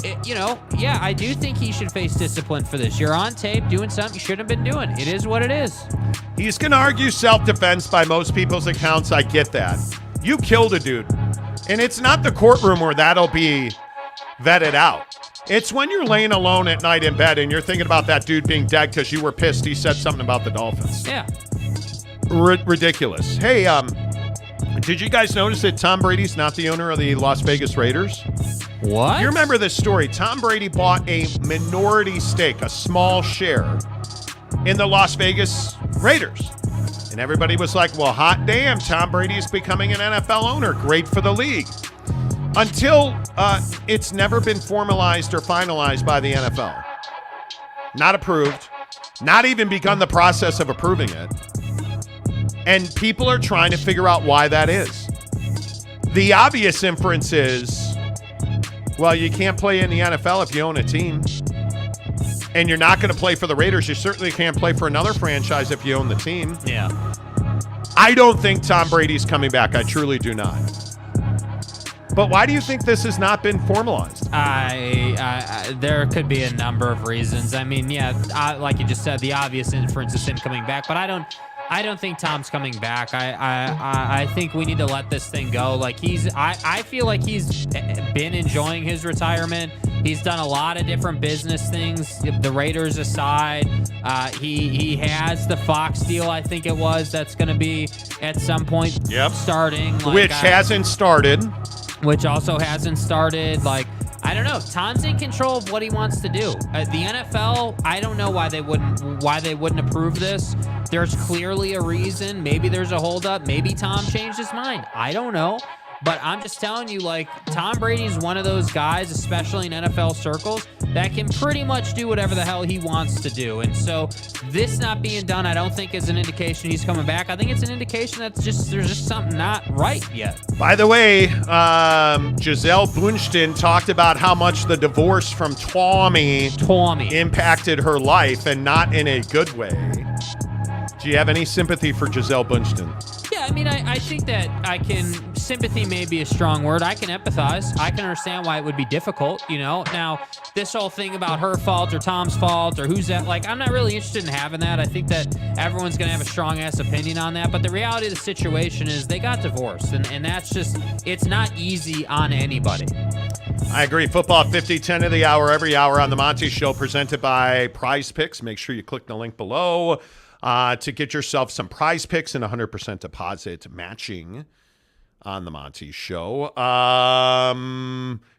I do think he should face discipline for this. You're on tape doing something you shouldn't have been doing. It is what it is. He's going to argue self-defense by most people's accounts. I get that. You killed a dude. And it's not the courtroom where that'll be vetted out. It's when you're laying alone at night in bed and you're thinking about that dude being dead because you were pissed he said something about the Dolphins. Yeah. Ridiculous. Hey, did you guys notice that Tom Brady's not the owner of the Las Vegas Raiders? What? You remember this story? Tom Brady bought a minority stake, a small share, in the Las Vegas Raiders. And everybody was like, well, hot damn, Tom Brady's becoming an NFL owner. Great for the league. Until it's never been formalized or finalized by the NFL. Not approved. Not even begun the process of approving it. And people are trying to figure out why that is. The obvious inference is, well, you can't play in the NFL if you own a team. and you're not going to play for the Raiders, you certainly can't play for another franchise if you own the team. Yeah. I don't think Tom Brady's coming back. I truly do not. But why do you think this has not been formalized? There could be a number of reasons. I mean, like you just said, the obvious inference is him coming back, but I don't think Tom's coming back. I think we need to let this thing go. Like I feel like he's been enjoying his retirement. He's done a lot of different business things. The Raiders aside, he has the Fox deal. I think it was that's going to be at some point starting, which hasn't started. Which also hasn't started. Like, I don't know. Tom's in control of what he wants to do. The NFL, I don't know why they wouldn't approve this. There's clearly a reason. Maybe there's a holdup. Maybe Tom changed his mind. I don't know. But I'm just telling you, like, Tom Brady's one of those guys, especially in NFL circles, that can pretty much do whatever the hell he wants to do. And so this not being done, I don't think is an indication he's coming back. I think it's an indication that there's just something not right yet. By the way, Gisele Bündchen talked about how much the divorce from Tommy impacted her life, and not in a good way. Do you have any sympathy for Gisele Bündchen? Yeah, I mean, I think that sympathy may be a strong word. I can empathize. I can understand why it would be difficult, you know? Now, this whole thing about her fault or Tom's fault or who's that, like, I'm not really interested in having that. I think that everyone's going to have a strong-ass opinion on that. But the reality of the situation is they got divorced, and that's just, it's not easy on anybody. I agree. Football at 50, 10 of the hour, every hour on the Monty Show, presented by Prize Picks. Make sure you click the link below to get yourself some Prize Picks and 100% deposit matching on the Monty Show.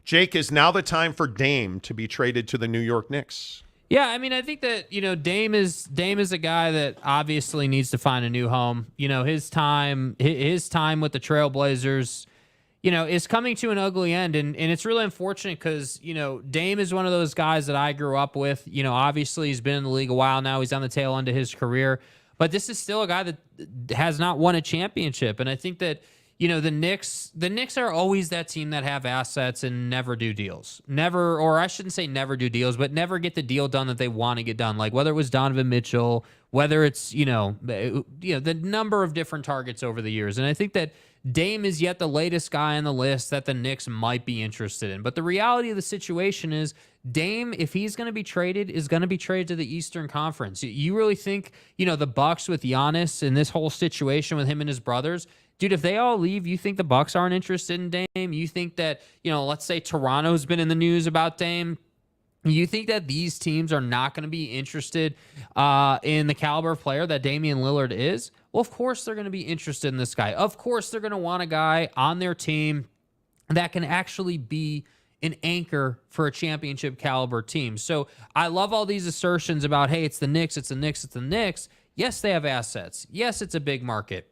Jake, is now the time for Dame to be traded to the New York Knicks? Yeah, I mean, I think that, you know, Dame is a guy that obviously needs to find a new home. You know, his time with the Trailblazers, you know, is coming to an ugly end. And it's really unfortunate because, you know, Dame is one of those guys that I grew up with. You know, obviously he's been in the league a while now. He's on the tail end of his career. But this is still a guy that has not won a championship. And I think that, you know, the Knicks are always that team that have assets and never do deals. Never, or I shouldn't say never do deals, but never get the deal done that they want to get done. Like whether it was Donovan Mitchell, whether it's, you know, the number of different targets over the years. And I think that Dame is yet the latest guy on the list that the Knicks might be interested in. But the reality of the situation is Dame, if he's going to be traded, is going to be traded to the Eastern Conference. You really think, you know, the Bucks with Giannis and this whole situation with him and his brothers, dude, if they all leave, you think the Bucks aren't interested in Dame? You think that, you know, let's say Toronto's been in the news about Dame. You think that these teams are not going to be interested in the caliber of player that Damian Lillard is? Well, of course they're going to be interested in this guy. Of course they're going to want a guy on their team that can actually be an anchor for a championship caliber team. So I love all these assertions about, hey, it's the Knicks, it's the Knicks, it's the Knicks. Yes, they have assets. Yes, it's a big market.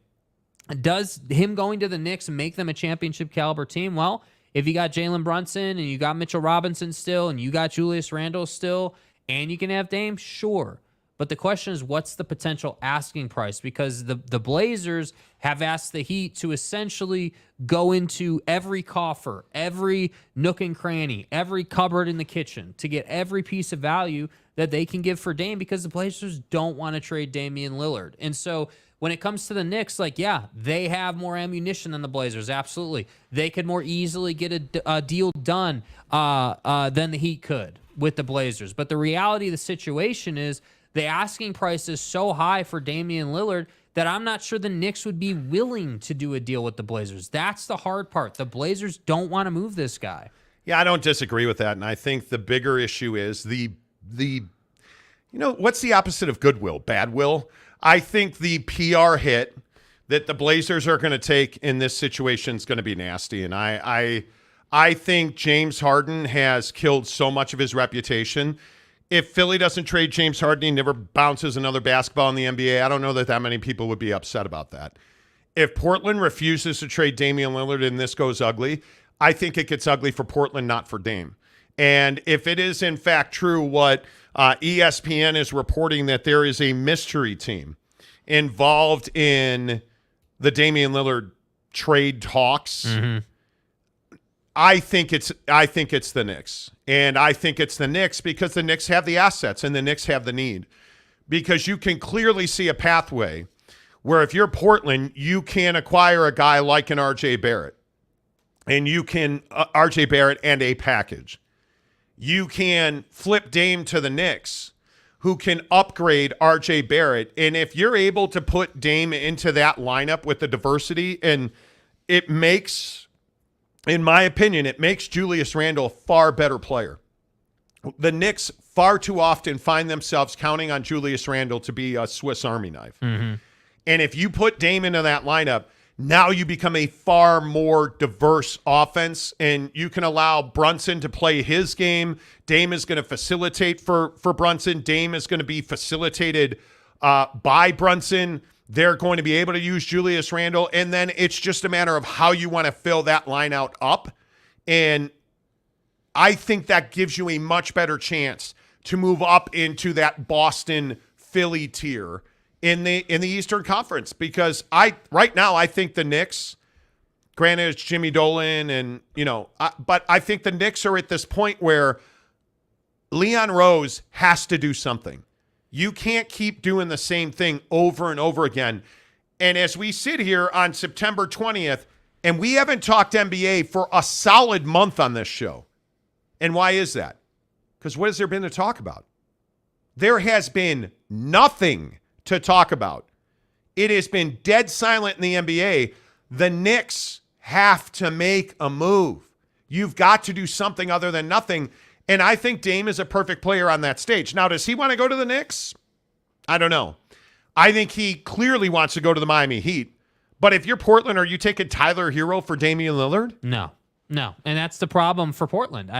Does him going to the Knicks make them a championship caliber team? Well, if you got Jalen Brunson and you got Mitchell Robinson still and you got Julius Randle still and you can have Dame, sure. But the question is, what's the potential asking price? Because the Blazers have asked the Heat to essentially go into every coffer, every nook and cranny, every cupboard in the kitchen to get every piece of value that they can give for Dame because the Blazers don't want to trade Damian Lillard. And so when it comes to the Knicks, like, yeah, they have more ammunition than the Blazers. Absolutely. They could more easily get a deal done than the Heat could with the Blazers. But the reality of the situation is the asking price is so high for Damian Lillard that I'm not sure the Knicks would be willing to do a deal with the Blazers. That's the hard part. The Blazers don't want to move this guy. Yeah, I don't disagree with that. And I think the bigger issue is the you know, what's the opposite of goodwill? Bad will? I think the PR hit that the Blazers are going to take in this situation is going to be nasty. And I think James Harden has killed so much of his reputation. If Philly doesn't trade James Harden, he never bounces another basketball in the NBA. I don't know that many people would be upset about that. If Portland refuses to trade Damian Lillard and this goes ugly, I think it gets ugly for Portland, not for Dame. And if it is in fact true what ESPN is reporting, that there is a mystery team involved in the Damian Lillard trade talks, I think it's the Knicks. And I think it's the Knicks because the Knicks have the assets and the Knicks have the need. Because you can clearly see a pathway where if you're Portland, you can acquire a guy like an RJ Barrett. And you can RJ Barrett and a package. You can flip Dame to the Knicks, who can upgrade RJ Barrett. And if you're able to put Dame into that lineup with the diversity, and it makes, in my opinion, it makes Julius Randle a far better player. The Knicks far too often find themselves counting on Julius Randle to be a Swiss Army knife. Mm-hmm. And if you put Dame into that lineup, now you become a far more diverse offense, and you can allow Brunson to play his game. Dame is going to facilitate for Brunson. Dame is going to be facilitated by Brunson. They're going to be able to use Julius Randle, and then it's just a matter of how you want to fill that line out up. And I think that gives you a much better chance to move up into that Boston-Philly tier in the Eastern Conference, because right now I think the Knicks, granted it's Jimmy Dolan and but I think the Knicks are at this point where Leon Rose has to do something. You can't keep doing the same thing over and over again. And as we sit here on September 20th, and we haven't talked NBA for a solid month on this show. And why is that? Because what has there been to talk about? There has been nothing to talk about. It has been dead silent in the NBA. The Knicks have to make a move. You've got to do something other than nothing. And I think Dame is a perfect player on that stage. Now, does he want to go to the Knicks? I don't know. I think he clearly wants to go to the Miami Heat. But if you're Portland, are you taking Tyler Hero for Damian Lillard? No. And that's the problem for Portland.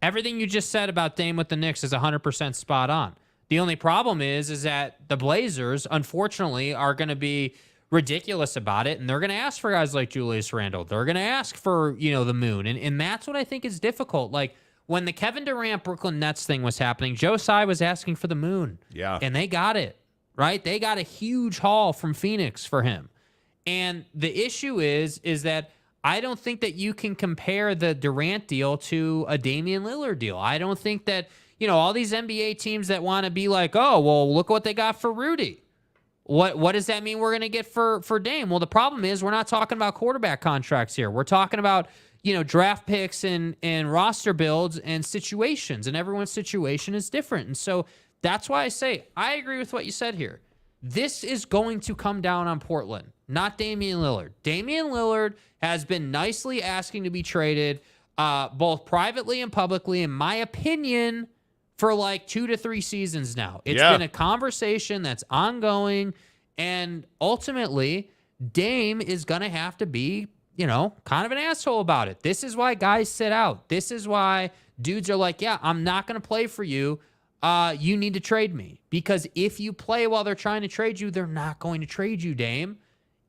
Everything you just said about Dame with the Knicks is 100% spot on. The only problem is that the Blazers, unfortunately, are going to be ridiculous about it, and they're going to ask for guys like Julius Randle. They're going to ask for, the moon, and that's what I think is difficult. Like, when the Kevin Durant Brooklyn Nets thing was happening, Joe Tsai was asking for the moon. Yeah. And they got it, right? They got a huge haul from Phoenix for him. And the issue is that I don't think that you can compare the Durant deal to a Damian Lillard deal. I don't think that, all these NBA teams that want to be like, oh, well, look what they got for Rudy. What does that mean we're going to get for Dame? Well, the problem is we're not talking about quarterback contracts here. We're talking about, draft picks and roster builds and situations, and everyone's situation is different. And so that's why I say I agree with what you said here. This is going to come down on Portland, not Damian Lillard. Damian Lillard has been nicely asking to be traded, both privately and publicly, in my opinion, for like 2 to 3 seasons now. It's been a conversation that's ongoing, and ultimately, Dame is going to have to be, kind of an asshole about it. This is why guys sit out. This is why dudes are like, yeah, I'm not going to play for you. You need to trade me. Because if you play while they're trying to trade you, they're not going to trade you, Dame.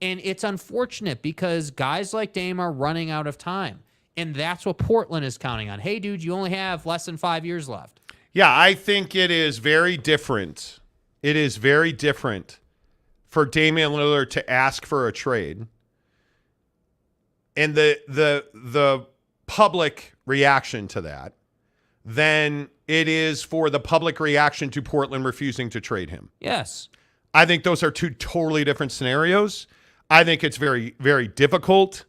And it's unfortunate because guys like Dame are running out of time. And that's what Portland is counting on. Hey, dude, you only have less than 5 years left. Yeah, I think it is very different. It is very different for Damian Lillard to ask for a trade. And the public reaction to that than it is for the public reaction to Portland refusing to trade him. Yes. I think those are two totally different scenarios. I think it's very, very difficult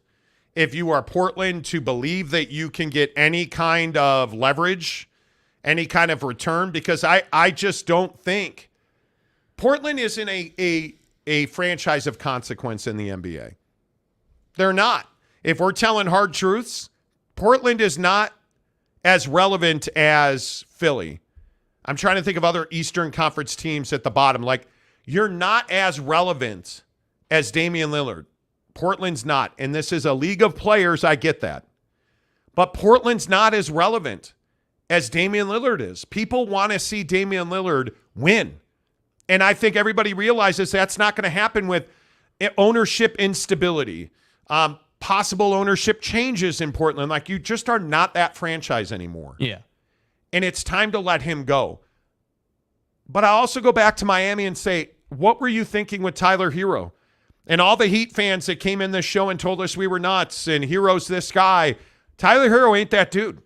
if you are Portland to believe that you can get any kind of leverage, any kind of return, because I just don't think Portland isn't a franchise of consequence in the NBA. They're not. If we're telling hard truths, Portland is not as relevant as Philly. I'm trying to think of other Eastern Conference teams at the bottom. Like, you're not as relevant as Damian Lillard. Portland's not. And this is a league of players. I get that. But Portland's not as relevant as Damian Lillard is. People want to see Damian Lillard win. And I think everybody realizes that's not going to happen with ownership instability, possible ownership changes in Portland. Like, you just are not that franchise anymore. Yeah. And it's time to let him go. But I also go back to Miami and say, what were you thinking with Tyler Hero? And all the Heat fans that came in this show and told us we were nuts and Hero's this guy. Tyler Hero ain't that dude.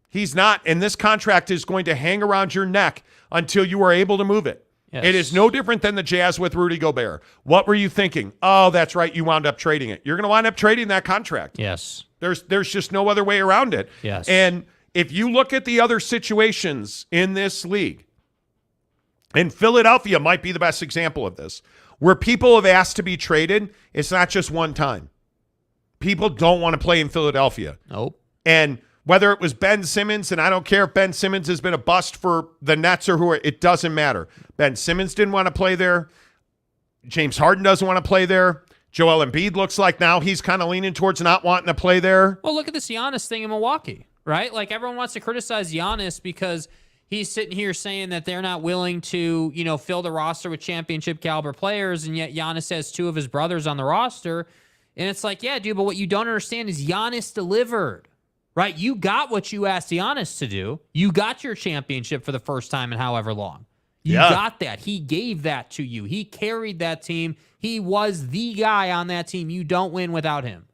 He's not, and this contract is going to hang around your neck until you are able to move it. Yes. It is no different than the Jazz with Rudy Gobert. What were you thinking? Oh, that's right. You wound up trading it. You're going to wind up trading that contract. Yes. There's just no other way around it. Yes. And if you look at the other situations in this league, and Philadelphia might be the best example of this, where people have asked to be traded, it's not just one time. People don't want to play in Philadelphia. Nope. And whether it was Ben Simmons, and I don't care if Ben Simmons has been a bust for the Nets or who, it doesn't matter. Ben Simmons didn't want to play there. James Harden doesn't want to play there. Joel Embiid looks like now he's kind of leaning towards not wanting to play there. Well, look at this Giannis thing in Milwaukee, right? Like, everyone wants to criticize Giannis because he's sitting here saying that they're not willing to, fill the roster with championship caliber players, and yet Giannis has two of his brothers on the roster. And it's like, yeah, dude, but what you don't understand is Giannis delivered, right? You got what you asked Giannis to do. You got your championship for the first time in however long. You got that. He gave that to you. He carried that team. He was the guy on that team. You don't win without him.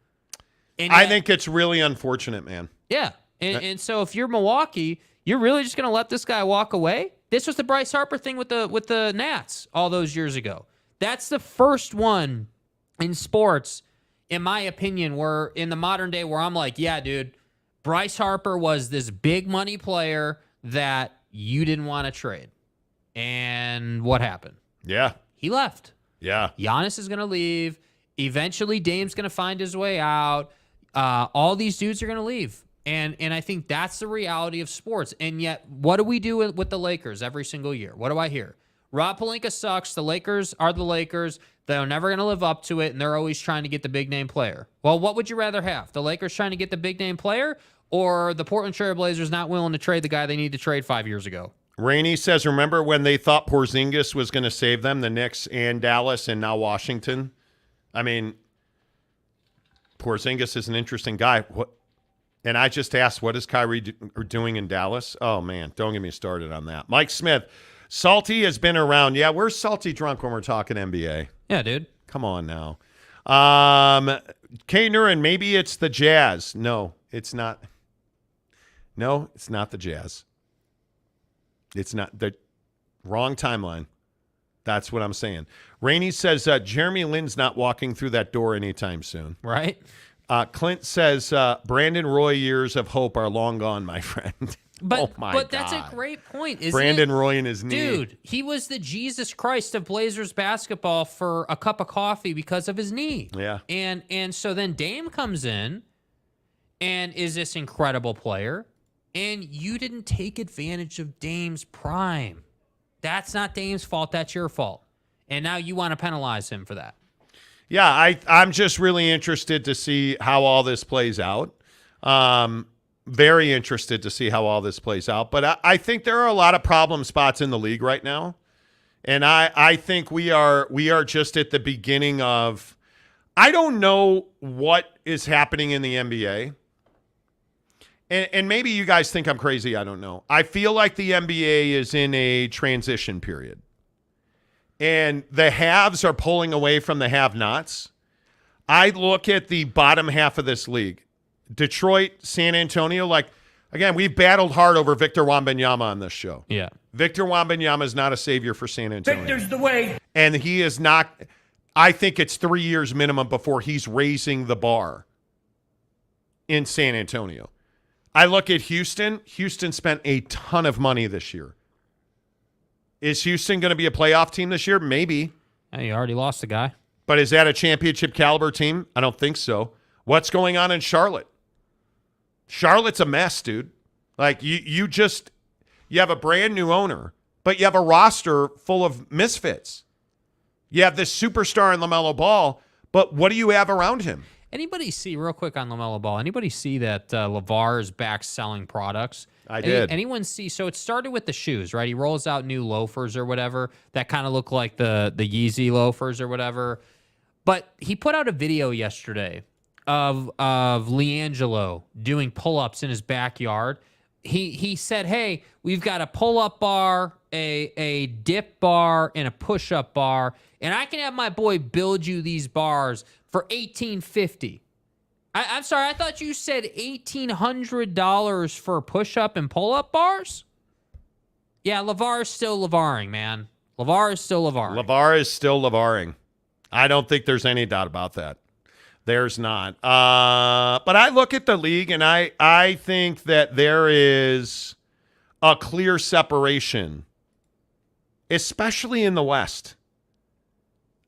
And I think it's really unfortunate, man. Yeah. And so if you're Milwaukee, you're really just going to let this guy walk away? This was the Bryce Harper thing with the Nats all those years ago. That's the first one in sports, in my opinion, where in the modern day where I'm like, yeah, dude, Bryce Harper was this big money player that you didn't want to trade. And what happened? Yeah. He left. Yeah. Giannis is going to leave. Eventually, Dame's going to find his way out. All these dudes are going to leave. And I think that's the reality of sports. And yet, what do we do with the Lakers every single year? What do I hear? Rob Pelinka sucks. The Lakers are the Lakers. They're never going to live up to it, and they're always trying to get the big-name player. Well, what would you rather have? The Lakers trying to get the big-name player, or the Portland Trail Blazers not willing to trade the guy they need to trade 5 years ago? Rainey says, remember when they thought Porzingis was going to save them, the Knicks and Dallas and now Washington? I mean, Porzingis is an interesting guy. And I just asked, what is Kyrie doing in Dallas? Oh, man, don't get me started on that. Mike Smith, Salty has been around. Yeah, we're salty drunk when we're talking NBA. Yeah, dude. Come on now. K. Nurin, maybe it's the Jazz. No, it's not. No, it's not the Jazz. It's not the wrong timeline. That's what I'm saying. Rainey says Jeremy Lin's not walking through that door anytime soon. Right. Clint says Brandon Roy years of hope are long gone, my friend. But God. That's a great point, isn't Brandon it? Roy and his knee. Dude, he was the Jesus Christ of Blazers basketball for a cup of coffee because of his knee. Yeah. And so then Dame comes in and is this incredible player, and you didn't take advantage of Dame's prime. That's not Dame's fault. That's your fault. And now you want to penalize him for that. Yeah, I'm just really interested to see how all this plays out. Very interested to see how all this plays out. But I think there are a lot of problem spots in the league right now. And I think we are just at the beginning of – I don't know what is happening in the NBA. And maybe you guys think I'm crazy. I don't know. I feel like the NBA is in a transition period. And the haves are pulling away from the have-nots. I look at the bottom half of this league. Detroit, San Antonio, again, we've battled hard over Victor Wembanyama on this show. Yeah. Victor Wembanyama is not a savior for San Antonio. Victor's the way. And he is not, I think it's 3 years minimum before he's raising the bar in San Antonio. I look at Houston. Houston spent a ton of money this year. Is Houston going to be a playoff team this year? Maybe. Hey, you already lost a guy. But is that a championship caliber team? I don't think so. What's going on in Charlotte? Charlotte's a mess, dude. You have a brand new owner, but you have a roster full of misfits. You have this superstar in LaMelo Ball, but what do you have around him? Anybody see, real quick on LaMelo Ball, anybody see that LeVar is back selling products? I did. Anyone see? So it started with the shoes, right? He rolls out new loafers or whatever that kind of look like the Yeezy loafers or whatever. But he put out a video yesterday of LiAngelo doing pull-ups in his backyard. He said, hey, we've got a pull-up bar, a dip bar, and a push-up bar, and I can have my boy build you these bars for $18.50. I'm sorry. I thought you said $1,800 for push-up and pull-up bars. Yeah, LeVar is still LeVaring, man. LeVar is still LeVaring. LeVar is still LeVaring. I don't think there's any doubt about that. There's not. But I look at the league, and I think that there is a clear separation, especially in the West.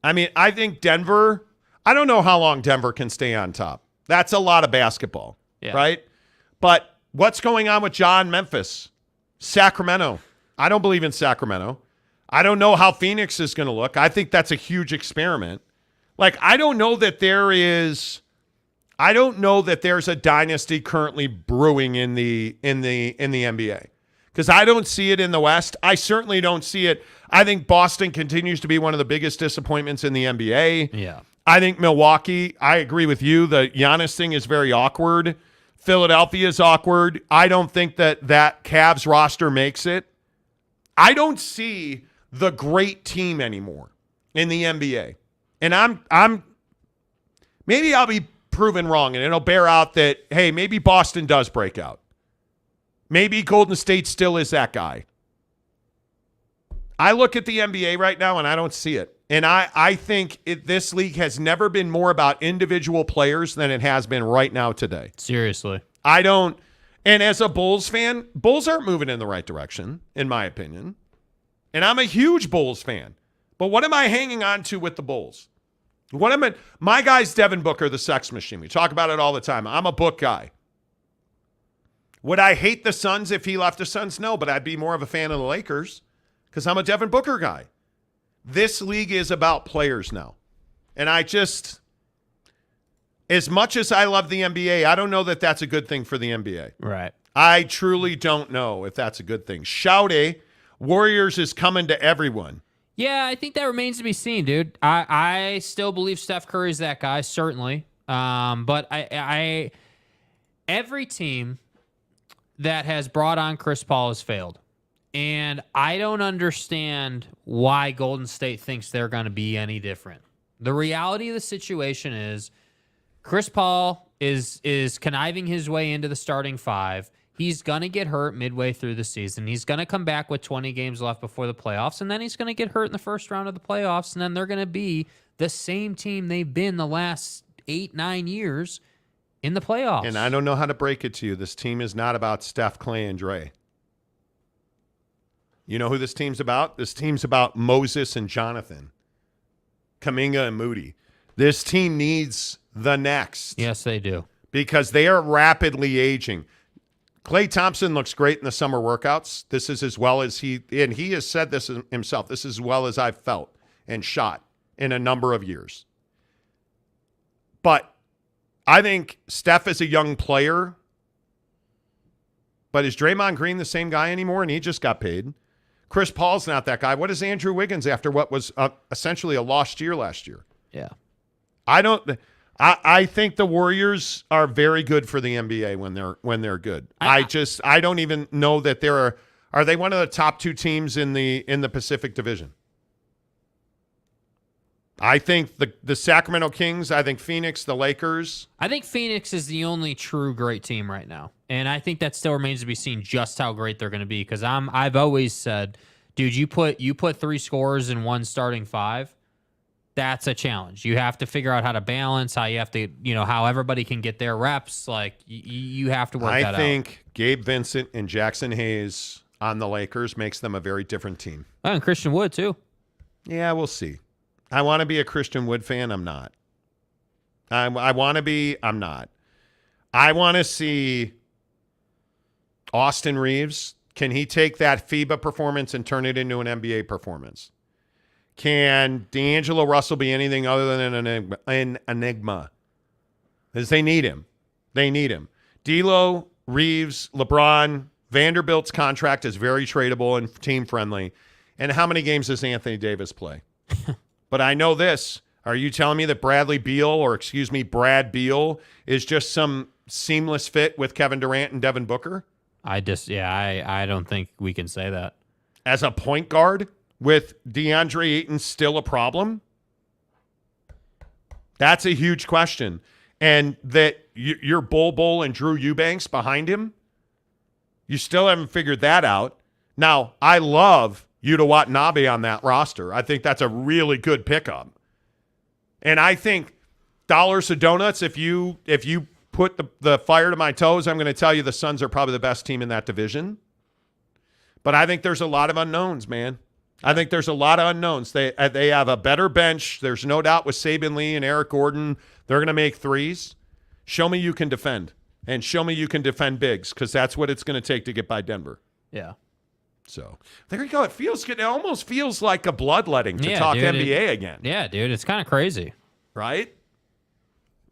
I mean, I think Denver, I don't know how long Denver can stay on top. That's a lot of basketball, right? But what's going on with John Memphis? Sacramento. I don't believe in Sacramento. I don't know how Phoenix is going to look. I think that's a huge experiment. Like, I don't know that there's a dynasty currently brewing in the NBA. Because I don't see it in the West. I certainly don't see it. I think Boston continues to be one of the biggest disappointments in the NBA. Yeah. I think Milwaukee, I agree with you. The Giannis thing is very awkward. Philadelphia is awkward. I don't think that Cavs roster makes it. I don't see the great team anymore in the NBA. And I'm maybe I'll be proven wrong, and it'll bear out that, hey, maybe Boston does break out. Maybe Golden State still is that guy. I look at the NBA right now, and I don't see it. And I think this league has never been more about individual players than it has been right now today. Seriously. I don't. And as a Bulls fan, Bulls aren't moving in the right direction, in my opinion. And I'm a huge Bulls fan. But what am I hanging on to with the Bulls? My guy's Devin Booker, the sex machine. We talk about it all the time. I'm a book guy. Would I hate the Suns if he left the Suns? No, but I'd be more of a fan of the Lakers because I'm a Devin Booker guy. This league is about players now. And as much as I love the NBA, I don't know that that's a good thing for the NBA. Right. I truly don't know if that's a good thing. Shout Warriors is coming to everyone. Yeah, I think that remains to be seen, dude. I still believe Steph Curry's that guy, certainly. But every team that has brought on Chris Paul has failed. And I don't understand why Golden State thinks they're going to be any different. The reality of the situation is Chris Paul is conniving his way into the starting five. He's going to get hurt midway through the season. He's going to come back with 20 games left before the playoffs, and then he's going to get hurt in the first round of the playoffs, and then they're going to be the same team they've been the last 8-9 years in the playoffs. And I don't know how to break it to you. This team is not about Steph, Clay, and Dre. You know who this team's about? This team's about Moses and Jonathan, Kuminga and Moody. This team needs the next. Yes, they do. Because they are rapidly aging. Klay Thompson looks great in the summer workouts. This is as well as he has said this himself, this is as well as I've felt and shot in a number of years. But I think Steph is a young player. But is Draymond Green the same guy anymore? And he just got paid. Chris Paul's not that guy. What is Andrew Wiggins after what was essentially a lost year last year? Yeah. I think the Warriors are very good for the NBA when they're good. I don't even know that are they one of the top two teams in the Pacific Division? I think the Sacramento Kings, I think Phoenix, the Lakers. I think Phoenix is the only true great team right now. And I think that still remains to be seen just how great they're going to be. Because I've always said, dude, you put three scorers in one starting five. That's a challenge. You have to figure out how to balance, how you have to, how everybody can get their reps. Like, you have to work that out. I think Gabe Vincent and Jackson Hayes on the Lakers makes them a very different team. Oh, and Christian Wood, too. Yeah, we'll see. I want to be a Christian Wood fan. I'm not. I want to be. I'm not. I want to see Austin Reeves. Can he take that FIBA performance and turn it into an NBA performance? Can D'Angelo Russell be anything other than an enigma? Because they need him. They need him. D'Lo, Reeves, LeBron, Vanderbilt's contract is very tradable and team-friendly. And how many games does Anthony Davis play? But I know this. Are you telling me that Brad Beal is just some seamless fit with Kevin Durant and Devin Booker? I don't think we can say that. As a point guard with DeAndre Ayton still a problem? That's a huge question. and that you're Bol and Drew Eubanks behind him, you still haven't figured that out. Now, I love Yuta Watanabe on that roster. I think that's a really good pickup. And I think dollars to donuts, if you put the fire to my toes, I'm going to tell you the Suns are probably the best team in that division. But I think there's a lot of unknowns, man. I think there's a lot of unknowns. They have a better bench. There's no doubt with Saban Lee and Eric Gordon, they're going to make threes. Show me you can defend. And show me you can defend bigs, because that's what it's going to take to get by Denver. Yeah. So there you go. It feels good. It almost feels like a bloodletting to talk dude, NBA again. Yeah, dude. It's kind of crazy. Right?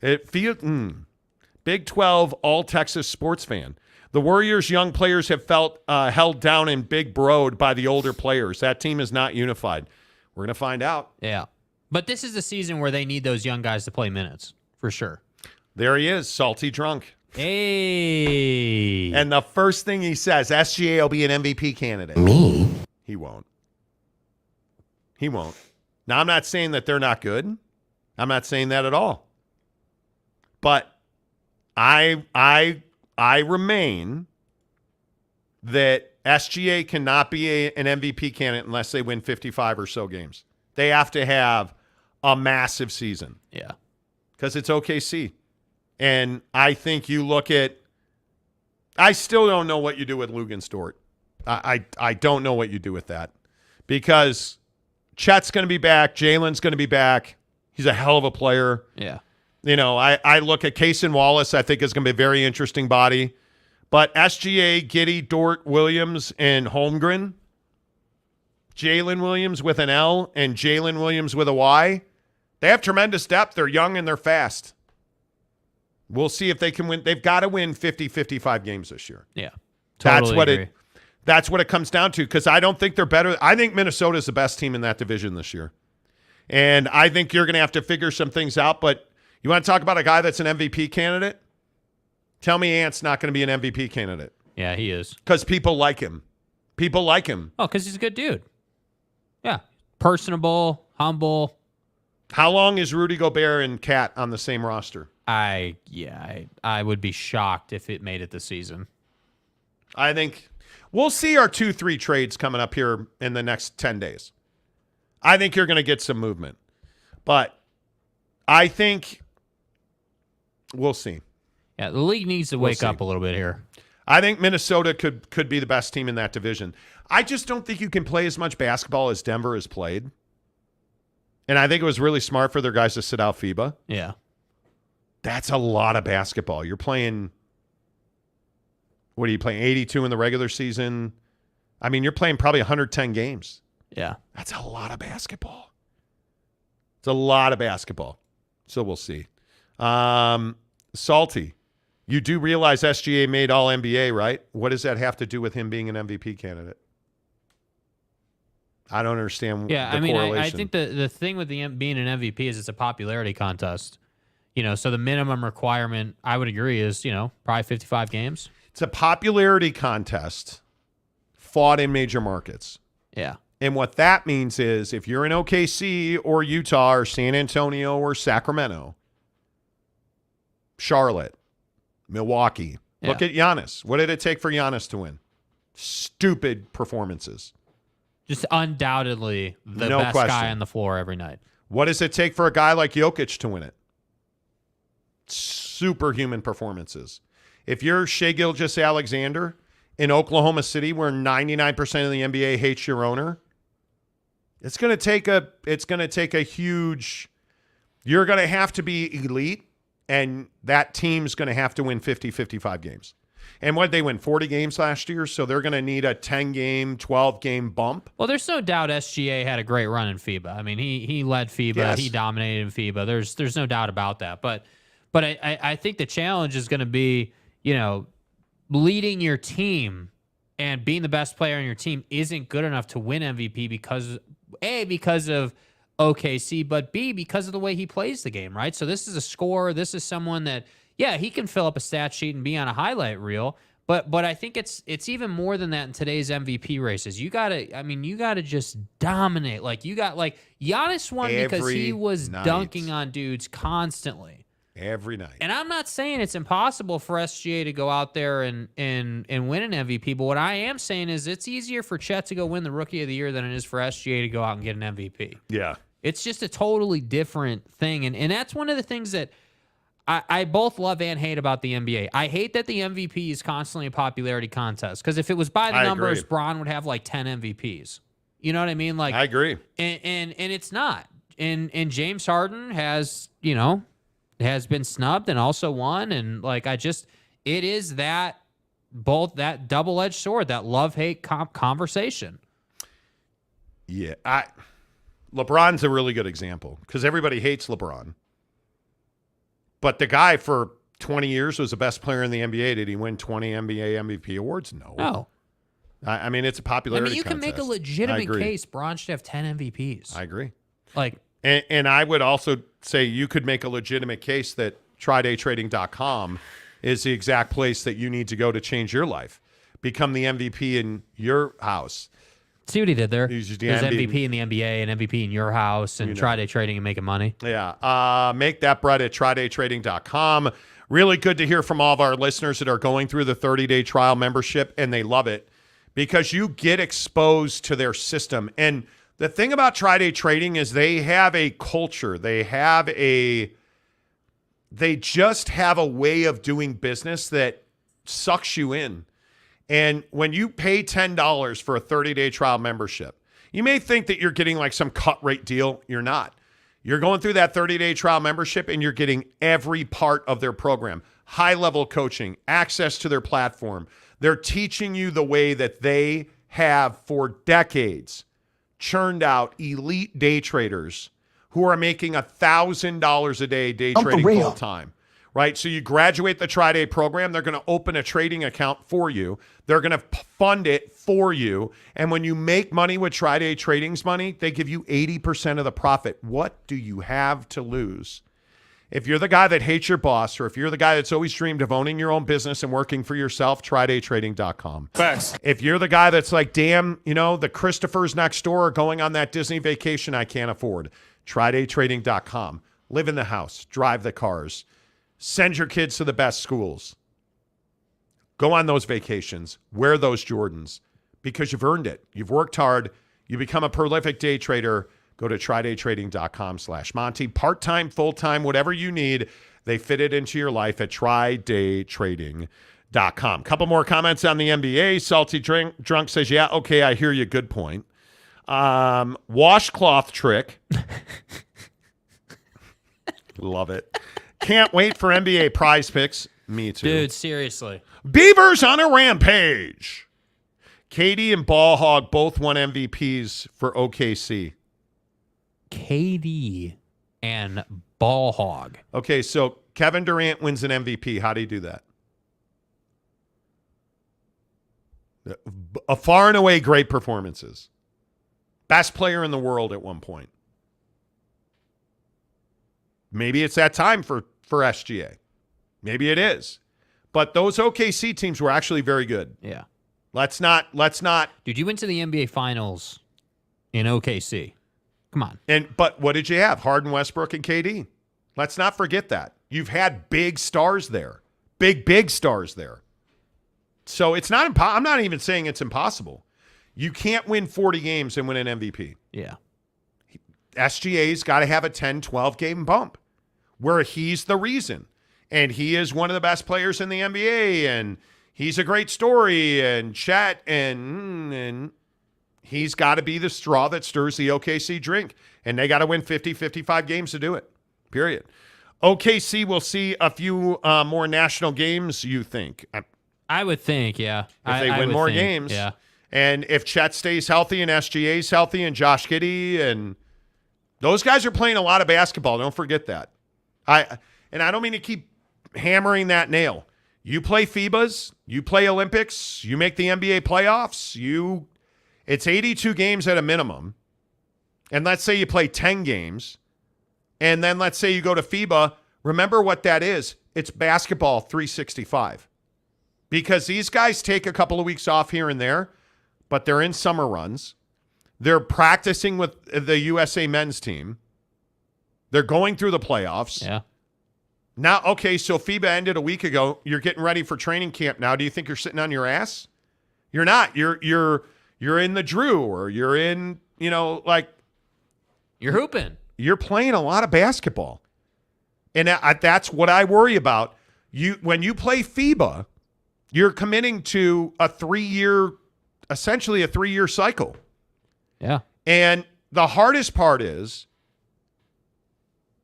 It feels Big 12 all Texas sports fan. The Warriors' young players have felt held down and big broed by the older players. That team is not unified. We're going to find out. Yeah. But this is the season where they need those young guys to play minutes, for sure. There he is, salty drunk. Hey. And the first thing he says, SGA will be an MVP candidate. Me? He won't. He won't. Now, I'm not saying that they're not good. I'm not saying that at all. But I remain that SGA cannot be an MVP candidate unless they win 55 or so games. They have to have a massive season. Yeah. Because it's OKC. And I think you look at – I still don't know what you do with Lugenstort. I don't know what you do with that. Because Chet's going to be back. Jalen's going to be back. He's a hell of a player. Yeah. You know, I look at Cason Wallace, I think is going to be a very interesting body. But SGA, Giddey, Dort, Williams, and Holmgren, Jalen Williams with an L and Jalen Williams with a Y, they have tremendous depth. They're young and they're fast. We'll see if they can win. They've got to win 50, 55 games this year. Yeah. Totally That's what it comes down to, because I don't think they're better. I think Minnesota is the best team in that division this year. And I think you're going to have to figure some things out. But you want to talk about a guy that's an MVP candidate? Tell me Ant's not going to be an MVP candidate. Yeah, he is. Because people like him. People like him. Oh, because he's a good dude. Yeah. Personable, humble. How long is Rudy Gobert and Cat on the same roster? I would be shocked if it made it this season. I think we'll see our 2-3 trades coming up here in the next 10 days. I think you're going to get some movement. But I think we'll see. Yeah, the league needs to wake up a little bit here. I think Minnesota could be the best team in that division. I just don't think you can play as much basketball as Denver has played. And I think it was really smart for their guys to sit out FIBA. Yeah. That's a lot of basketball. You're playing, what are you playing, 82 in the regular season? I mean, you're playing probably 110 games. Yeah. That's a lot of basketball. It's a lot of basketball. So we'll see. Salty, you do realize SGA made All-NBA, right? What does that have to do with him being an MVP candidate? I don't understand Yeah, the I mean, correlation. I think the thing with being an MVP is it's a popularity contest. You know, so the minimum requirement, I would agree, is, probably 55 games. It's a popularity contest fought in major markets. Yeah. And what that means is if you're in OKC or Utah or San Antonio or Sacramento, Charlotte, Milwaukee, look at Giannis. What did it take for Giannis to win? Stupid performances. Just undoubtedly the best guy on the floor every night. What does it take for a guy like Jokic to win it? Superhuman performances. If you're Shai Gilgeous-Alexander in Oklahoma City, where 99% of the NBA hates your owner, it's going to take a huge. You're going to have to be elite, and that team's going to have to win 50, 55 games. And what did they win? 40 games last year, so they're going to need a 10-game, 12-game bump. Well, there's no doubt SGA had a great run in FIBA. I mean, he led FIBA. Yes. He dominated in FIBA. There's no doubt about that. But I think the challenge is going to be, leading your team and being the best player on your team isn't good enough to win MVP because of OKC, but B, because of the way he plays the game, right? So this is a scorer. This is someone that, he can fill up a stat sheet and be on a highlight reel. But I think it's even more than that in today's MVP races. You gotta just dominate. Giannis won because he was dunking on dudes constantly. Every night. And I'm not saying it's impossible for SGA to go out there and win an MVP, but what I am saying is it's easier for Chet to go win the Rookie of the Year than it is for SGA to go out and get an MVP. Yeah. It's just a totally different thing. And that's one of the things that I both love and hate about the NBA. I hate that the MVP is constantly a popularity contest, because if it was by the numbers, Bron would have like 10 MVPs. You know what I mean? Like, I agree. And it's not. And James Harden has, has been snubbed and also won. And like, it is that double-edged sword, that love-hate conversation. Yeah. LeBron's a really good example because everybody hates LeBron. But the guy for 20 years was the best player in the NBA. Did he win 20 NBA MVP awards? No. I mean, it's a popularity you can contest. make a legitimate case Bron should have 10 MVPs. I agree. Like, And I would also say you could make a legitimate case that TryDayTrading.com is the exact place that you need to go to change your life. Become the MVP in your house. See what he did there? There's MVP in the NBA and MVP in your house and Try Day Trading and making money. Yeah. Make that bread at TryDayTrading.com. Really good to hear from all of our listeners that are going through the 30-day trial membership, and they love it because you get exposed to their system. And the thing about Try-Day Trading is they have a culture. They just have a way of doing business that sucks you in. And when you pay $10 for a 30-day trial membership, you may think that you're getting like some cut rate deal. You're not. You're going through that 30-day trial membership and you're getting every part of their program. High-level coaching, access to their platform. They're teaching you the way that they have for decades churned out elite day traders who are making $1,000 a day trading full time, right? So you graduate the Tri-Day program, they're going to open a trading account for you. They're going to fund it for you. And when you make money with Tri-Day Trading's money, they give you 80% of the profit. What do you have to lose? If you're the guy that hates your boss, or if you're the guy that's always dreamed of owning your own business and working for yourself, TryDayTrading.com. Facts. If you're the guy that's like, damn, the Christophers next door are going on that Disney vacation I can't afford, TryDayTrading.com. Live in the house, drive the cars, send your kids to the best schools. Go on those vacations, wear those Jordans because you've earned it. You've worked hard. You become a prolific day trader. Go to TryDayTrading.com/Monty. Part-time, full-time, whatever you need, they fit it into your life at TryDayTrading.com. Couple more comments on the NBA. Salty Drunk says, yeah, okay, I hear you. Good point. Washcloth trick. Love it. Can't wait for NBA prize picks. Me too. Dude, seriously. Beavers on a rampage. KD and Ball Hog both won MVPs for OKC. KD and Ball Hog. Okay, so Kevin Durant wins an MVP. How do you do that? A far and away great performances. Best player in the world at one point. Maybe it's that time for SGA. Maybe it is. But those OKC teams were actually very good. Yeah. Let's not. Dude, you went to the NBA Finals in OKC. Come on. But what did you have? Harden, Westbrook, and KD. Let's not forget that. You've had big stars there. Big stars there. So it's not I'm not even saying it's impossible. You can't win 40 games and win an MVP. Yeah. SGA's got to have a 10, 12 game bump where he's the reason. And he is one of the best players in the NBA, and he's a great story, and Chet, and he's got to be the straw that stirs the OKC drink. And they got to win 50, 55 games to do it, period. OKC will see a few more national games, you think? I would think, yeah. If they win more games. Yeah. And if Chet stays healthy and SGA's healthy and Josh Giddey, and those guys are playing a lot of basketball. Don't forget that. I don't mean to keep hammering that nail. You play FIBAs, you play Olympics, you make the NBA playoffs, it's 82 games at a minimum. And let's say you play 10 games, and then let's say you go to FIBA. Remember what that is. It's basketball 365. Because these guys take a couple of weeks off here and there, but they're in summer runs. They're practicing with the USA men's team. They're going through the playoffs. Yeah. Now, okay, so FIBA ended a week ago. You're getting ready for training camp now. Do you think you're sitting on your ass? You're not. You're in the Drew, or you're in, like You're hooping. you're playing a lot of basketball. And that's what I worry about. When you play FIBA, you're committing to essentially a 3-year cycle. Yeah. And the hardest part is,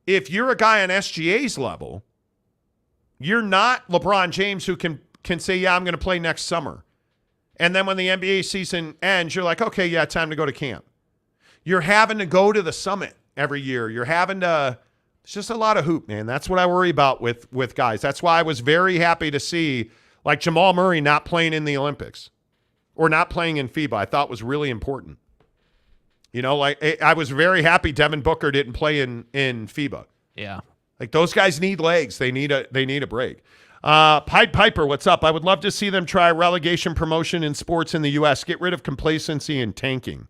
if you're a guy on SGA's level, you're not LeBron James who can say, yeah, I'm going to play next summer. And then when the NBA season ends, you're like, okay, yeah, time to go to camp. You're having to go to the summit every year. It's just a lot of hoop, man. That's what I worry about with guys. That's why I was very happy to see like Jamal Murray not playing in the Olympics or not playing in FIBA. I thought was really important. I was very happy Devin Booker didn't play in FIBA. Yeah. Like, those guys need legs. They need a break. Pied Piper, what's up? I would love to see them try relegation promotion in sports in the U.S. Get rid of complacency and tanking.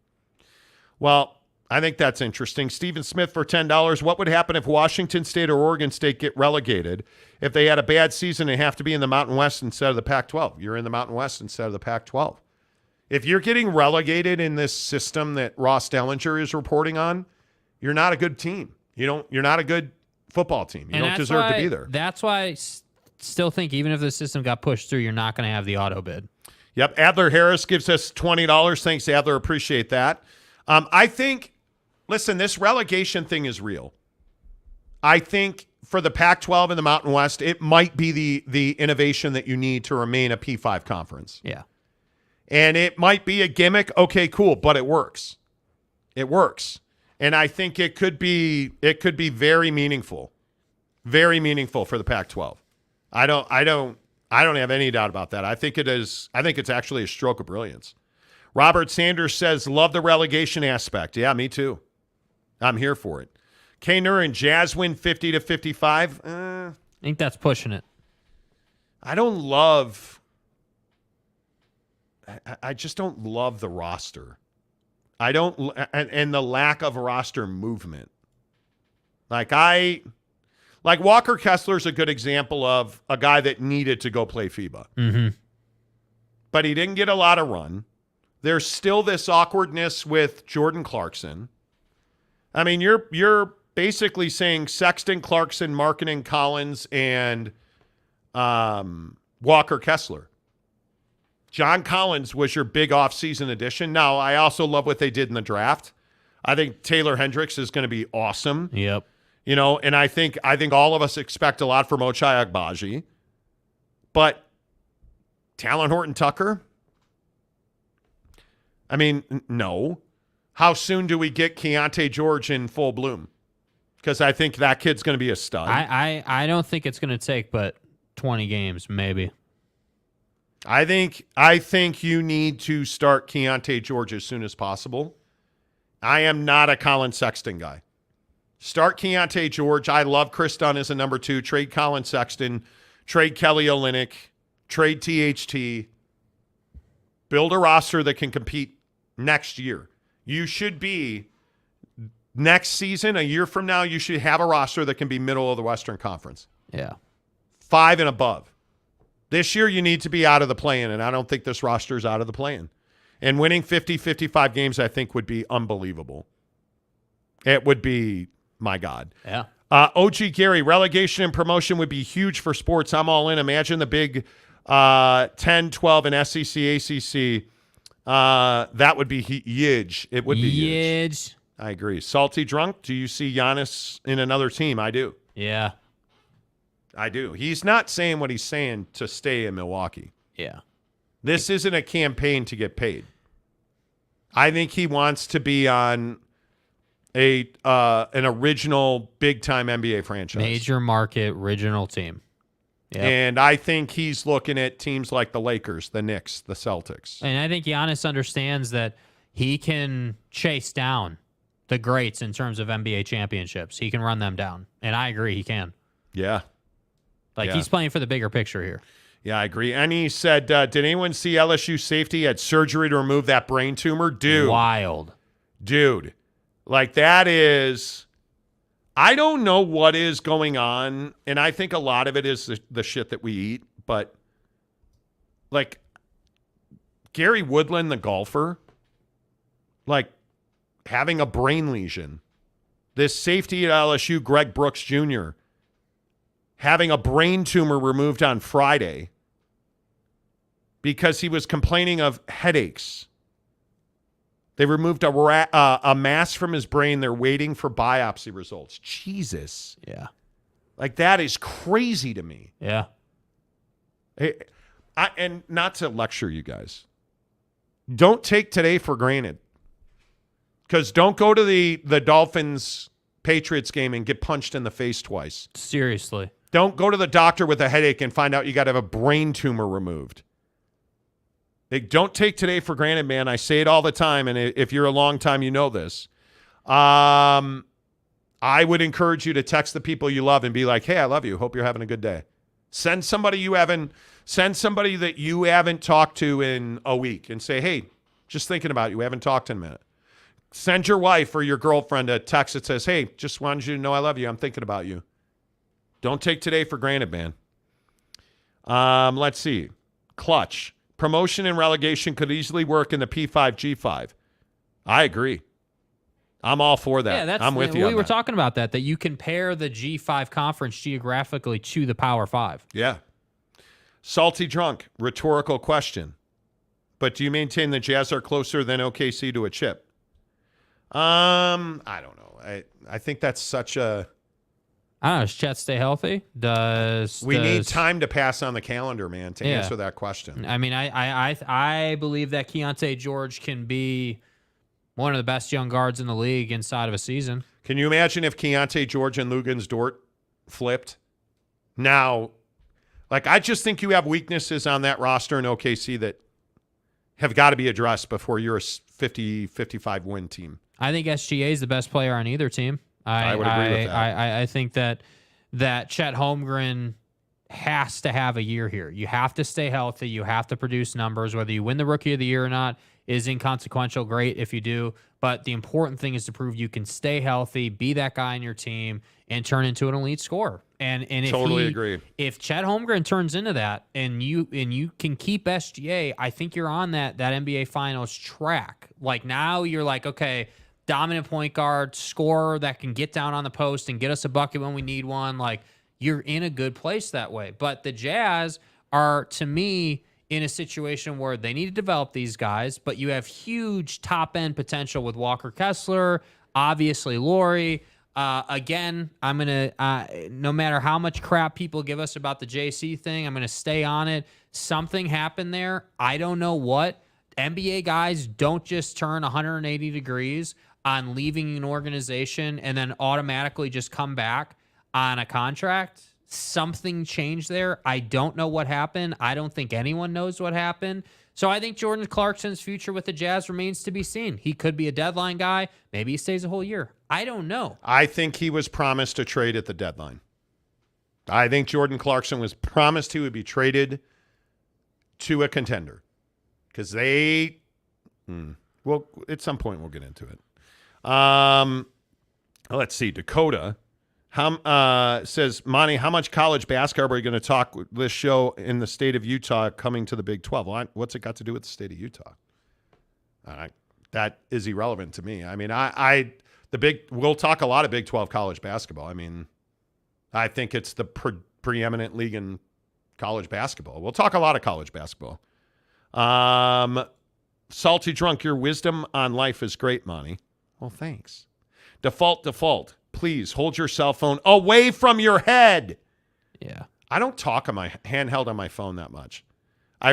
Well, I think that's interesting. Stephen Smith for $10. What would happen if Washington State or Oregon State get relegated if they had a bad season and have to be in the Mountain West instead of the Pac-12? You're in the Mountain West instead of the Pac-12. If you're getting relegated in this system that Ross Dellinger is reporting on, you're not a good team. You're not a good football team. You don't deserve to be there. That's why I still think even if the system got pushed through, you're not going to have the auto bid. Yep. Adler Harris gives us $20. Thanks, Adler. Appreciate that. I think, listen, this relegation thing is real. I think for the Pac-12 and the Mountain West, it might be the innovation that you need to remain a P5 conference. Yeah. And it might be a gimmick. Okay, cool, but it works. It works. And I think it could be very meaningful. Very meaningful for the Pac-12. I don't have any doubt about that. I think it is. I think it's actually a stroke of brilliance. Robert Sanders says, love the relegation aspect. Yeah, me too. I'm here for it. K. Nurin, Jazz win 50-55. I think that's pushing it. I just don't love the roster. I don't, and the lack of roster movement. Like Walker Kessler's a good example of a guy that needed to go play FIBA. Mm-hmm. But he didn't get a lot of run. There's still this awkwardness with Jordan Clarkson. I mean, you're basically saying Sexton, Clarkson, Markkanen, Collins, and Walker Kessler. John Collins was your big offseason addition. Now, I also love what they did in the draft. I think Taylor Hendricks is going to be awesome. Yep. And I think all of us expect a lot from Ochai Agbaji. But Talon Horton-Tucker? I mean, no. How soon do we get Keontae George in full bloom? Because I think that kid's going to be a stud. I don't think it's going to take but 20 games, maybe. I think you need to start Keontae George as soon as possible. I am not a Colin Sexton guy. Start Keontae George. I love Chris Dunn as a number 2. Trade Colin Sexton. Trade Kelly Olynyk. Trade THT. Build a roster that can compete next year. You should be, next season, a year from now, you should have a roster that can be middle of the Western Conference. Yeah. 5 and above. This year, you need to be out of the play-in, and I don't think this roster is out of the play-in. And winning 50, 55 games, I think, would be unbelievable. It would be, my God. Yeah. OG Gary, relegation and promotion would be huge for sports. I'm all in. Imagine the big 10, 12, and SEC, ACC. That would be huge. It would be huge. I agree. Salty Drunk, do you see Giannis in another team? I do. Yeah. I do. He's not saying what he's saying to stay in Milwaukee. Yeah. This isn't a campaign to get paid. I think he wants to be on an original big-time NBA franchise. Major market, original team. Yep. And I think he's looking at teams like the Lakers, the Knicks, the Celtics. And I think Giannis understands that he can chase down the greats in terms of NBA championships. He can run them down. And I agree, he can. Yeah. He's playing for the bigger picture here. Yeah, I agree. And he said, did anyone see LSU safety had surgery to remove that brain tumor? Dude. Wild. Dude. Like, that is... I don't know what is going on, and I think a lot of it is the shit that we eat, but like Gary Woodland, the golfer, like having a brain lesion. This safety at LSU, Greg Brooks Jr., having a brain tumor removed on Friday because he was complaining of headaches. They removed a mass from his brain. They're waiting for biopsy results. Jesus. Yeah. Like, that is crazy to me. Yeah. And not to lecture you guys. Don't take today for granted. Because don't go to the Dolphins-Patriots game and get punched in the face twice. Seriously. Don't go to the doctor with a headache and find out you got to have a brain tumor removed. Don't take today for granted, man. I say it all the time, and if you're a long time, you know this. I would encourage you to text the people you love and be like, hey, I love you. Hope you're having a good day. Send somebody that you haven't talked to in a week and say, hey, just thinking about you. We haven't talked in a minute. Send your wife or your girlfriend a text that says, hey, just wanted you to know I love you. I'm thinking about you. Don't take today for granted, man. Let's see. Clutch. Promotion and relegation could easily work in the P5, G5. I agree. I'm all for that. Yeah, I'm with you. We were talking about that you can pair the G5 conference geographically to the Power 5. Yeah. Salty Drunk. Rhetorical question. But do you maintain the Jazz are closer than OKC to a chip? I don't know. I think that's such a... I don't know. Does Chet stay healthy? We need time to pass on the calendar, man, to answer that question. I mean, I believe that Keontae George can be one of the best young guards in the league inside of a season. Can you imagine if Keontae George and Lugans Dort flipped? Now, like, I just think you have weaknesses on that roster in OKC that have got to be addressed before you're a 50, 55 win team. I think SGA is the best player on either team. I would agree with that. I think that Chet Holmgren has to have a year here. You have to stay healthy. You have to produce numbers. Whether you win the Rookie of the Year or not is inconsequential. Great if you do. But the important thing is to prove you can stay healthy, be that guy in your team, and turn into an elite scorer. And if totally agree. If Chet Holmgren turns into that, and you can keep SGA, I think you're on that NBA Finals track. Like, now you're like, okay, dominant point guard, scorer that can get down on the post and get us a bucket when we need one. Like, you're in a good place that way. But the Jazz are, to me, in a situation where they need to develop these guys, but you have huge top-end potential with Walker Kessler, obviously Laurie. Again, I'm going to, no matter how much crap people give us about the JC thing, I'm going to stay on it. Something happened there. I don't know what. NBA guys don't just turn 180 degrees on leaving an organization and then automatically just come back on a contract. Something changed there. I don't know what happened. I don't think anyone knows what happened. So I think Jordan Clarkson's future with the Jazz remains to be seen. He could be a deadline guy. Maybe he stays a whole year. I don't know. I think he was promised a trade at the deadline. I think Jordan Clarkson was promised he would be traded to a contender. Because well, at some point we'll get into it. Let's see. Dakota says, Monty, how much college basketball are we going to talk this show in the state of Utah coming to the Big 12? Well, what's it got to do with the state of Utah? That is irrelevant to me. I mean, we'll talk a lot of Big 12 college basketball. I mean, I think it's the preeminent league in college basketball. We'll talk a lot of college basketball. Salty Drunk, your wisdom on life is great, Monty. Well, thanks. Default. Please hold your cell phone away from your head. Yeah. I don't talk on my handheld on my phone that much. I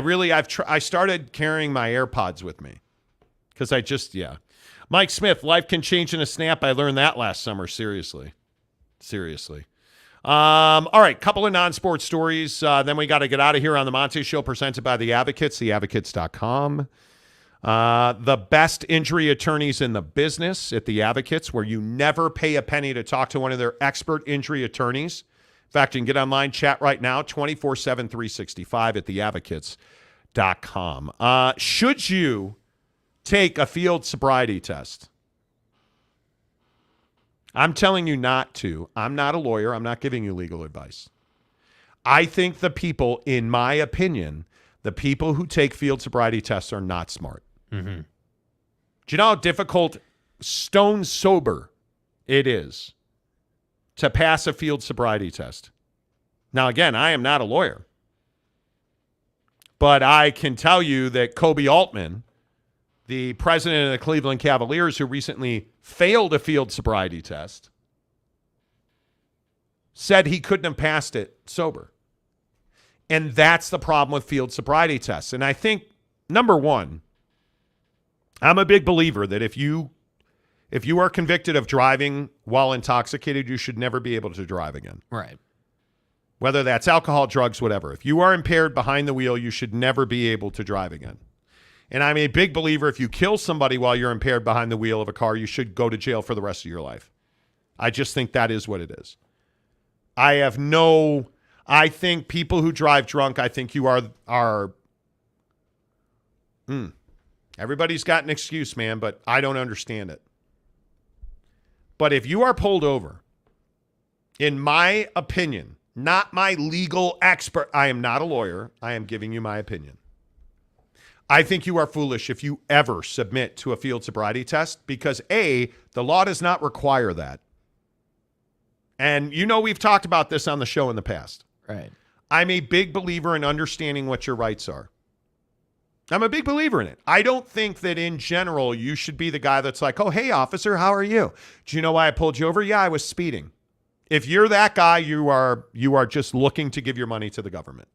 started carrying my AirPods with me because Mike Smith, life can change in a snap. I learned that last summer. Seriously. All right, couple of non-sports stories. Then we got to get out of here on the Monty Show, presented by The Advocates, theadvocates.com. The best injury attorneys in the business at The Advocates, where you never pay a penny to talk to one of their expert injury attorneys. In fact, you can get online, chat right now, 24/7, 365 at theadvocates.com. Should you take a field sobriety test? I'm telling you not to. I'm not a lawyer. I'm not giving you legal advice. I think the people, in my opinion, the people who take field sobriety tests are not smart. Mm-hmm. Do you know how difficult, stone sober, it is to pass a field sobriety test? Now, again, I am not a lawyer. But I can tell you that Kobe Altman, the president of the Cleveland Cavaliers, who recently failed a field sobriety test, said he couldn't have passed it sober. And that's the problem with field sobriety tests. And I think, number one, I'm a big believer that if you are convicted of driving while intoxicated, you should never be able to drive again. Right. Whether that's alcohol, drugs, whatever. If you are impaired behind the wheel, you should never be able to drive again. And I'm a big believer if you kill somebody while you're impaired behind the wheel of a car, you should go to jail for the rest of your life. I just think that is what it is. I think people who drive drunk, I think you are everybody's got an excuse, man, but I don't understand it. But if you are pulled over, in my opinion, not my legal expert, I am not a lawyer, I am giving you my opinion. I think you are foolish if you ever submit to a field sobriety test because, A, the law does not require that. And we've talked about this on the show in the past. Right. I'm a big believer in understanding what your rights are. I'm a big believer in it. I don't think that in general you should be the guy that's like, oh, hey, officer, how are you? Do you know why I pulled you over? Yeah, I was speeding. If you're that guy, you are just looking to give your money to the government.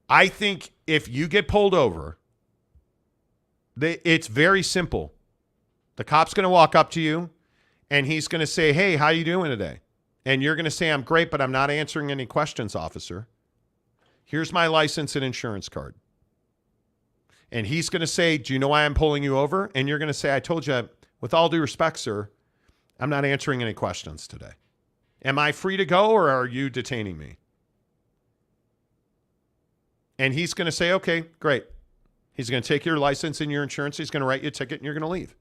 I think if you get pulled over, it's very simple. The cop's going to walk up to you, and he's going to say, hey, how you doing today? And you're going to say, I'm great, but I'm not answering any questions, officer. Here's my license and insurance card. And he's going to say, do you know why I'm pulling you over? And you're going to say, I told you, with all due respect, sir, I'm not answering any questions today. Am I free to go or are you detaining me? And he's going to say, okay, great. He's going to take your license and your insurance. He's going to write you a ticket and you're going to leave.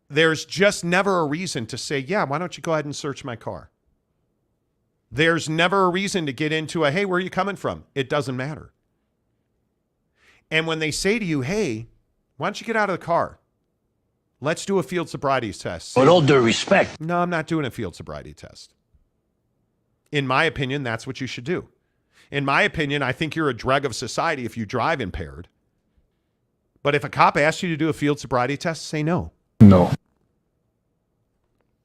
There's just never a reason to say, yeah, why don't you go ahead and search my car? There's never a reason to get into hey, where are you coming from? It doesn't matter. And when they say to you, hey, why don't you get out of the car? Let's do a field sobriety test. With all due respect. No, I'm not doing a field sobriety test. In my opinion, that's what you should do. In my opinion, I think you're a dreg of society if you drive impaired. But if a cop asks you to do a field sobriety test, say no. No.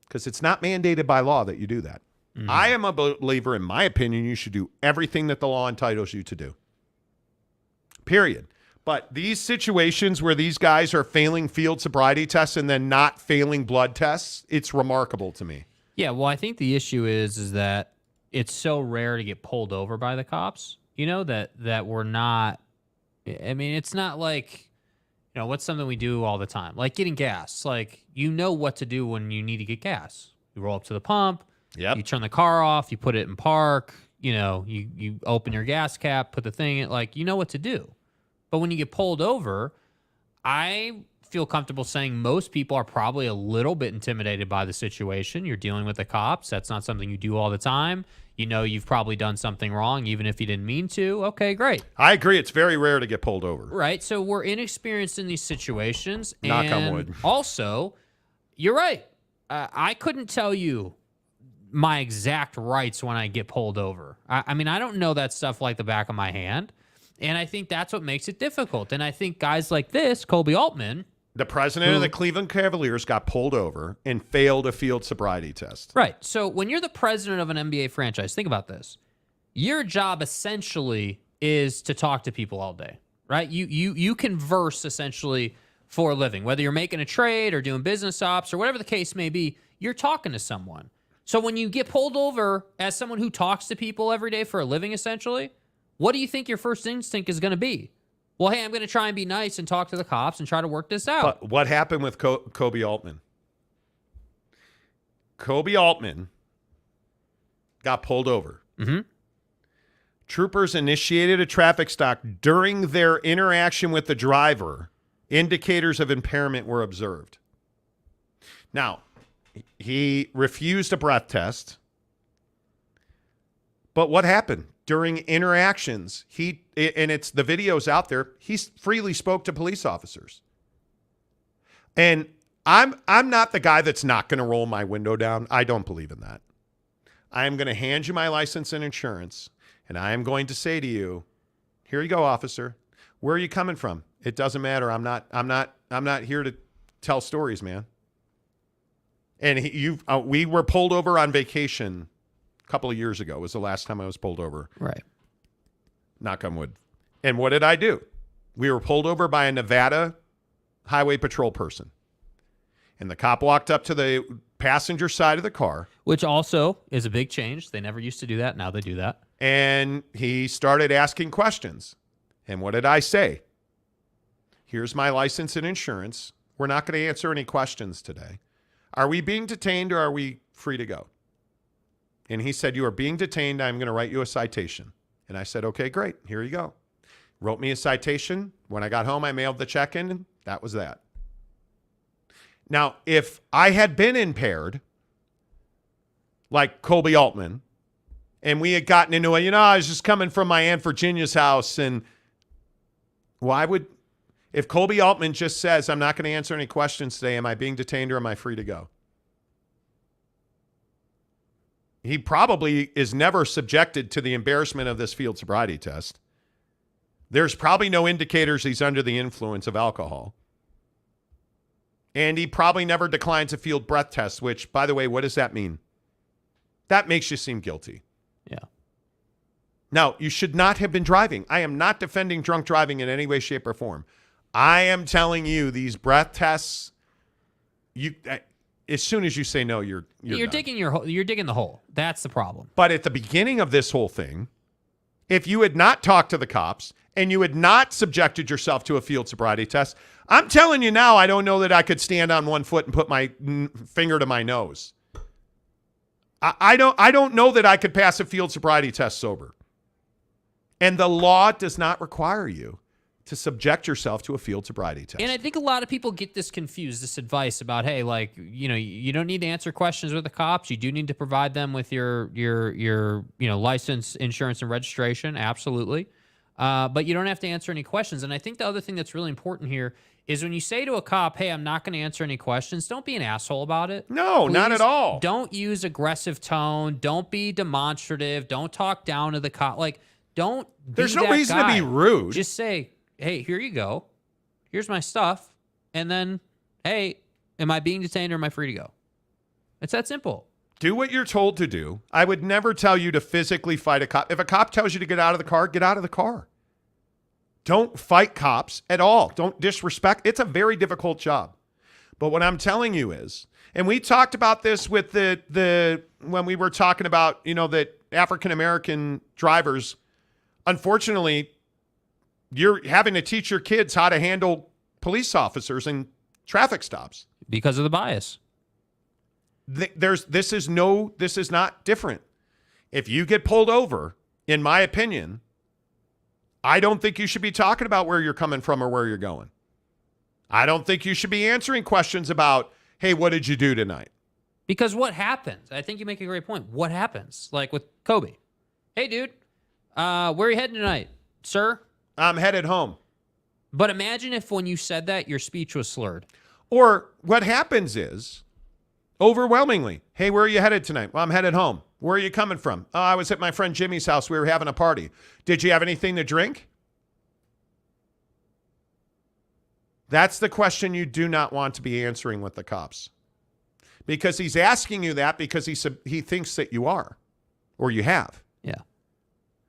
Because it's not mandated by law that you do that. Mm-hmm. I am a believer, in my opinion, you should do everything that the law entitles you to do. Period. But these situations where these guys are failing field sobriety tests and then not failing blood tests, it's remarkable to me. Yeah, well, I think the issue is that it's so rare to get pulled over by the cops, that we're not, I mean, it's not like, what's something we do all the time? Like getting gas. Like, what to do when you need to get gas. You roll up to the pump, yep. You turn the car off, you put it in park, you open your gas cap, put the thing in, like, what to do. But when you get pulled over, I feel comfortable saying most people are probably a little bit intimidated by the situation. You're dealing with the cops. That's not something you do all the time. You've probably done something wrong, even if you didn't mean to. Okay, great. I agree. It's very rare to get pulled over. Right. So we're inexperienced in these situations. Knock and on wood. Also, you're right. I couldn't tell you my exact rights when I get pulled over. I mean, I don't know that stuff like the back of my hand. And I think that's what makes it difficult. And I think guys like this, Kobe Altman, the president of the Cleveland Cavaliers, got pulled over and failed a field sobriety test. Right. So when you're the president of an NBA franchise, think about this. Your job essentially is to talk to people all day, right? You converse essentially for a living. Whether you're making a trade or doing business ops or whatever the case may be, you're talking to someone. So when you get pulled over as someone who talks to people every day for a living, essentially, what do you think your first instinct is going to be? Well, hey, I'm going to try and be nice and talk to the cops and try to work this out. But what happened with Kobe Altman? Kobe Altman got pulled over. Mm-hmm. Troopers initiated a traffic stop. During their interaction with the driver, indicators of impairment were observed. Now, he refused a breath test. But what happened? During interactions, the video's out there, he freely spoke to police officers. And I'm not the guy that's not going to roll my window down. I don't believe in that. I am going to hand you my license and insurance, and I am going to say to you, here you go, officer. Where are you coming from? It doesn't matter. I'm not here to tell stories, man. And we were pulled over on vacation a couple of years ago. It was the last time I was pulled over. Right. Knock on wood. And what did I do? We were pulled over by a Nevada highway patrol person. And the cop walked up to the passenger side of the car. Which also is a big change. They never used to do that. Now they do that. And he started asking questions. And what did I say? Here's my license and insurance. We're not going to answer any questions today. Are we being detained or are we free to go? And he said, you are being detained. I'm going to write you a citation. And I said, okay, great. Here you go. Wrote me a citation. When I got home, I mailed the check in, and that was that. Now, if I had been impaired, like Colby Altman, and we had gotten into it, I was just coming from my Aunt Virginia's house, and if Colby Altman just says, I'm not going to answer any questions today, am I being detained or am I free to go? He probably is never subjected to the embarrassment of this field sobriety test. There's probably no indicators he's under the influence of alcohol. And he probably never declines a field breath test, which, by the way, what does that mean? That makes you seem guilty. Yeah. Now, you should not have been driving. I am not defending drunk driving in any way, shape, or form. I am telling you, these breath tests, as soon as you say no, you're digging you're digging the hole. That's the problem. But at the beginning of this whole thing, if you had not talked to the cops and you had not subjected yourself to a field sobriety test, I'm telling you now, I don't know that I could stand on one foot and put my finger to my nose. I don't know that I could pass a field sobriety test sober. And the law does not require you to subject yourself to a field sobriety test. And I think a lot of people get this confused, this advice about, hey, you don't need to answer questions with the cops. You do need to provide them with your license, insurance, and registration. Absolutely. But you don't have to answer any questions. And I think the other thing that's really important here is when you say to a cop, hey, I'm not going to answer any questions, don't be an asshole about it. No, not at all. Don't use aggressive tone. Don't be demonstrative. Don't talk down to the cop. There's no reason to be rude. Just say, hey, here you go. Here's my stuff. And then, hey, am I being detained or am I free to go? It's that simple. Do what you're told to do. I would never tell you to physically fight a cop. If a cop tells you to get out of the car, get out of the car. Don't fight cops at all. Don't disrespect. It's a very difficult job. But what I'm telling you is, and we talked about this with when we were talking about, that African-American drivers, unfortunately, you're having to teach your kids how to handle police officers and traffic stops. Because of the bias. This is not different. If you get pulled over, in my opinion, I don't think you should be talking about where you're coming from or where you're going. I don't think you should be answering questions about, hey, what did you do tonight? Because what happens? I think you make a great point. What happens? Like with Kobe. Hey, dude, where are you heading tonight, sir? I'm headed home. But imagine if when you said that, your speech was slurred. Or what happens is, overwhelmingly, hey, where are you headed tonight? Well, I'm headed home. Where are you coming from? Oh, I was at my friend Jimmy's house. We were having a party. Did you have anything to drink? That's the question you do not want to be answering with the cops. Because he's asking you that because he thinks that you are or you have. Yeah.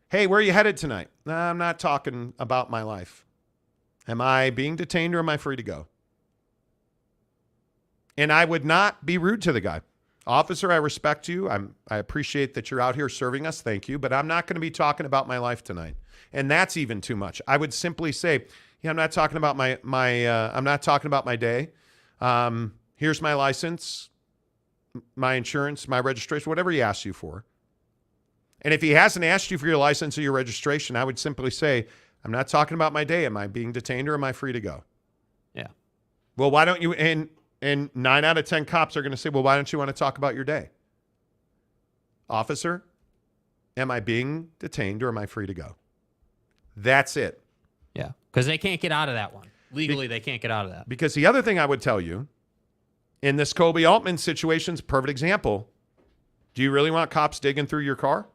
Hey, where are you headed tonight? No, I'm not talking about my life. Am I being detained or am I free to go? And I would not be rude to the guy. Officer, I respect you. I appreciate that you're out here serving us. Thank you. But I'm not going to be talking about my life tonight. And that's even too much. I would simply say, yeah, I'm not talking about I'm not talking about my day. Here's my license, my insurance, my registration, whatever he asks you for. And if he hasn't asked you for your license or your registration, I would simply say, I'm not talking about my day. Am I being detained or am I free to go? Yeah. Well, why don't you? And And 9 out of 10 cops are going to say, well, why don't you want to talk about your day? Officer, am I being detained or am I free to go? That's it. Yeah, because they can't get out of that one. Legally, they can't get out of that. Because the other thing I would tell you, in this Kobe Altman situation's a perfect example. Do you really want cops digging through your car?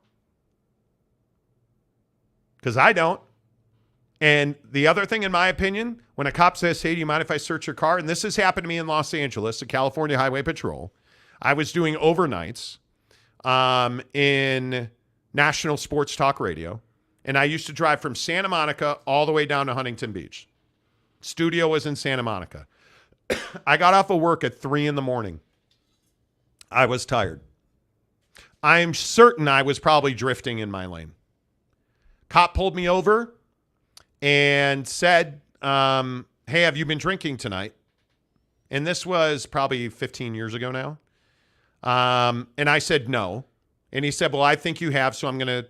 Because I don't. And the other thing, in my opinion, when a cop says, hey, do you mind if I search your car? And this has happened to me in Los Angeles, the California Highway Patrol. I was doing overnights in national sports talk radio. And I used to drive from Santa Monica all the way down to Huntington Beach. Studio was in Santa Monica. I got off of work at 3 a.m. I was tired. I am certain I was probably drifting in my lane. Cop pulled me over and said, hey, have you been drinking tonight? And this was probably 15 years ago now. And I said, no. And he said, well, I think you have, so I'm going to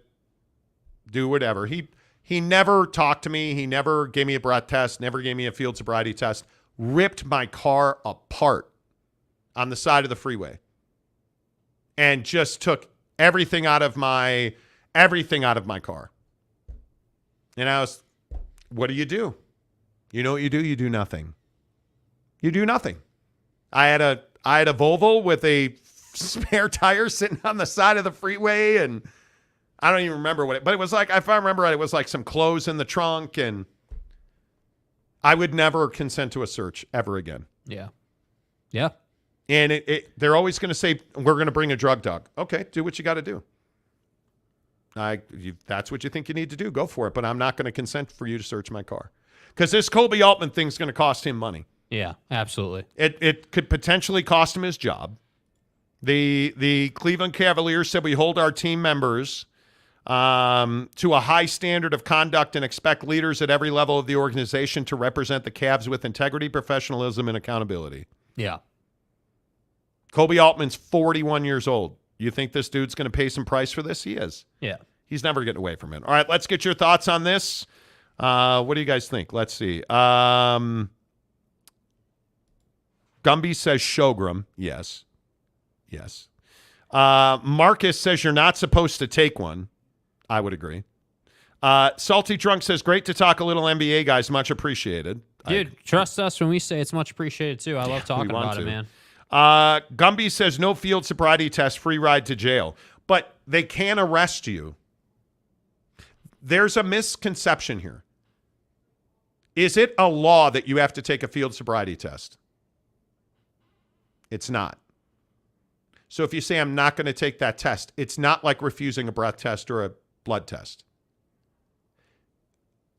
do whatever. He never talked to me. He never gave me a breath test, never gave me a field sobriety test, ripped my car apart on the side of the freeway and just took everything out of my car. And I was, what do? You know what you do? You do nothing. You do nothing. I had a Volvo with a spare tire sitting on the side of the freeway, and I don't even remember but it was like, if I remember right, it was like some clothes in the trunk, and I would never consent to a search ever again. Yeah. Yeah. And they're always going to say, we're going to bring a drug dog. Okay, do what you got to do. That's what you think you need to do. Go for it. But I'm not going to consent for you to search my car. Because this Kobe Altman thing's going to cost him money. Yeah, absolutely. It could potentially cost him his job. The Cleveland Cavaliers said we hold our team members to a high standard of conduct and expect leaders at every level of the organization to represent the Cavs with integrity, professionalism, and accountability. Yeah. Kobe Altman's 41 years old. You think this dude's going to pay some price for this? He is. Yeah. He's never getting away from it. All right, let's get your thoughts on this. What do you guys think? Let's see. Gumby says Shogram. Yes. Yes. Marcus says you're not supposed to take one. I would agree. Salty Drunk says, great to talk a little NBA, guys. Much appreciated. Dude, trust us when we say it's much appreciated, too. I love talking about it, man. Gumby says no field sobriety test, free ride to jail. But they can arrest you. There's a misconception here. Is it a law that you have to take a field sobriety test? It's not. So if you say, I'm not going to take that test, it's not like refusing a breath test or a blood test.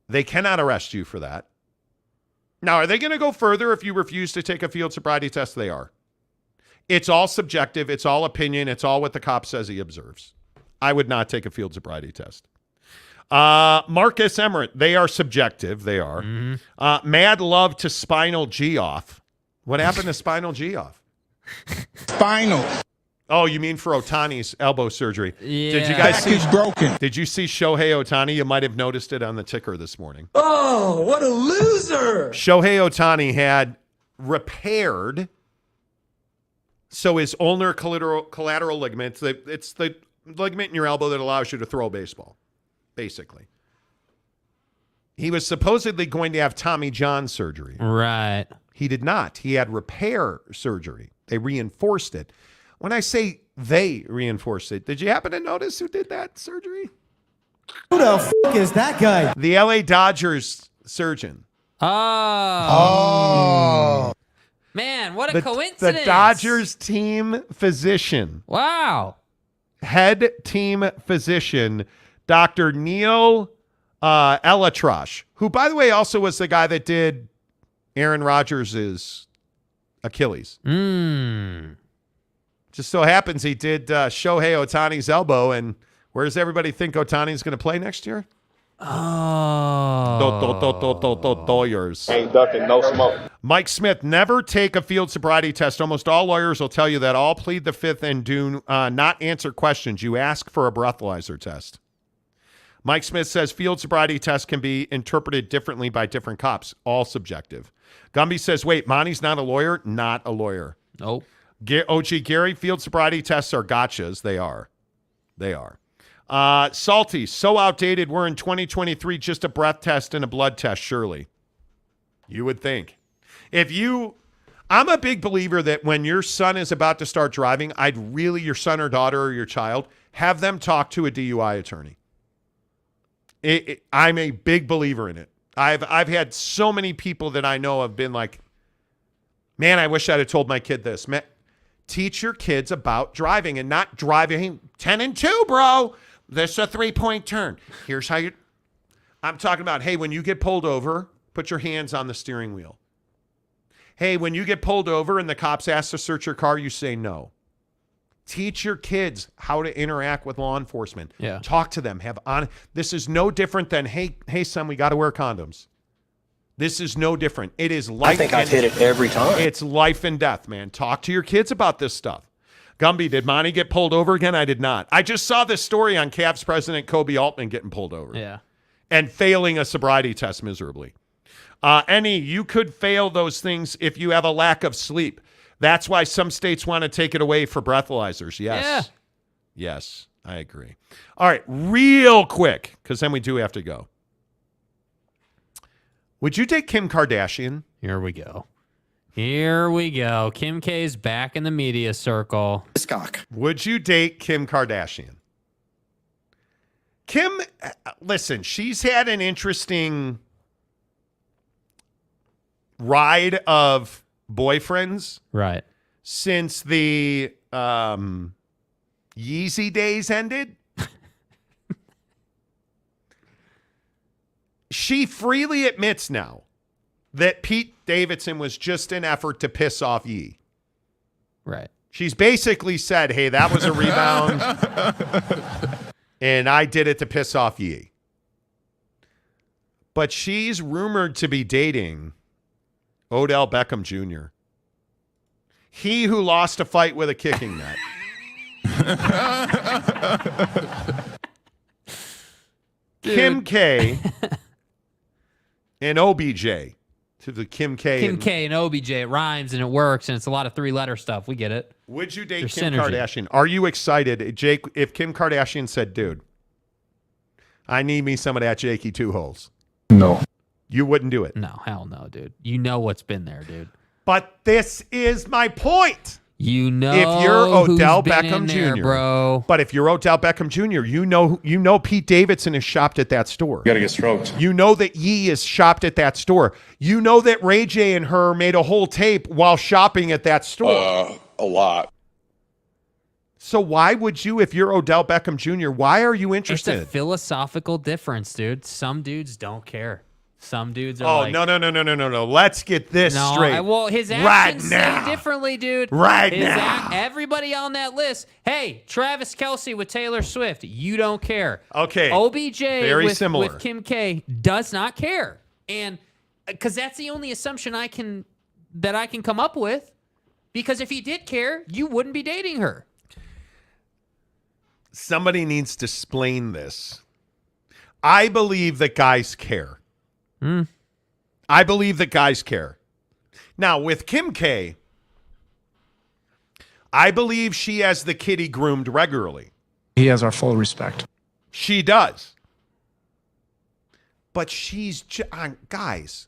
They cannot arrest you for that. Now, are they going to go further if you refuse to take a field sobriety test? They are. It's all subjective. It's all opinion. It's all what the cop says he observes. I would not take a field sobriety test. Marcus Emmert, they are subjective. They are. Mm-hmm. Mad love to spinal G off. What happened to spinal G off? Spinal. Oh, you mean for Ohtani's elbow surgery? Yeah. Did you guys see? Back is broken. Did you see Shohei Ohtani? You might have noticed it on the ticker this morning. Oh, what a loser! Shohei Ohtani had repaired. So his ulnar collateral ligament, it's the ligament in your elbow that allows you to throw a baseball, basically. He was supposedly going to have Tommy John surgery. Right. He did not. He had repair surgery. They reinforced it. When I say they reinforced it, did you happen to notice who did that surgery? Who the fuck is that guy? The LA Dodgers surgeon. Oh. Man, what a coincidence. The Dodgers team physician. Wow. Head team physician, Dr. Neil Elatrosh, who, by the way, also was the guy that did Aaron Rodgers' Achilles. Just so happens he did Shohei Ohtani's elbow, and where does everybody think Ohtani's going to play next year? Lawyers. Ain't ducking, no smoke. Mike Smith, never take a field sobriety test. Almost all lawyers will tell you that. All plead the fifth and do not answer questions. You ask for a breathalyzer test. Mike Smith says field sobriety tests can be interpreted differently by different cops. All subjective. Gumby says, wait, Monty's not a lawyer? Not a lawyer. Nope. OG Gary, field sobriety tests are gotchas. They are. Salty, so outdated. We're in 2023, just a breath test and a blood test, surely. You would think. I'm a big believer that when your son is about to start driving, your son or daughter or your child, have them talk to a DUI attorney. I'm a big believer in it. I've had so many people that I know have been like, man, I wish I'd have told my kid this. Man, teach your kids about driving and not driving 10 and 2, bro. This is a 3-point turn. Here's how I'm talking about, hey, when you get pulled over, put your hands on the steering wheel. Hey, when you get pulled over and the cops ask to search your car, you say no. Teach your kids how to interact with law enforcement. Yeah. Talk to them. This is no different than, hey, son, we got to wear condoms. This is no different. It is life. I think I've hit it every time. It's life and death, man. Talk to your kids about this stuff. Gumby, did Monty get pulled over again? I did not. I just saw this story on Cavs president Kobe Altman getting pulled over. Yeah. And failing a sobriety test miserably. You could fail those things if you have a lack of sleep. That's why some states want to take it away for breathalyzers. Yes. Yeah. Yes, I agree. All right, real quick, because then we do have to go. Would you date Kim Kardashian? Here we go. Kim K's back in the media circle. Would you date Kim Kardashian? Kim, listen, she's had an interesting ride of boyfriends. Right. Since the Yeezy days ended. She freely admits now that Pete Davidson was just an effort to piss off Yee. Right. She's basically said, hey, that was a rebound, and I did it to piss off Yee. But she's rumored to be dating Odell Beckham Jr., he who lost a fight with a kicking net. Kim K and OBJ to the Kim K. Kim K and OBJ. It rhymes and it works, and it's a lot of three-letter stuff. We get it. Would you date There's Kim synergy. Kardashian? Are you excited, Jake, if Kim Kardashian said, dude, I need me some of that Jakey two holes? No. You wouldn't do it? No, hell no, dude. You know what's been there, dude. But this is my point. You know, if you're Odell who's been Beckham in there, Jr., bro. But if you're Odell Beckham Jr., you know Pete Davidson is shopped at that store. You got to get stroked. You know that Yee is shopped at that store. You know that Ray J and her made a whole tape while shopping at that store. A lot. So why would you, if you're Odell Beckham Jr., why are you interested? It's a philosophical difference, dude. Some dudes don't care. Some dudes are no. Let's get this straight. His actions say differently, dude. Now. Everybody on that list. Hey, Travis Kelce with Taylor Swift. You don't care. Okay. OBJ similar. with Kim K does not care. And because that's the only assumption I can come up with. Because if he did care, you wouldn't be dating her. Somebody needs to explain this. I believe that guys care. I believe that guys care. Now, with Kim K, I believe she has the kitty groomed regularly. He has our full respect. She does. But she's guys.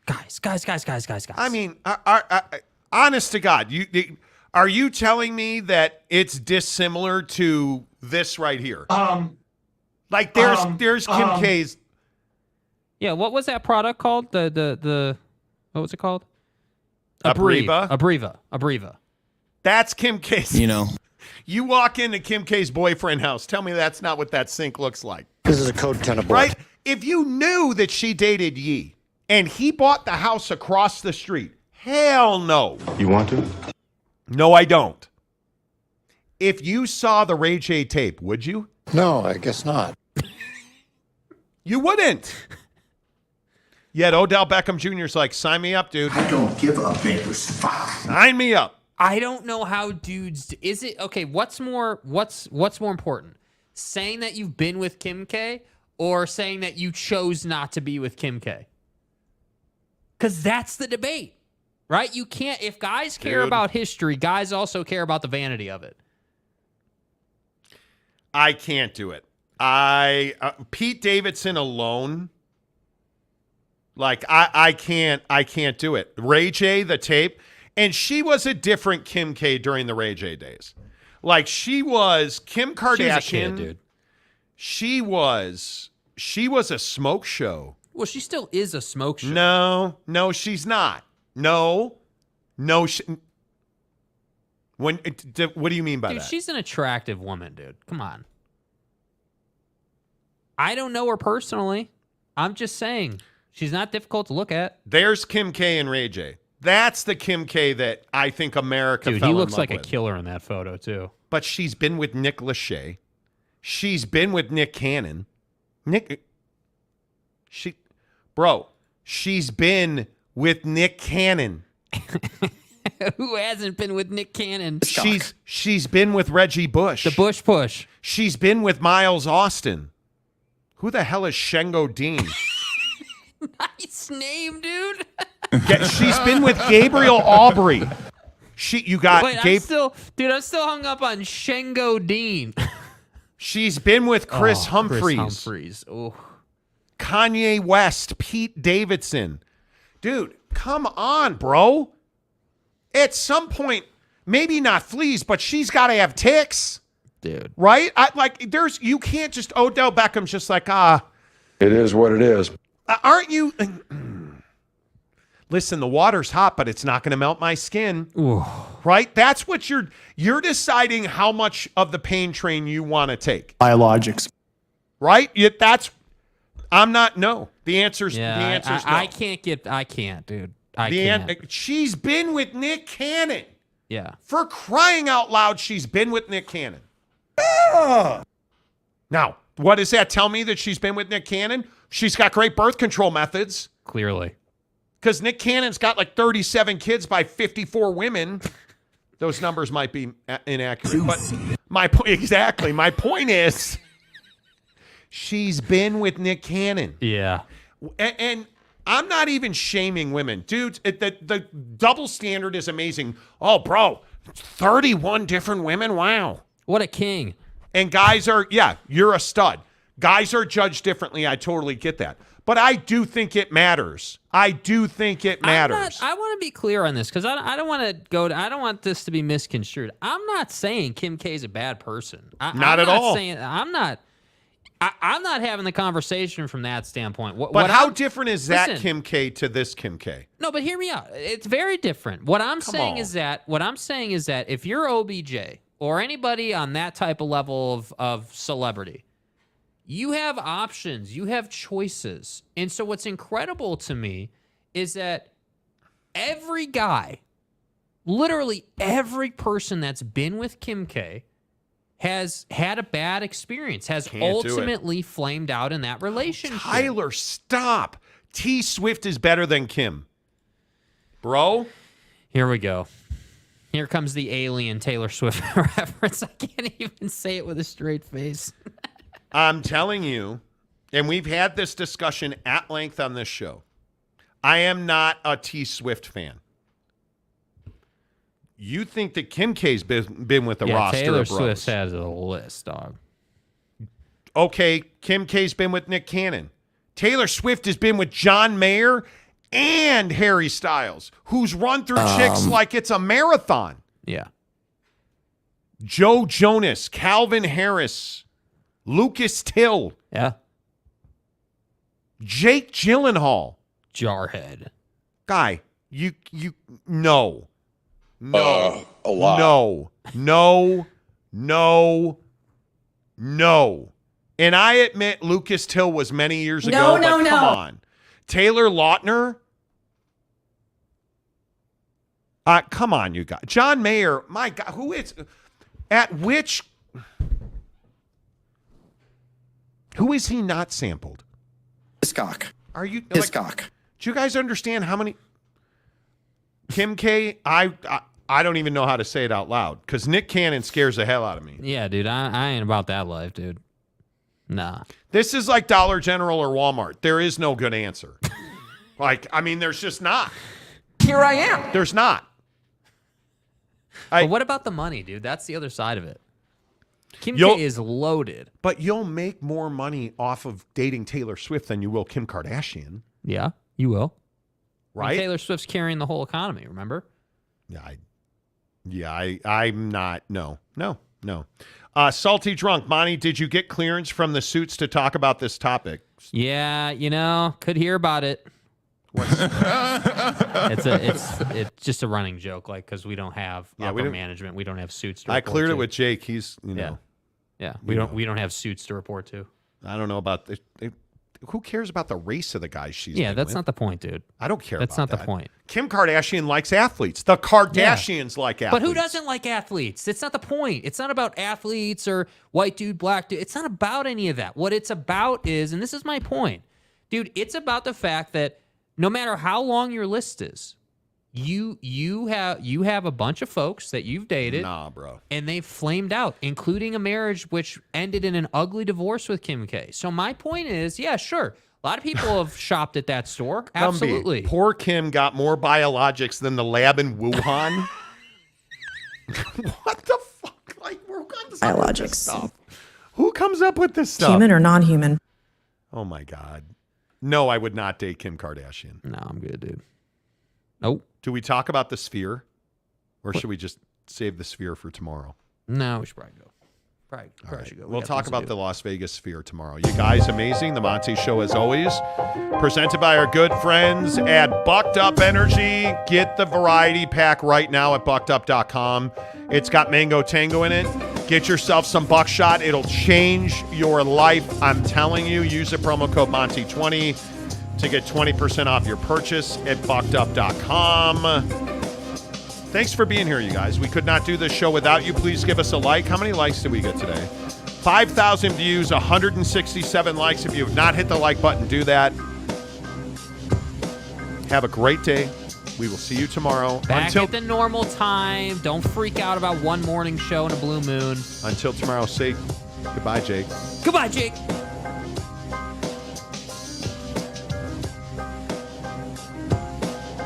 I mean, honest to God, are you telling me that it's dissimilar to this right here? Like there's Kim K's. Yeah, what was that product called? The what was it called? Abreva. That's Kim K's. You know. You walk into Kim K's boyfriend house. Tell me that's not what that sink looks like. This is a code 10 of blood. Right? If you knew that she dated Yee and he bought the house across the street, hell no. You want to? No, I don't. If you saw the Ray J tape, would you? No, I guess not. You wouldn't. Yet Odell Beckham Jr. is like, sign me up, dude. I don't give a baker's fuck. Sign me up. I don't know how dudes. Is it okay? What's more important? Saying that you've been with Kim K or saying that you chose not to be with Kim K? Because that's the debate, right? You can't, if guys care about history, guys also care about the vanity of it. I can't do it. Pete Davidson alone, like I can't do it. Ray J, the tape, and she was a different Kim K during the Ray J days. Like she was Kim Kardashian. She was a kid, dude. She was a smoke show. Well, she still is a smoke show. No, she's not. No. What do you mean by that? She's an attractive woman, dude. Come on. I don't know her personally. I'm just saying she's not difficult to look at. There's Kim K and Ray J. That's the Kim K that I think America Dude, fell he in looks love like with. a killer in that photo, too. But she's been with Nick Lachey. She's been with Nick Cannon. She's been with Nick Cannon. Who hasn't been with Nick Cannon? She's been with Reggie Bush. The Bush Push. She's been with Miles Austin. Who the hell is Shengo Dean? Nice name, dude. She's been with Gabriel Aubrey. Wait, I'm still hung up on Shengo Dean. She's been with Chris Humphries. Chris Humphries. Oh. Kanye West, Pete Davidson. Dude, come on, bro. At some point, maybe not fleas, but she's got to have ticks. Dude. Right? You can't just, Odell Beckham's just like, It is what it is. Aren't you? Listen, the water's hot, but it's not going to melt my skin. Ooh. Right? That's what you're deciding how much of the pain train you want to take. Biologics. Right? I'm not, no. The answer's no. I can't, dude. I can't. She's been with Nick Cannon. Yeah. For crying out loud, she's been with Nick Cannon. Now, what does that tell me that she's been with Nick Cannon? She's got great birth control methods. Clearly. Because Nick Cannon's got like 37 kids by 54 women. Those numbers might be inaccurate. But my point is, she's been with Nick Cannon. Yeah. And I'm not even shaming women. Dude, the double standard is amazing. Oh, bro, 31 different women? Wow. What a king. And guys are, you're a stud. Guys are judged differently. I totally get that. But I do think it matters. I want to be clear on this because I don't want this to be misconstrued. I'm not saying Kim K is a bad person. I'm not all. I'm not having the conversation from that standpoint. How different is that Kim K to this Kim K? No, but hear me out. It's very different. What I'm saying is that if you're OBJ or anybody on that type of level of celebrity, you have options, you have choices. And so what's incredible to me is that every guy, literally every person that's been with Kim K has had a bad experience, has ultimately flamed out in that relationship. Tyler, stop. T Swift is better than Kim. Bro. Here we go. Here comes the alien Taylor Swift reference. I can't even say it with a straight face. I'm telling you, and we've had this discussion at length on this show, I am not a T Swift fan. You think that Kim K's been with a roster Taylor of bros. Swift has a list, dog. Okay, Kim K's been with Nick Cannon. Taylor Swift has been with John Mayer and Harry Styles, who's run through chicks like it's a marathon. Yeah. Joe Jonas, Calvin Harris, Lucas Till. Yeah. Jake Gyllenhaal. Jarhead. Guy, no. No. A lot. No. And I admit Lucas Till was many years ago, but come on. Taylor Lautner? Come on, you guys. John Mayer, my God, who is he not sampled? Hiscock. Are you Hiscock. Do you guys understand how many Kim K? I don't even know how to say it out loud because Nick Cannon scares the hell out of me. Yeah, dude, I ain't about that life, dude. Nah. This is like Dollar General or Walmart. There is no good answer. Like, I mean, there's just not. Here I am. There's not. But what about the money, dude? That's the other side of it. Kim K is loaded. But you'll make more money off of dating Taylor Swift than you will Kim Kardashian. Yeah, you will. Right? And Taylor Swift's carrying the whole economy, remember? I'm not. No. Salty Drunk. Monty, did you get clearance from the suits to talk about this topic? Yeah, could hear about it. It's just a running joke, like, because we don't have upper management, we don't have suits to report I cleared to. it with Jake. He's we don't have suits to report to. I don't know about who cares about the race of the guys she's that's not the point, dude. I don't care. That's about not that. the point. Kim Kardashian likes athletes. The Kardashians like athletes. But who doesn't like athletes? It's not the point. It's not about athletes or white dude, black dude. It's not about any of that. What it's about is, and this is my point, dude, it's about the fact that no matter how long your list is, you have a bunch of folks that you've dated, bro, and they've flamed out, including a marriage which ended in an ugly divorce with Kim K. So my point is, yeah, sure, a lot of people have shopped at that store, absolutely. Poor Kim got more biologics than the lab in Wuhan. What the fuck? Like, who comes up with this stuff? Who comes up with this stuff? Human or non-human? Oh my God. No, I would not date Kim Kardashian. No, I'm good, dude. Nope. Do we talk about the Sphere? Or should we just save the Sphere for tomorrow? No, we should probably go. Probably should go. We'll talk about the Las Vegas Sphere tomorrow. You guys, amazing. The Monty Show, as always. Presented by our good friends at Bucked Up Energy. Get the variety pack right now at buckedup.com. It's got mango tango in it. Get yourself some buckshot. It'll change your life. I'm telling you. Use the promo code Monty20 to get 20% off your purchase at buckedup.com. Thanks for being here, you guys. We could not do this show without you. Please give us a like. How many likes did we get today? 5,000 views, 167 likes. If you have not hit the like button, do that. Have a great day. We will see you tomorrow. Back at the normal time. Don't freak out about one morning show and a blue moon. Until tomorrow, say goodbye, Jake. Goodbye, Jake.